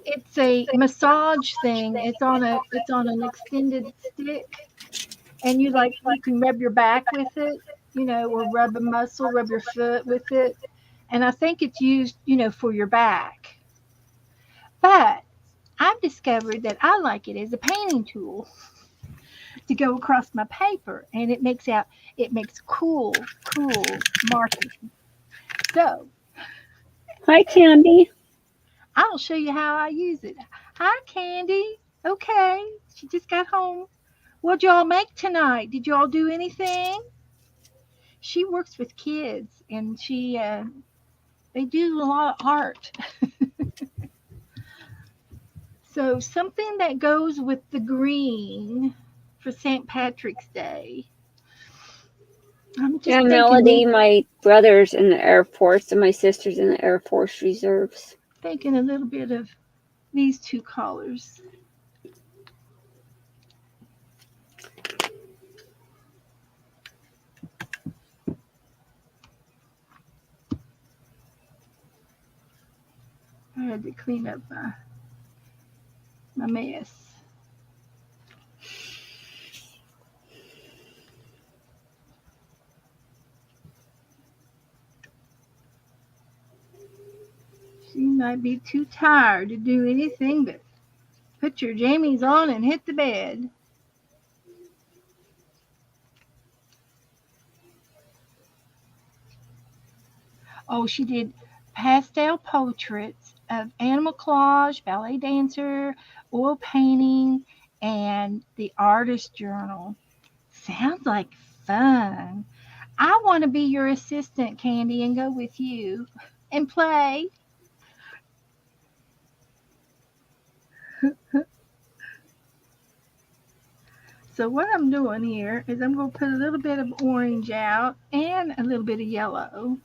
it's a massage thing. It's on an extended stick, and you can rub your back with it, or rub a muscle, rub your foot with it. And I think it's used, for your back. But I've discovered that I like it as a painting tool to go across my paper, and it makes cool marking. So, hi, Candy. I'll show you how I use it. Hi, Candy. Okay, she just got home. What'd y'all make tonight? Did y'all do anything? She works with kids, and they do a lot of art. So something that goes with the green for for St. Patrick's Day. I'm just Yeah, thinking Melody, my brother's in the Air Force and my sister's in the Air Force Reserves. thinking a little bit of these two colors. I had to clean up my mess. She might be too tired to do anything but put your jammies on and hit the bed. Oh, she did pastel portraits of animal collage, ballet dancer, oil painting, and the artist journal. Sounds like fun. I want to be your assistant, Candy, and go with you and play. So what I'm doing here is I'm going to put a little bit of orange out and a little bit of yellow.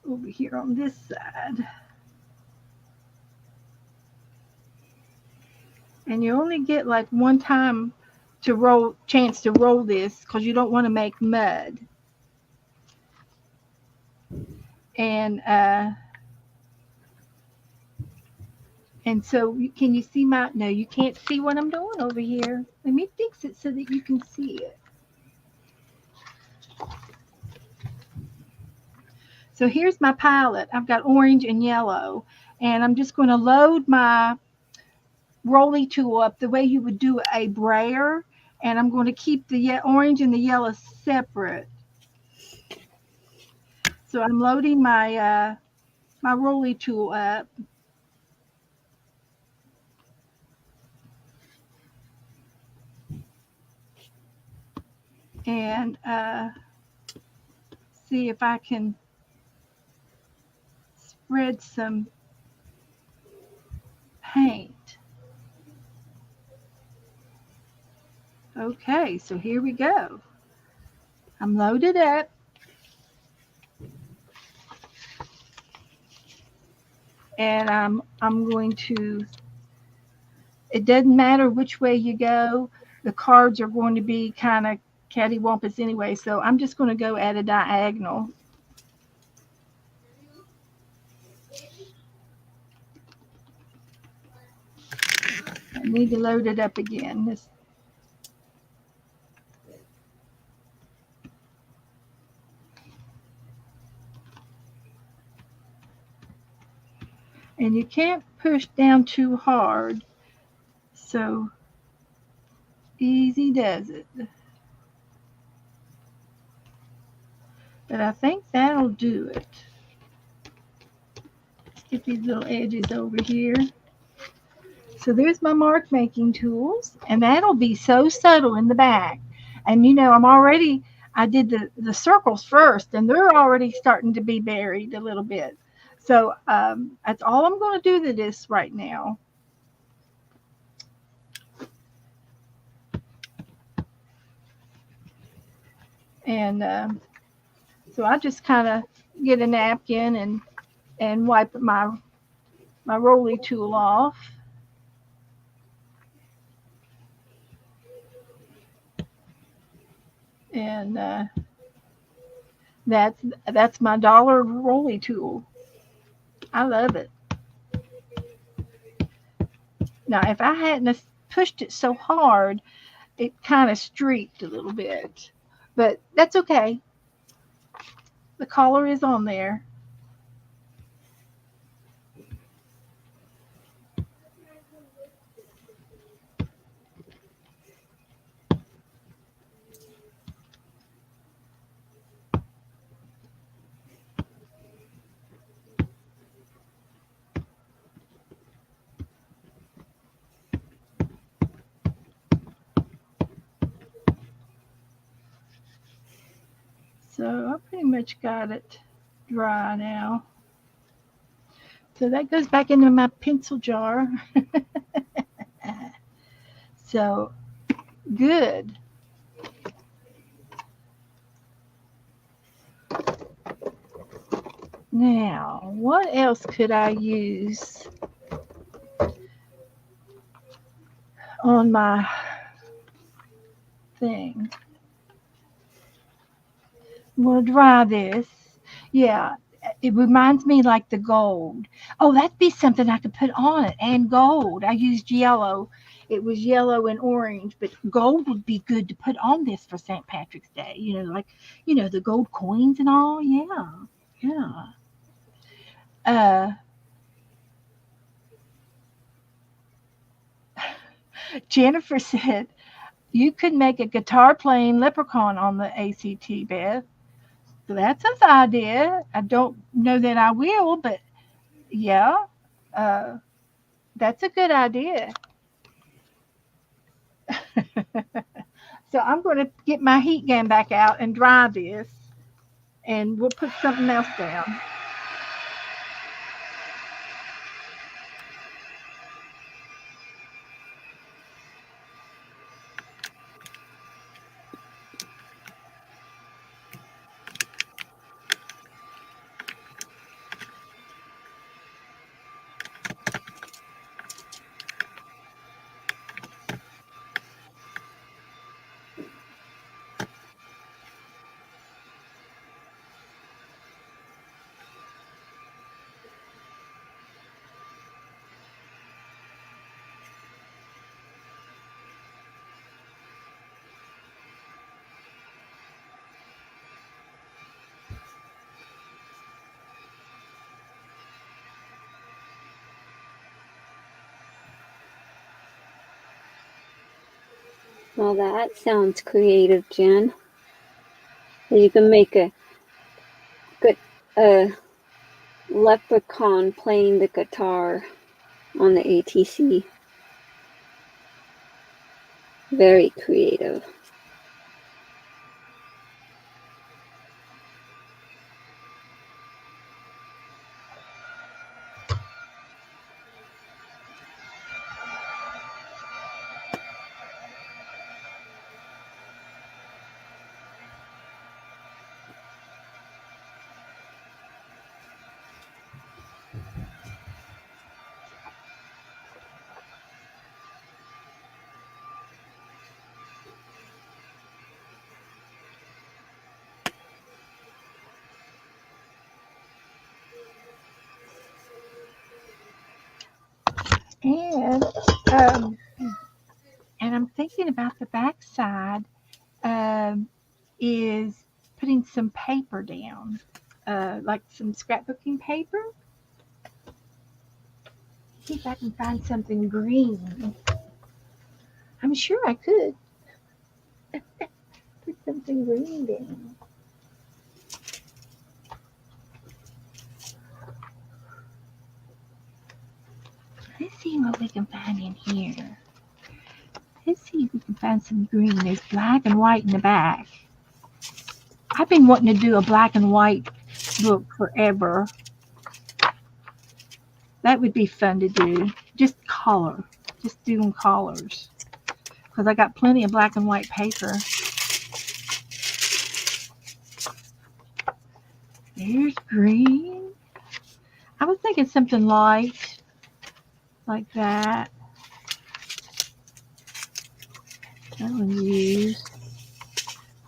Over here on this side. And you only get like one time to chance to roll this because you don't want to make mud. And so can you see no, you can't see what I'm doing over here. Let me fix it so that you can see it. So here's my palette. I've got orange and yellow, and I'm just going to load my Rolly tool up the way you would do a brayer, and I'm going to keep the orange and the yellow separate. So I'm loading my my Rolly tool up. And see if I can spread some paint. Okay, so here we go. I'm loaded up. And I'm going to, it doesn't matter which way you go, the cards are going to be kind of cattywampus anyway, so I'm just going to go at a diagonal. I need to load it up again. And you can't push down too hard, so easy does it. But I think that'll do it. Let's get these little edges over here. So there's my mark making tools, and that'll be so subtle in the back. And you know, I did the circles first, and they're already starting to be buried a little bit. So that's all I'm going to do to this right now. And so I just kind of get a napkin and wipe my Rolly tool off. And that's my dollar Rolly tool. I love it. Now, if I hadn't pushed it so hard, it kind of streaked a little bit, but that's okay. The color is on there. So I pretty much got it dry now. So that goes back into my pencil jar. So good. Now, what else could I use on my thing? I'm going to dry this. Yeah, it reminds me like the gold. Oh, that'd be something I could put on it. And gold. I used yellow. It was yellow and orange, but gold would be good to put on this for St. Patrick's Day. Like, the gold coins and all. Yeah, yeah. Jennifer said, you could make a guitar playing leprechaun on the ACT, Beth. So that's an idea. I don't know that I will, but yeah, that's a good idea. So I'm going to get my heat gun back out and dry this, and we'll put something else down. Well, that sounds creative, Jen. You can make a good leprechaun playing the guitar on the ATC. Very creative. And I'm thinking about the backside is putting some paper down, like some scrapbooking paper. See if I can find something green. I'm sure I could put something green down. Let's see what we can find in here. Let's see if we can find some green. There's black and white in the back. I've been wanting to do a black and white book forever. That would be fun to do. Just color. Just doing colors. Because I got plenty of black and white paper. There's green. I was thinking something light. Like that. That one's used.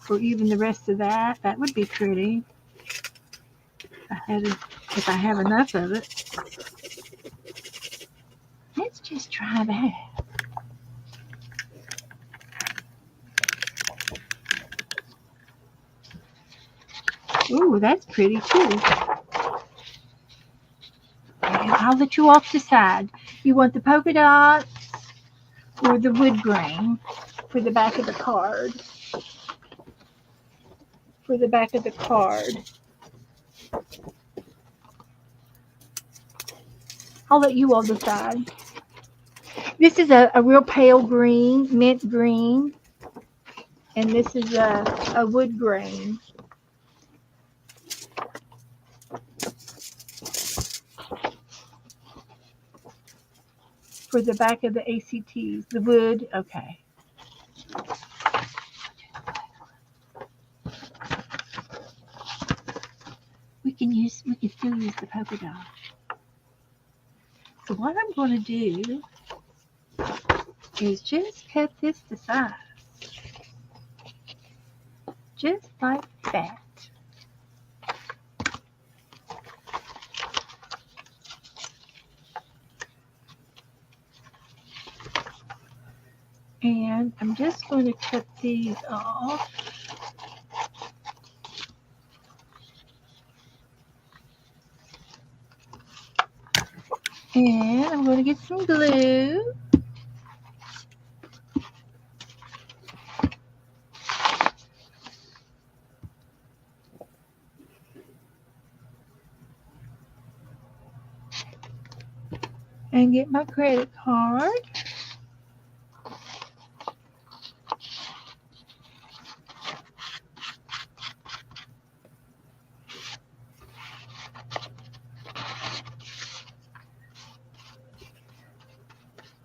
For even the rest of that. That would be pretty. If I have enough of it. Let's just try that. Ooh, that's pretty too. And I'll let you off the side. You want the polka dots or the wood grain for the back of the card? For the back of the card. I'll let you all decide. This is a real pale green, mint green. And this is a wood grain. for the back of the ACTs. The wood, okay. We can still use the polka dot. So what I'm going to do is just cut this to size. Just like that. And I'm just going to cut these off. And I'm going to get some glue. And get my credit card.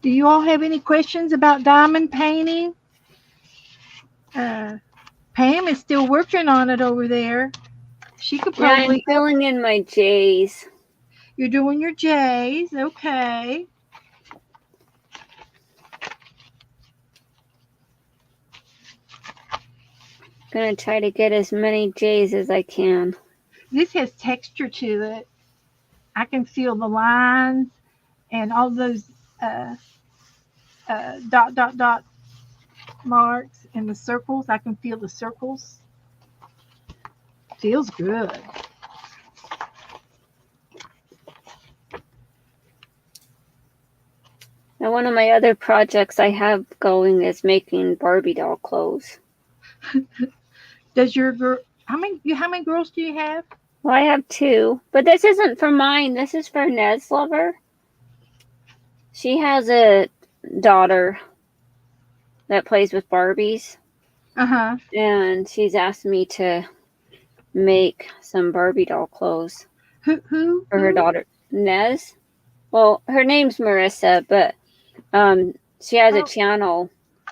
Do you all have any questions about diamond painting? Pam is still working on it over there. She could Yeah, I'm probably. filling in my J's. You're doing your J's, okay. Gonna try to get as many J's as I can. This has texture to it. I can feel the lines and all those dot marks and the circles. I can feel the circles. Feels good. Now, one of my other projects I have going is making Barbie doll clothes. Does your girl? How many girls do you have? Well, I have 2, but this isn't for mine. This is for Ned's lover. She has a daughter that plays with Barbies, and she's asked me to make some Barbie doll clothes Who? for her daughter, Nez. Well, her name's Marissa, but she has a channel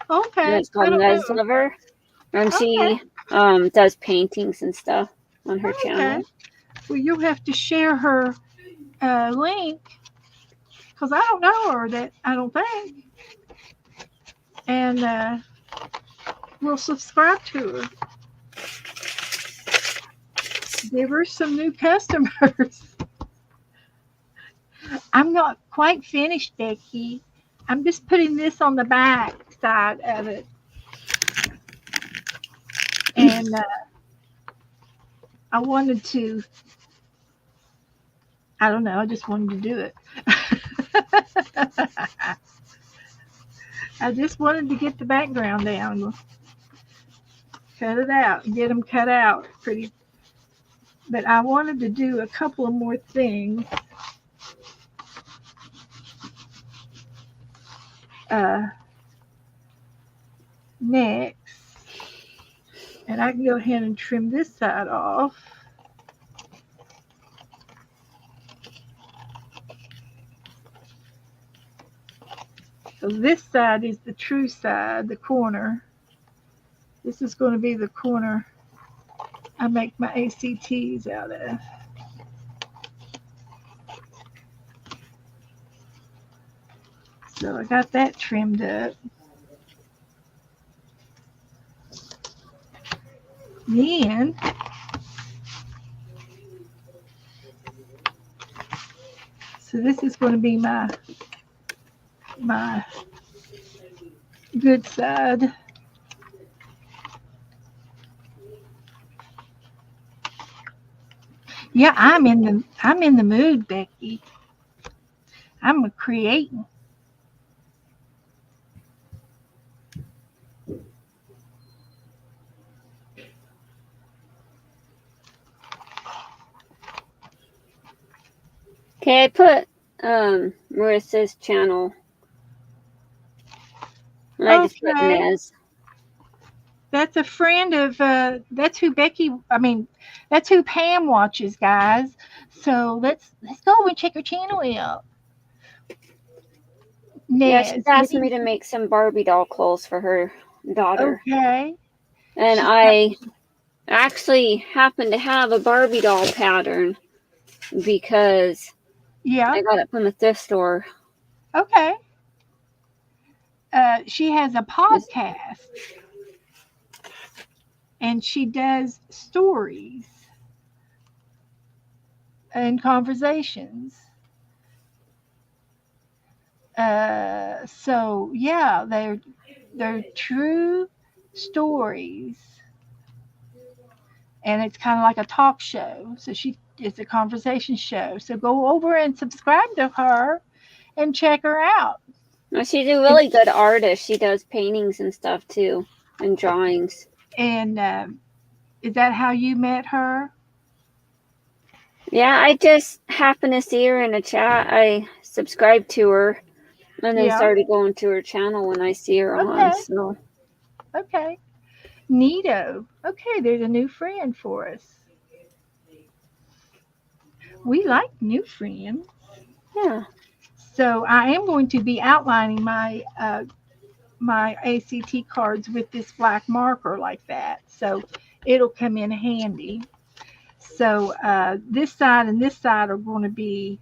Okay. that's called Nez Lover, and she does paintings and stuff on her channel. Well, you'll have to share her link because I don't know her. I don't think. And we'll subscribe to her. Give her some new customers. I'm not quite finished, Becky. I'm just putting this on the back side of it. And I wanted to, I don't know, I just wanted to do it. I just wanted to get the background down. Cut it out, get them cut out pretty. But I wanted to do a couple of more things. Next. And I can go ahead and trim this side off. So this side is the true side, the corner. This is going to be the corner I make my ACTs out of. So I got that trimmed up. Then so this is going to be my good side. Yeah, I'm in the mood, Becky. I'm creating. Okay, I put Marissa's channel. And I just put Nez. That's a friend of that's who that's who Pam watches, guys. So let's go and check her channel out. Yeah, Nez. she's asked me to make some Barbie doll clothes for her daughter. Okay. And I actually happen to have a Barbie doll pattern because Yeah. I got it from a thrift store. Okay. She has a podcast and she does stories and conversations. So yeah, they're true stories, and it's kind of like a talk show. So it's a conversation show. So go over and subscribe to her and check her out. Well, she's a really good artist. She does paintings and stuff too, and drawings. And is that how you met her? Yeah, I just happened to see her in a chat. I subscribed to her and then started going to her channel when I see her on. So okay. Neato. Okay, there's a new friend for us. We like new friends. yeah. So I am going to be outlining my my ACT cards with this black marker like that. So it'll come in handy. So this side and this side are going to be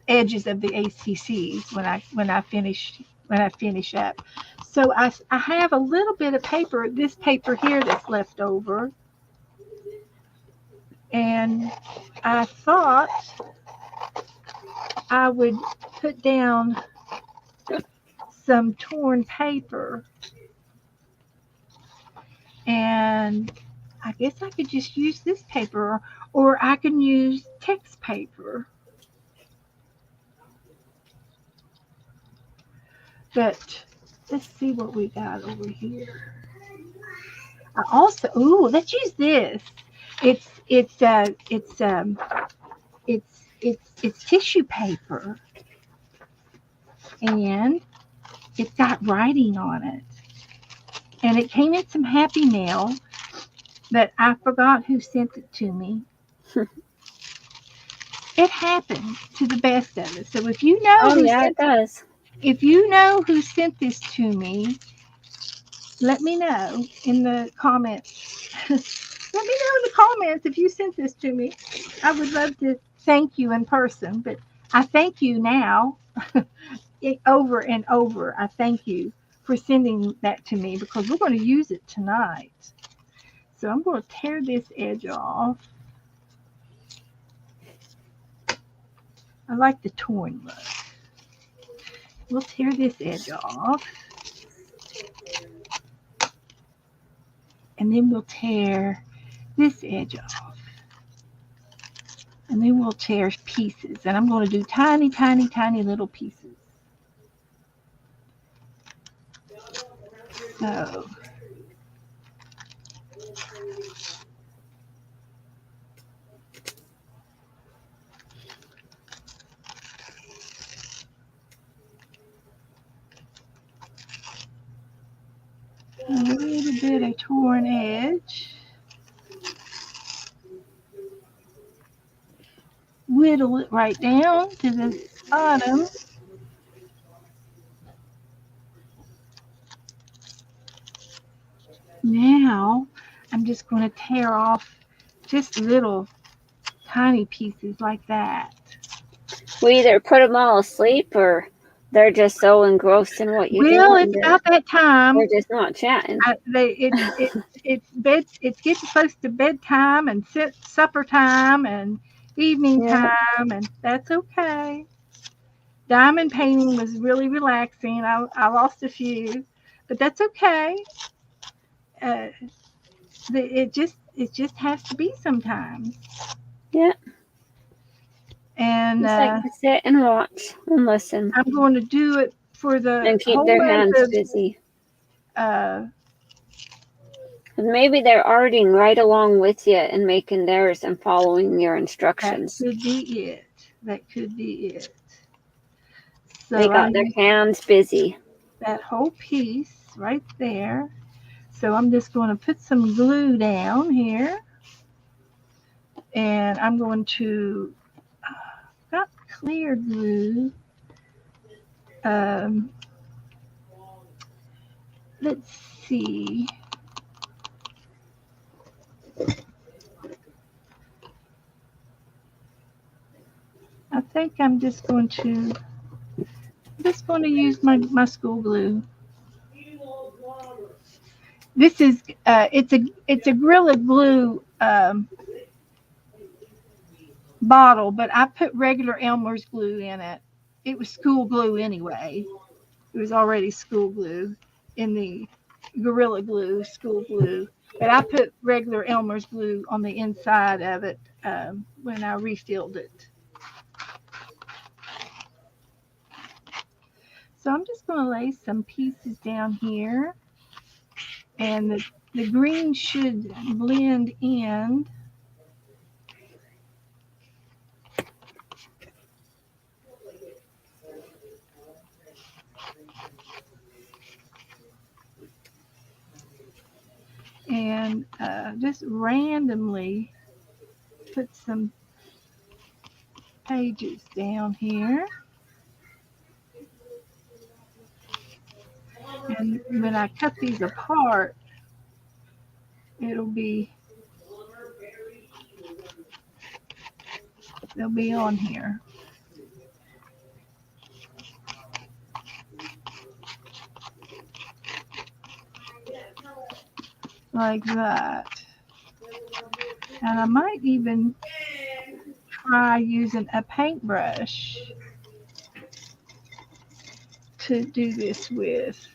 edges of the ACCs when I finish up. So I have a little bit of paper, this paper here that's left over, and I thought I would put down some torn paper, and I guess I could just use this paper, or I can use text paper. But let's see what we got over here. I also, let's use this. It's tissue paper, and it's got writing on it. And it came in some Happy Mail, but I forgot who sent it to me. It happens to the best of us. So if you know it does. If you know who sent this to me, let me know in the comments. Let me know in the comments if you sent this to me. I would love to thank you in person, but I thank you now over and over. I thank you for sending that to me because we're going to use it tonight. So I'm going to tear this edge off. I like the torn look. We'll tear this edge off. And then we'll tear this edge off. And then we'll tear pieces. And I'm going to do tiny, tiny, tiny little pieces. So a little bit of torn edge. Whittle it right down to the bottom. Now I'm just going to tear off just little tiny pieces like that. We either put them all asleep or they're just so engrossed in what you do. Well, it's about that time. They're just not chatting. It's getting close to bedtime and supper time and evening time, and that's okay. Diamond painting was really relaxing. I lost a few, but that's okay. It just has to be sometimes. Yeah. And just like to sit and watch and listen. I'm going to do it for the and keep their hands busy. Maybe they're arting right along with you and making theirs and following your instructions. That could be it. So they got their hands busy. That whole piece right there. So I'm just going to put some glue down here. And I'm going to, got clear glue. Um, let's see. I think I'm just going to use my school glue. This is it's a Gorilla Glue bottle, but I put regular Elmer's glue in it. It was school glue anyway. It was already school glue in the Gorilla Glue school glue, but I put regular Elmer's glue on the inside of it when I refilled it. So I'm just going to lay some pieces down here, and the green should blend in. And just randomly put some pages down here. And when I cut these apart, they'll be on here. Like that. And I might even try using a paintbrush to do this with.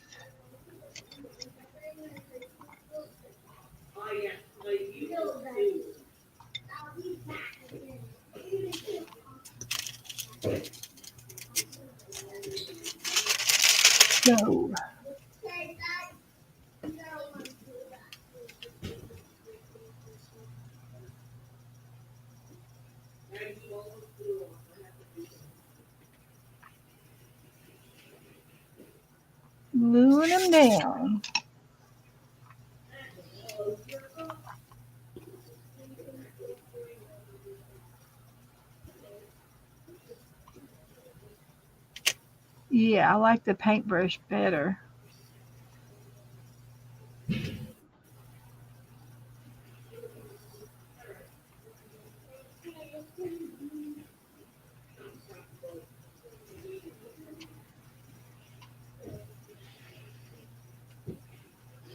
So gluing them down. Yeah, I like the paintbrush better.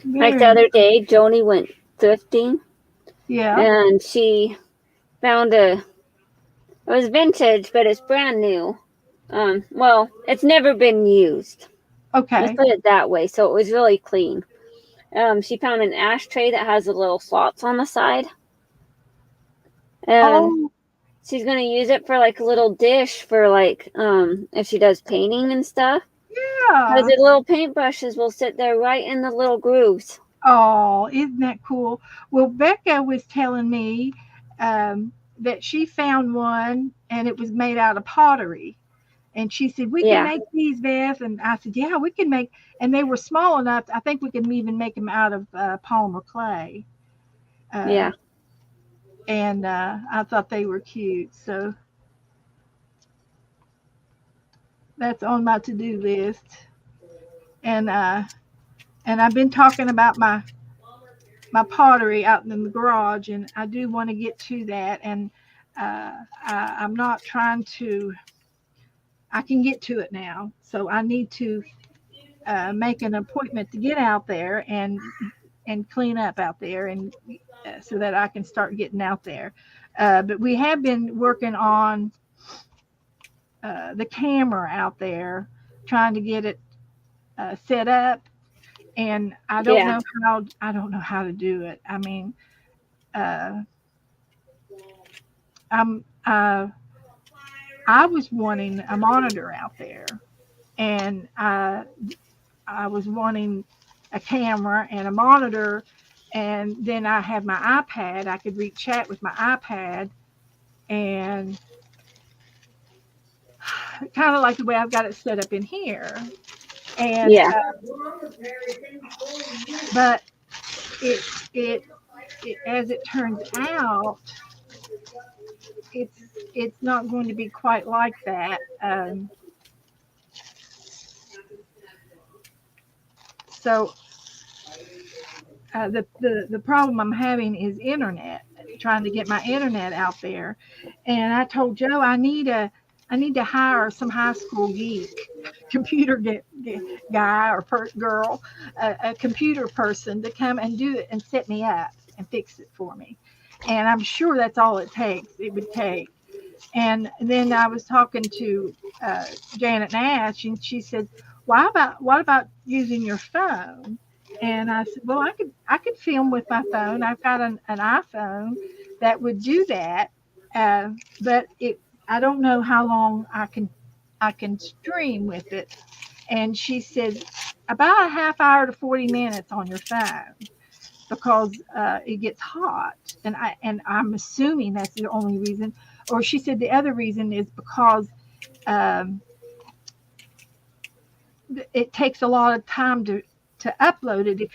Like the other day, Joni went thrifting. Yeah. And she found it was vintage, but it's brand new. Well, it's never been used. Okay. Let's put it that way. So it was really clean. She found an ashtray that has the little slots on the side. And she's gonna use it for like a little dish for like if she does painting and stuff. Yeah. Because the little paintbrushes will sit there right in the little grooves. Oh, isn't that cool? Well, Becca was telling me that she found one and it was made out of pottery. And she said, we can make these, Beth. And I said, yeah, we can make. And they were small enough. I think we can even make them out of polymer clay. Yeah. And I thought they were cute. So that's on my to-do list. And I've been talking about my pottery out in the garage, and I do want to get to that. And I'm not trying to. I can get to it now, so I need to make an appointment to get out there and clean up out there, and so that I can start getting out there. But we have been working on the camera out there, trying to get it set up, and I don't know how to do it. I mean, I was wanting a monitor out there, and I was wanting a camera and a monitor, and then I have my iPad. I could read chat with my iPad, and kind of like the way I've got it set up in here. And but it as it turns out, it's not going to be quite like that. So the problem I'm having is internet, trying to get my internet out there. And I told Joe I need to hire some high school geek, computer guy or girl, a computer person to come and do it and set me up and fix it for me. And I'm sure that's all it would take. And then I was talking to Janet Nash, and she said, what about using your phone? And I said, well, I could film with my phone. I've got an iPhone that would do that, but I don't know how long I can stream with it. And she said about a half hour to 40 minutes on your phone, because it gets hot, and I'm assuming that's the only reason. Or she said the other reason is because it takes a lot of time to upload it if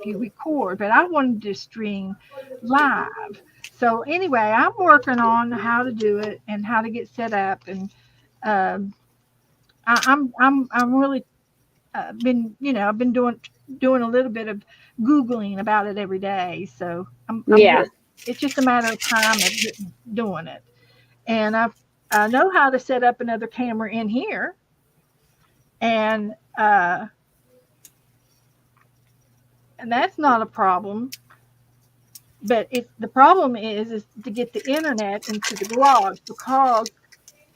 you record. But I wanted to stream live. So anyway, I'm working on how to do it and how to get set up, and I'm really I've been doing a little bit of Googling about it every day. So I'm Yeah. good. It's just a matter of time of doing it. And I know how to set up another camera in here. And that's not a problem. But the problem is to get the internet into the garage, because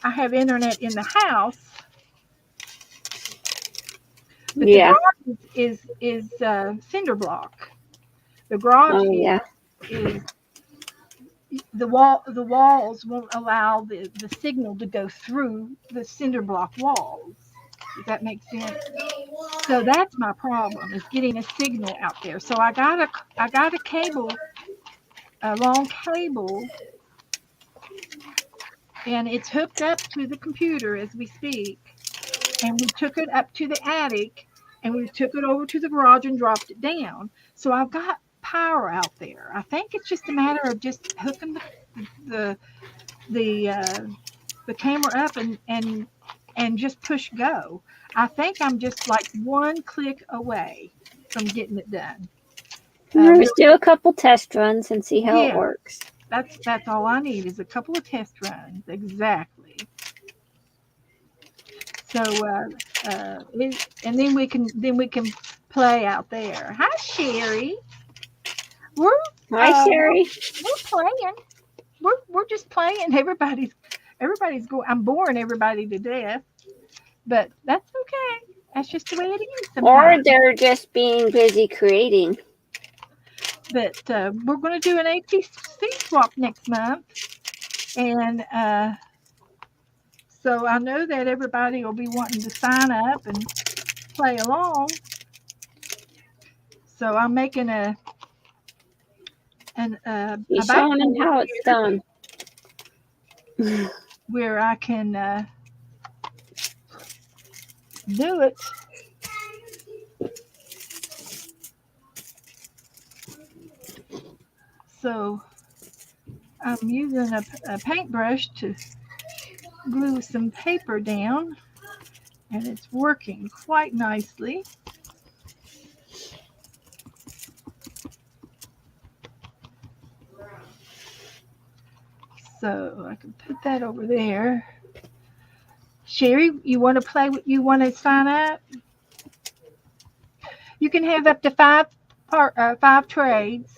I have internet in the house. But the garage is cinder block. The garage is the walls won't allow the signal to go through the cinder block walls. Does that make sense? So that's my problem, is getting a signal out there. So I got a cable, a long cable, and it's hooked up to the computer as we speak. And we took it up to the attic, and we took it over to the garage and dropped it down. So I've got power out there. I think it's just a matter of just hooking the camera up and just push go. I think I'm just like one click away from getting it done. Just do a couple test runs and see how it works. That's all I need, is a couple of test runs. Exactly. So and then we can play out there. Hi, Sherry. Hi, Sherry. We're playing. We're just playing. Everybody's going. I'm boring everybody to death, but that's okay. That's just the way it is sometimes. Or they're just being busy creating. But we're going to do an ATC swap next month, and so I know that everybody will be wanting to sign up and play along. So I'm making You're showing them how it's done. Where I can do it. So I'm using a paintbrush to glue some paper down, and it's working quite nicely. So I can put that over there. Sherry, you want to sign up? You can have up to five trades.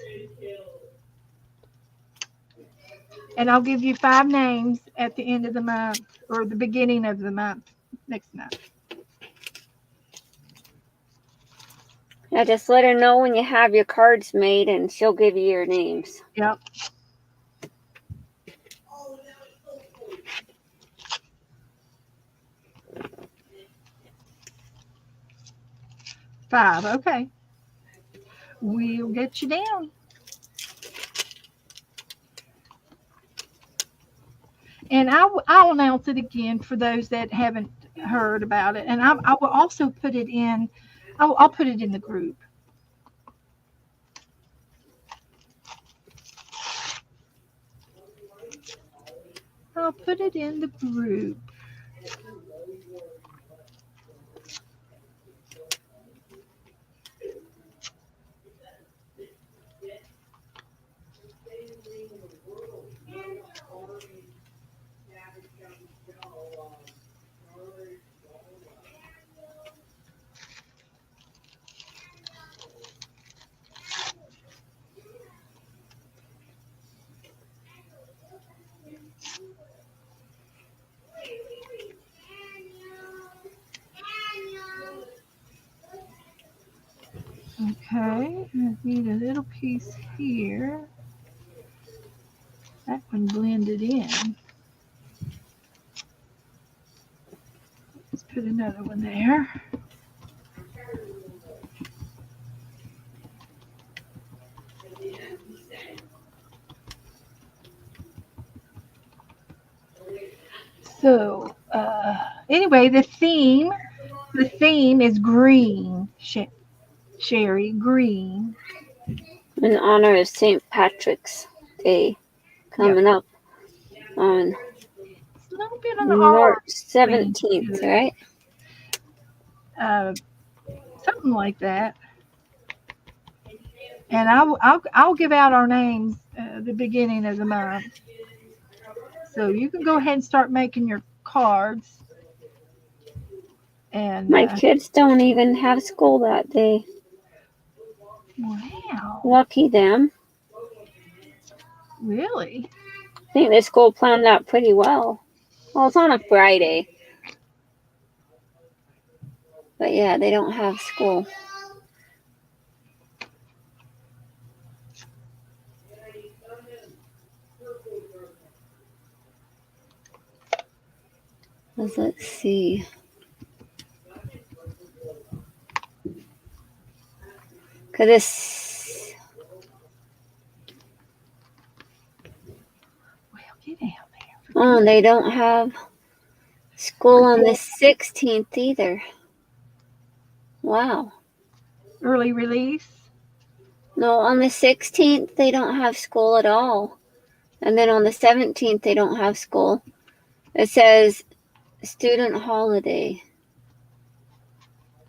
And I'll give you 5 names at the end of the month, or the beginning of the month, next month. Yeah, just let her know when you have your cards made, and she'll give you your names. Yep. Five, okay. We'll get you down. And I'll announce it again for those that haven't heard about it. And I will also put it in, I'll put it in the group. I'll put it in the group. Need a little piece here. That one blended in. Let's put another one there. So, anyway, the theme is green, Sherry, green. In honor of St. Patrick's Day coming up on It's a little bit on the March orange 17th, to right? something like that. And I'll give out our names the beginning of the month. So you can go ahead and start making your cards. And My kids don't even have school that day. wow, Lucky them. really? I think the school planned that pretty well. Well, it's on a Friday. But yeah, they don't have school. Let's see. Cause this. Well, get out there. Oh, they don't have school on the 16th either. Wow. Early release. No, on the 16th they don't have school at all. And then on the 17th they don't have school. It says student holiday.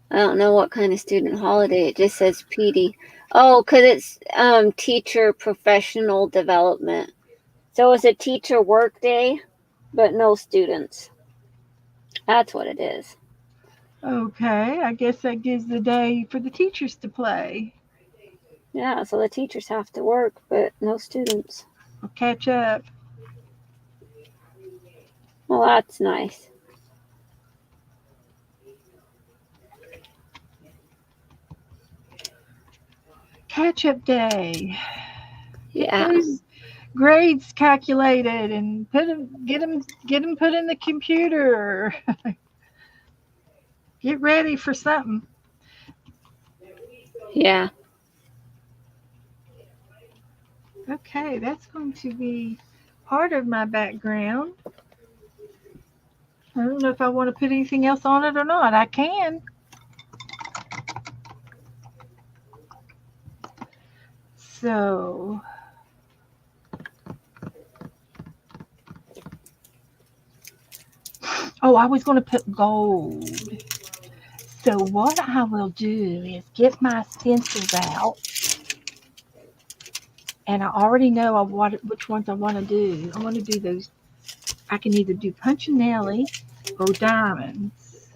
I don't know what kind of student holiday. It just says PD. Oh, because it's teacher professional development. So it's a teacher work day, but no students. That's what it is. Okay, I guess that gives the day for the teachers to play. Yeah, so the teachers have to work, but no students. Or catch up. Well, that's nice. Catch up day. Yeah. Those grades calculated and get them put in the computer. Get ready for something. Yeah. Okay, that's going to be part of my background. I don't know if I want to put anything else on it or not. I can. So, oh, I was going to put gold. So what I will do is get my stencils out. And I already know which ones I want to do. I want to do those. I can either do Punchinelli or diamonds.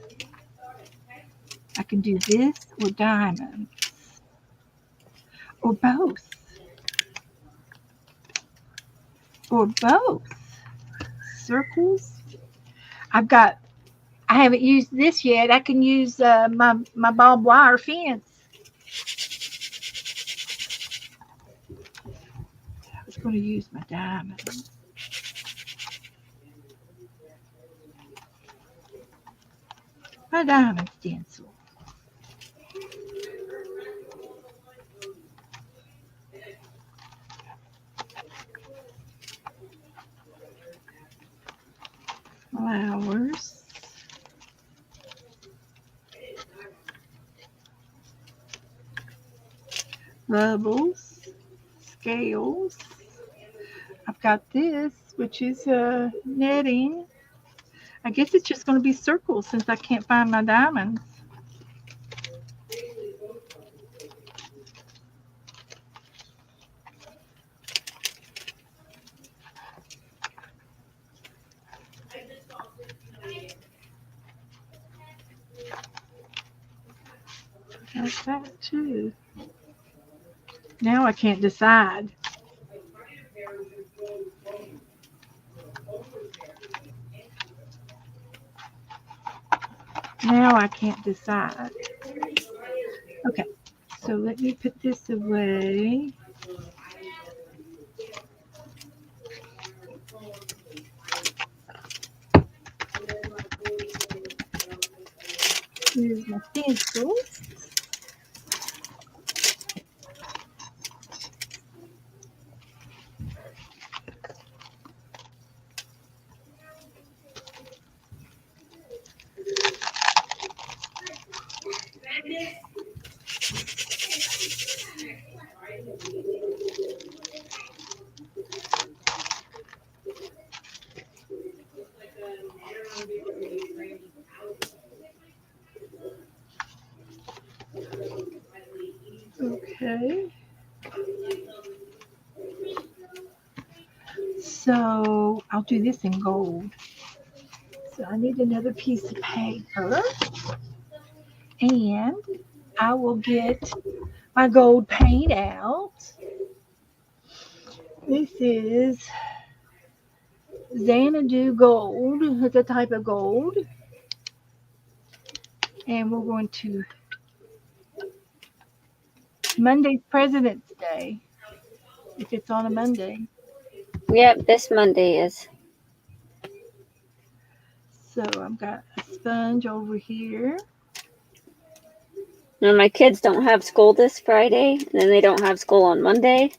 I can do this or diamonds. Or both. Or both. Circles. I haven't used this yet. I can use my barbed wire fence. I was going to use my diamonds. My diamond stencil. Flowers. Bubbles. Scales. I've got this, which is netting. I guess it's just going to be circles since I can't find my diamonds. Like that too. Now I can't decide. Now I can't decide. Okay, So let me put this away. Here's my stencils. Okay. So I'll do this in gold. So I need another piece of paper. And I will get my gold paint out. This is Xanadu gold. It's a type of gold. And we're going to Monday's President's Day. If it's on a Monday. Yep, this Monday is. So I've got a sponge over here. Now, my kids don't have school this Friday, and then they don't have school on Monday.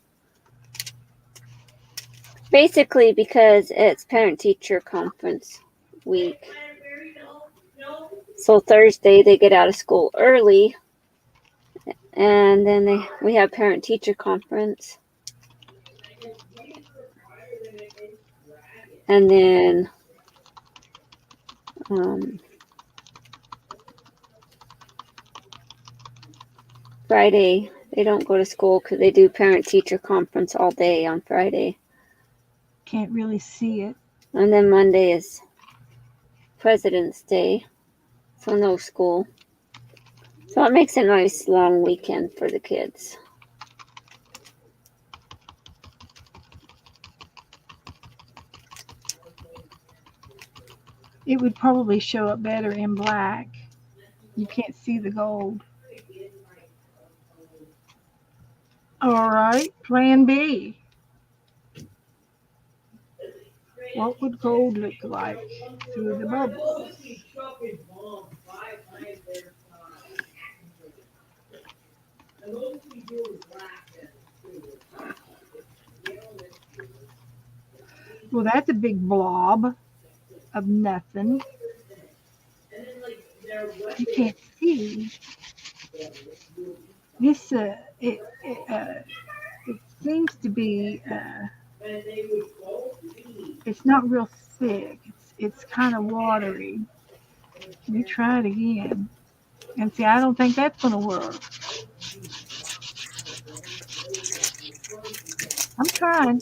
Basically because it's parent-teacher conference week. So Thursday they get out of school early, and then we have parent-teacher conference. And then Friday they don't go to school because they do parent-teacher conference all day on Friday. Can't really see it. And then Monday is President's Day, so no school. So it makes a nice long weekend for the kids. It would probably show up better in black. You can't see the gold. All right, plan B. What would gold look like through the bubbles? Well, that's a big blob of nothing. You can't see. This it seems to be it's not real thick. It's kind of watery. Let me try it again. And see, I don't think that's going to work. I'm trying.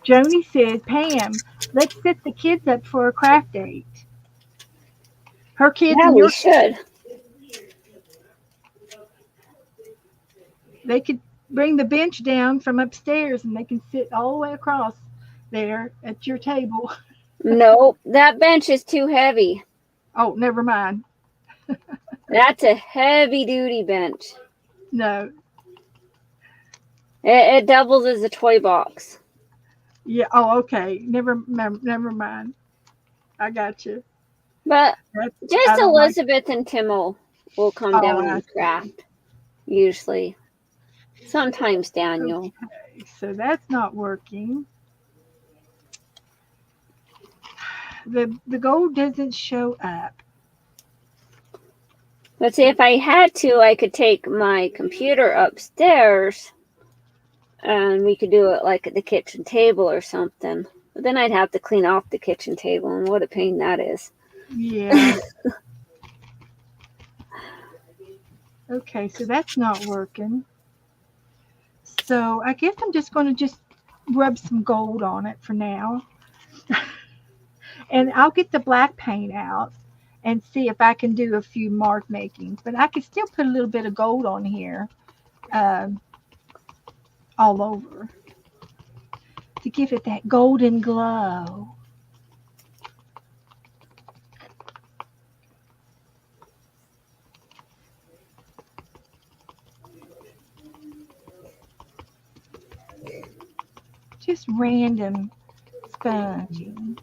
Joni said, Pam, let's set the kids up for a craft date. Her kids Yeah, and we your should. They could bring the bench down from upstairs and they can sit all the way across there at your table. No, that bench is too heavy. Oh, never mind. That's a heavy-duty bench. No. It doubles as a toy box. Yeah. Oh, okay. Never mind. I got you. But just Elizabeth and Timo will come down and craft, usually. Sometimes Daniel. Okay, so that's not working. The gold doesn't show up. Let's see, if I had to, I could take my computer upstairs and we could do it like at the kitchen table or something. But then I'd have to clean off the kitchen table, and what a pain that is. Yeah. Okay, so that's not working. So I guess I'm just going to just rub some gold on it for now. And I'll get the black paint out and see if I can do a few mark makings. But I can still put a little bit of gold on here all over to give it that golden glow. Just random sponging.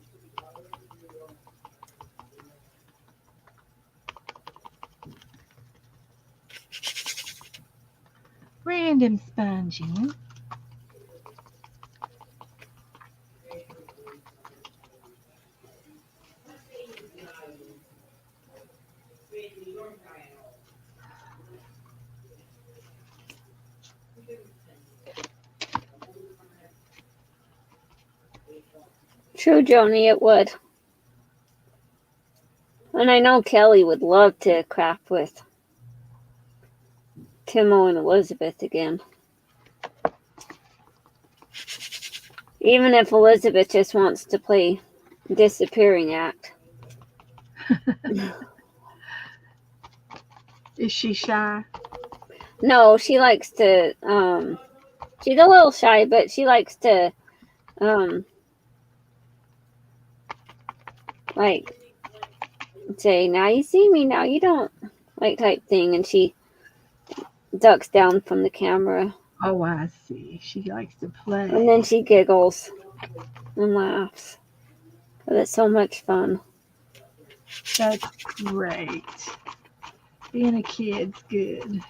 Random sponging. True, Joni, it would. And I know Kelly would love to craft with Timo and Elizabeth again. Even if Elizabeth just wants to play Disappearing Act. Is she shy? No, she likes to, she's a little shy, but she likes to, like, say, now you see me, now you don't, like, type thing, and she ducks down from the camera. Oh, I see. She likes to play. And then she giggles and laughs. But it's so much fun. That's great. Being a kid's good.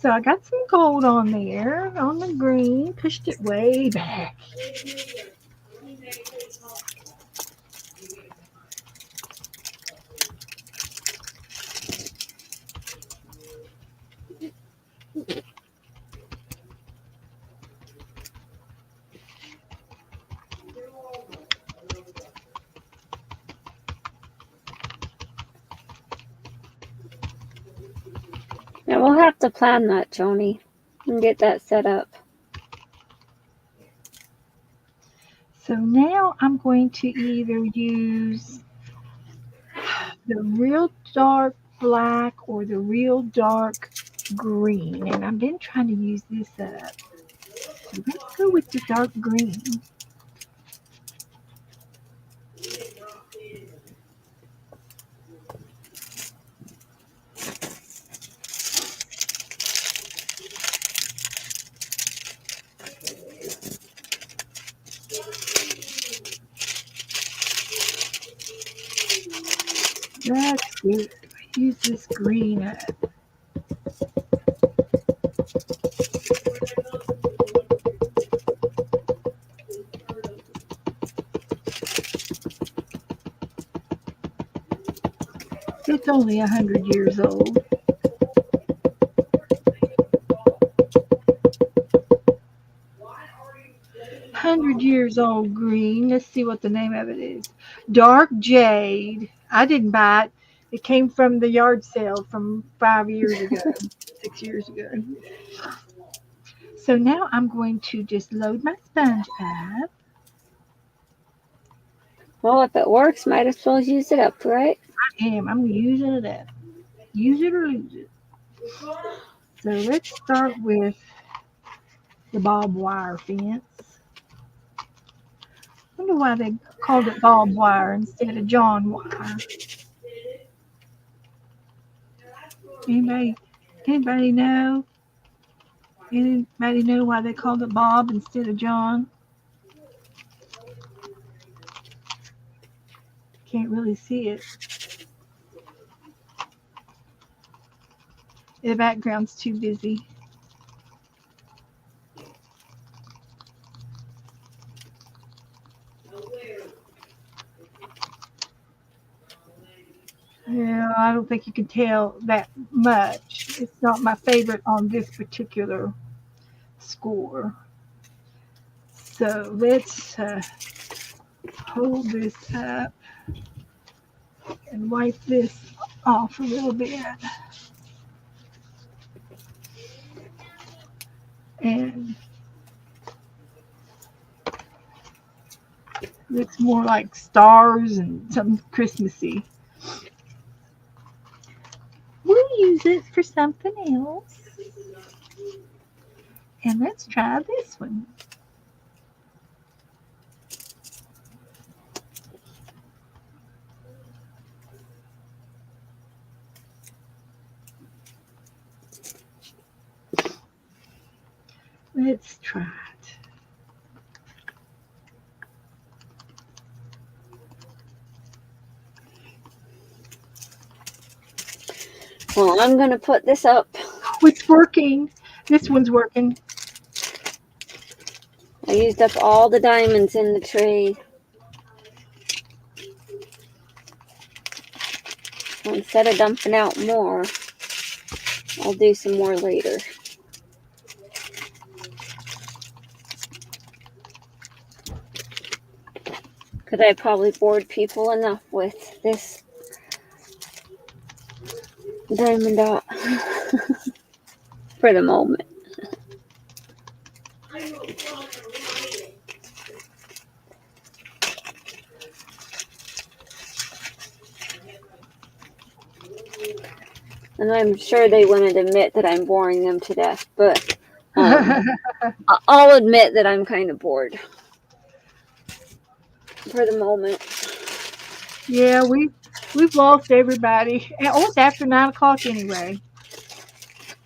So I got some gold on there, on the green, pushed it way back. Yeah, we'll have to plan that, Joni, and get that set up. So now I'm going to either use the real dark black or the real dark green. And I've been trying to use this up. So let's go with the dark green. That's good. Use this green up. It's only 100 years old. Years old green. Let's see what the name of it is. Dark Jade. I didn't buy it. It came from the yard sale from 5 years ago, 6 years ago. So now I'm going to just load my sponge up. Well, if it works, might as well use it up, right? I am. I'm using it up. Use it or lose it. So let's start with the barbed wire fence. I wonder why they called it barbed wire instead of John wire. Anybody know? Anybody know why they called it Bob instead of John? Can't really see it. The background's too busy. Yeah, I don't think you can tell that much. It's not my favorite on this particular score. So let's hold this up and wipe this off a little bit. And looks more like stars and something Christmassy. We'll use it for something else. And let's try this one. Let's try it. Well, I'm going to put this up. It's working. This one's working. I used up all the diamonds in the tray. So instead of dumping out more, I'll do some more later. Because I probably bored people enough with this diamond dot for the moment. And I'm sure they wouldn't admit that I'm boring them to death, but I'll admit that I'm kind of bored for the moment. Yeah, we've lost everybody. Oh, it's after 9 o'clock anyway.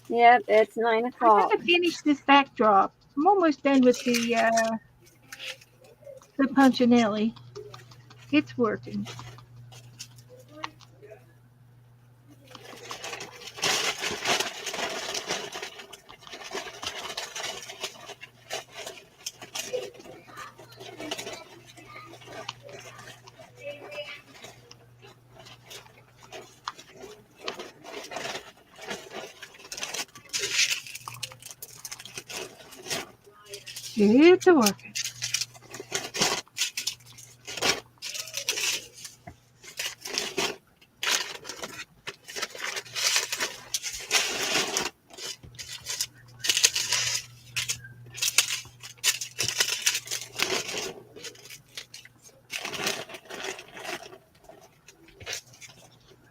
Yep, it's 9 I o'clock. gotta finish this backdrop. I'm almost done with the Punchinelli. It's working. It's working.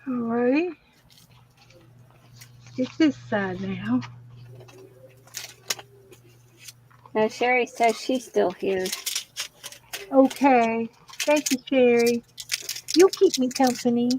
Alrighty. It's this side now. Now, Sherry says she's still here. Okay. Thank you, Sherry. You'll keep me company.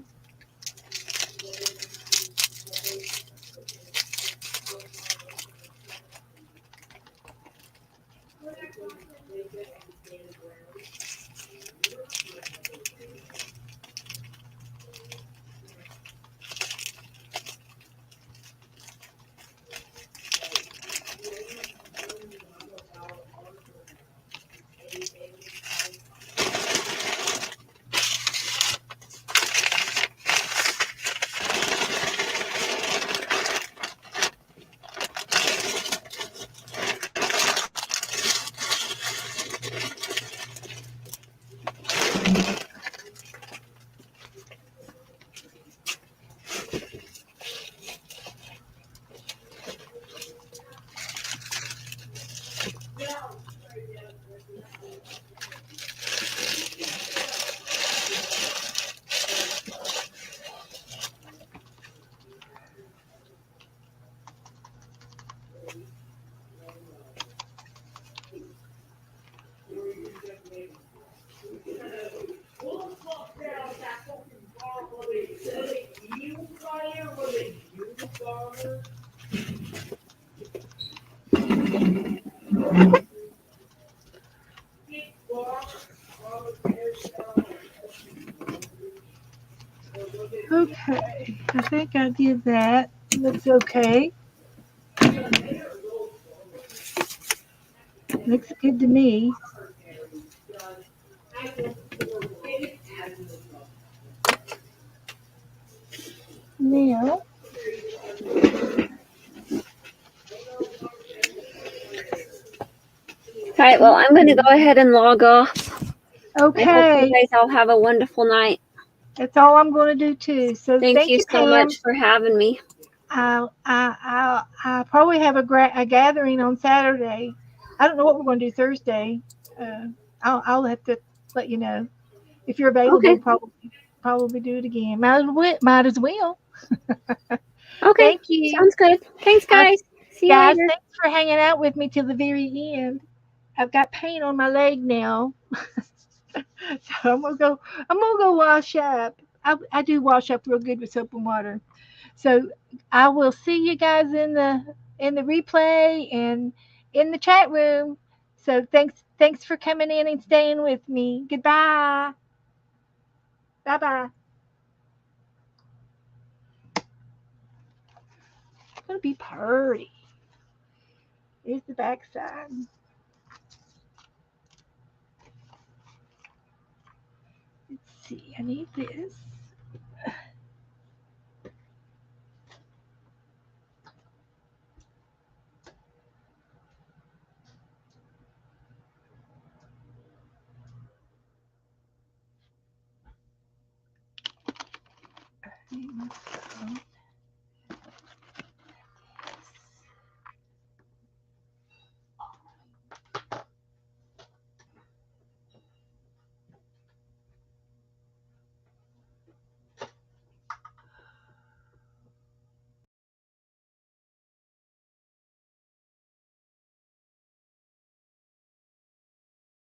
Okay. I think I did that. Looks okay. Looks good to me. Now, All right, well, I'm going to go ahead and log off. I hope okay. you guys all have a wonderful night. That's all I'm going to do too. So Thank you so Pam. much for having me. I'll probably have a gathering on Saturday. I don't know what we're going to do Thursday. I'll have to let you know if you're available. Okay. Probably do it again. Might as well. Okay. Thank you, Sounds good. Thanks, guys. See you guys. later. Thanks for hanging out with me till the very end. I've got pain on my leg now, so I'm gonna go wash up. I do wash up real good with soap and water. So I will see you guys in the replay and in the chat room. So thanks for coming in and staying with me. Goodbye. Bye bye. gonna be pretty. Here's the back side. Let's see, I need this. I think so.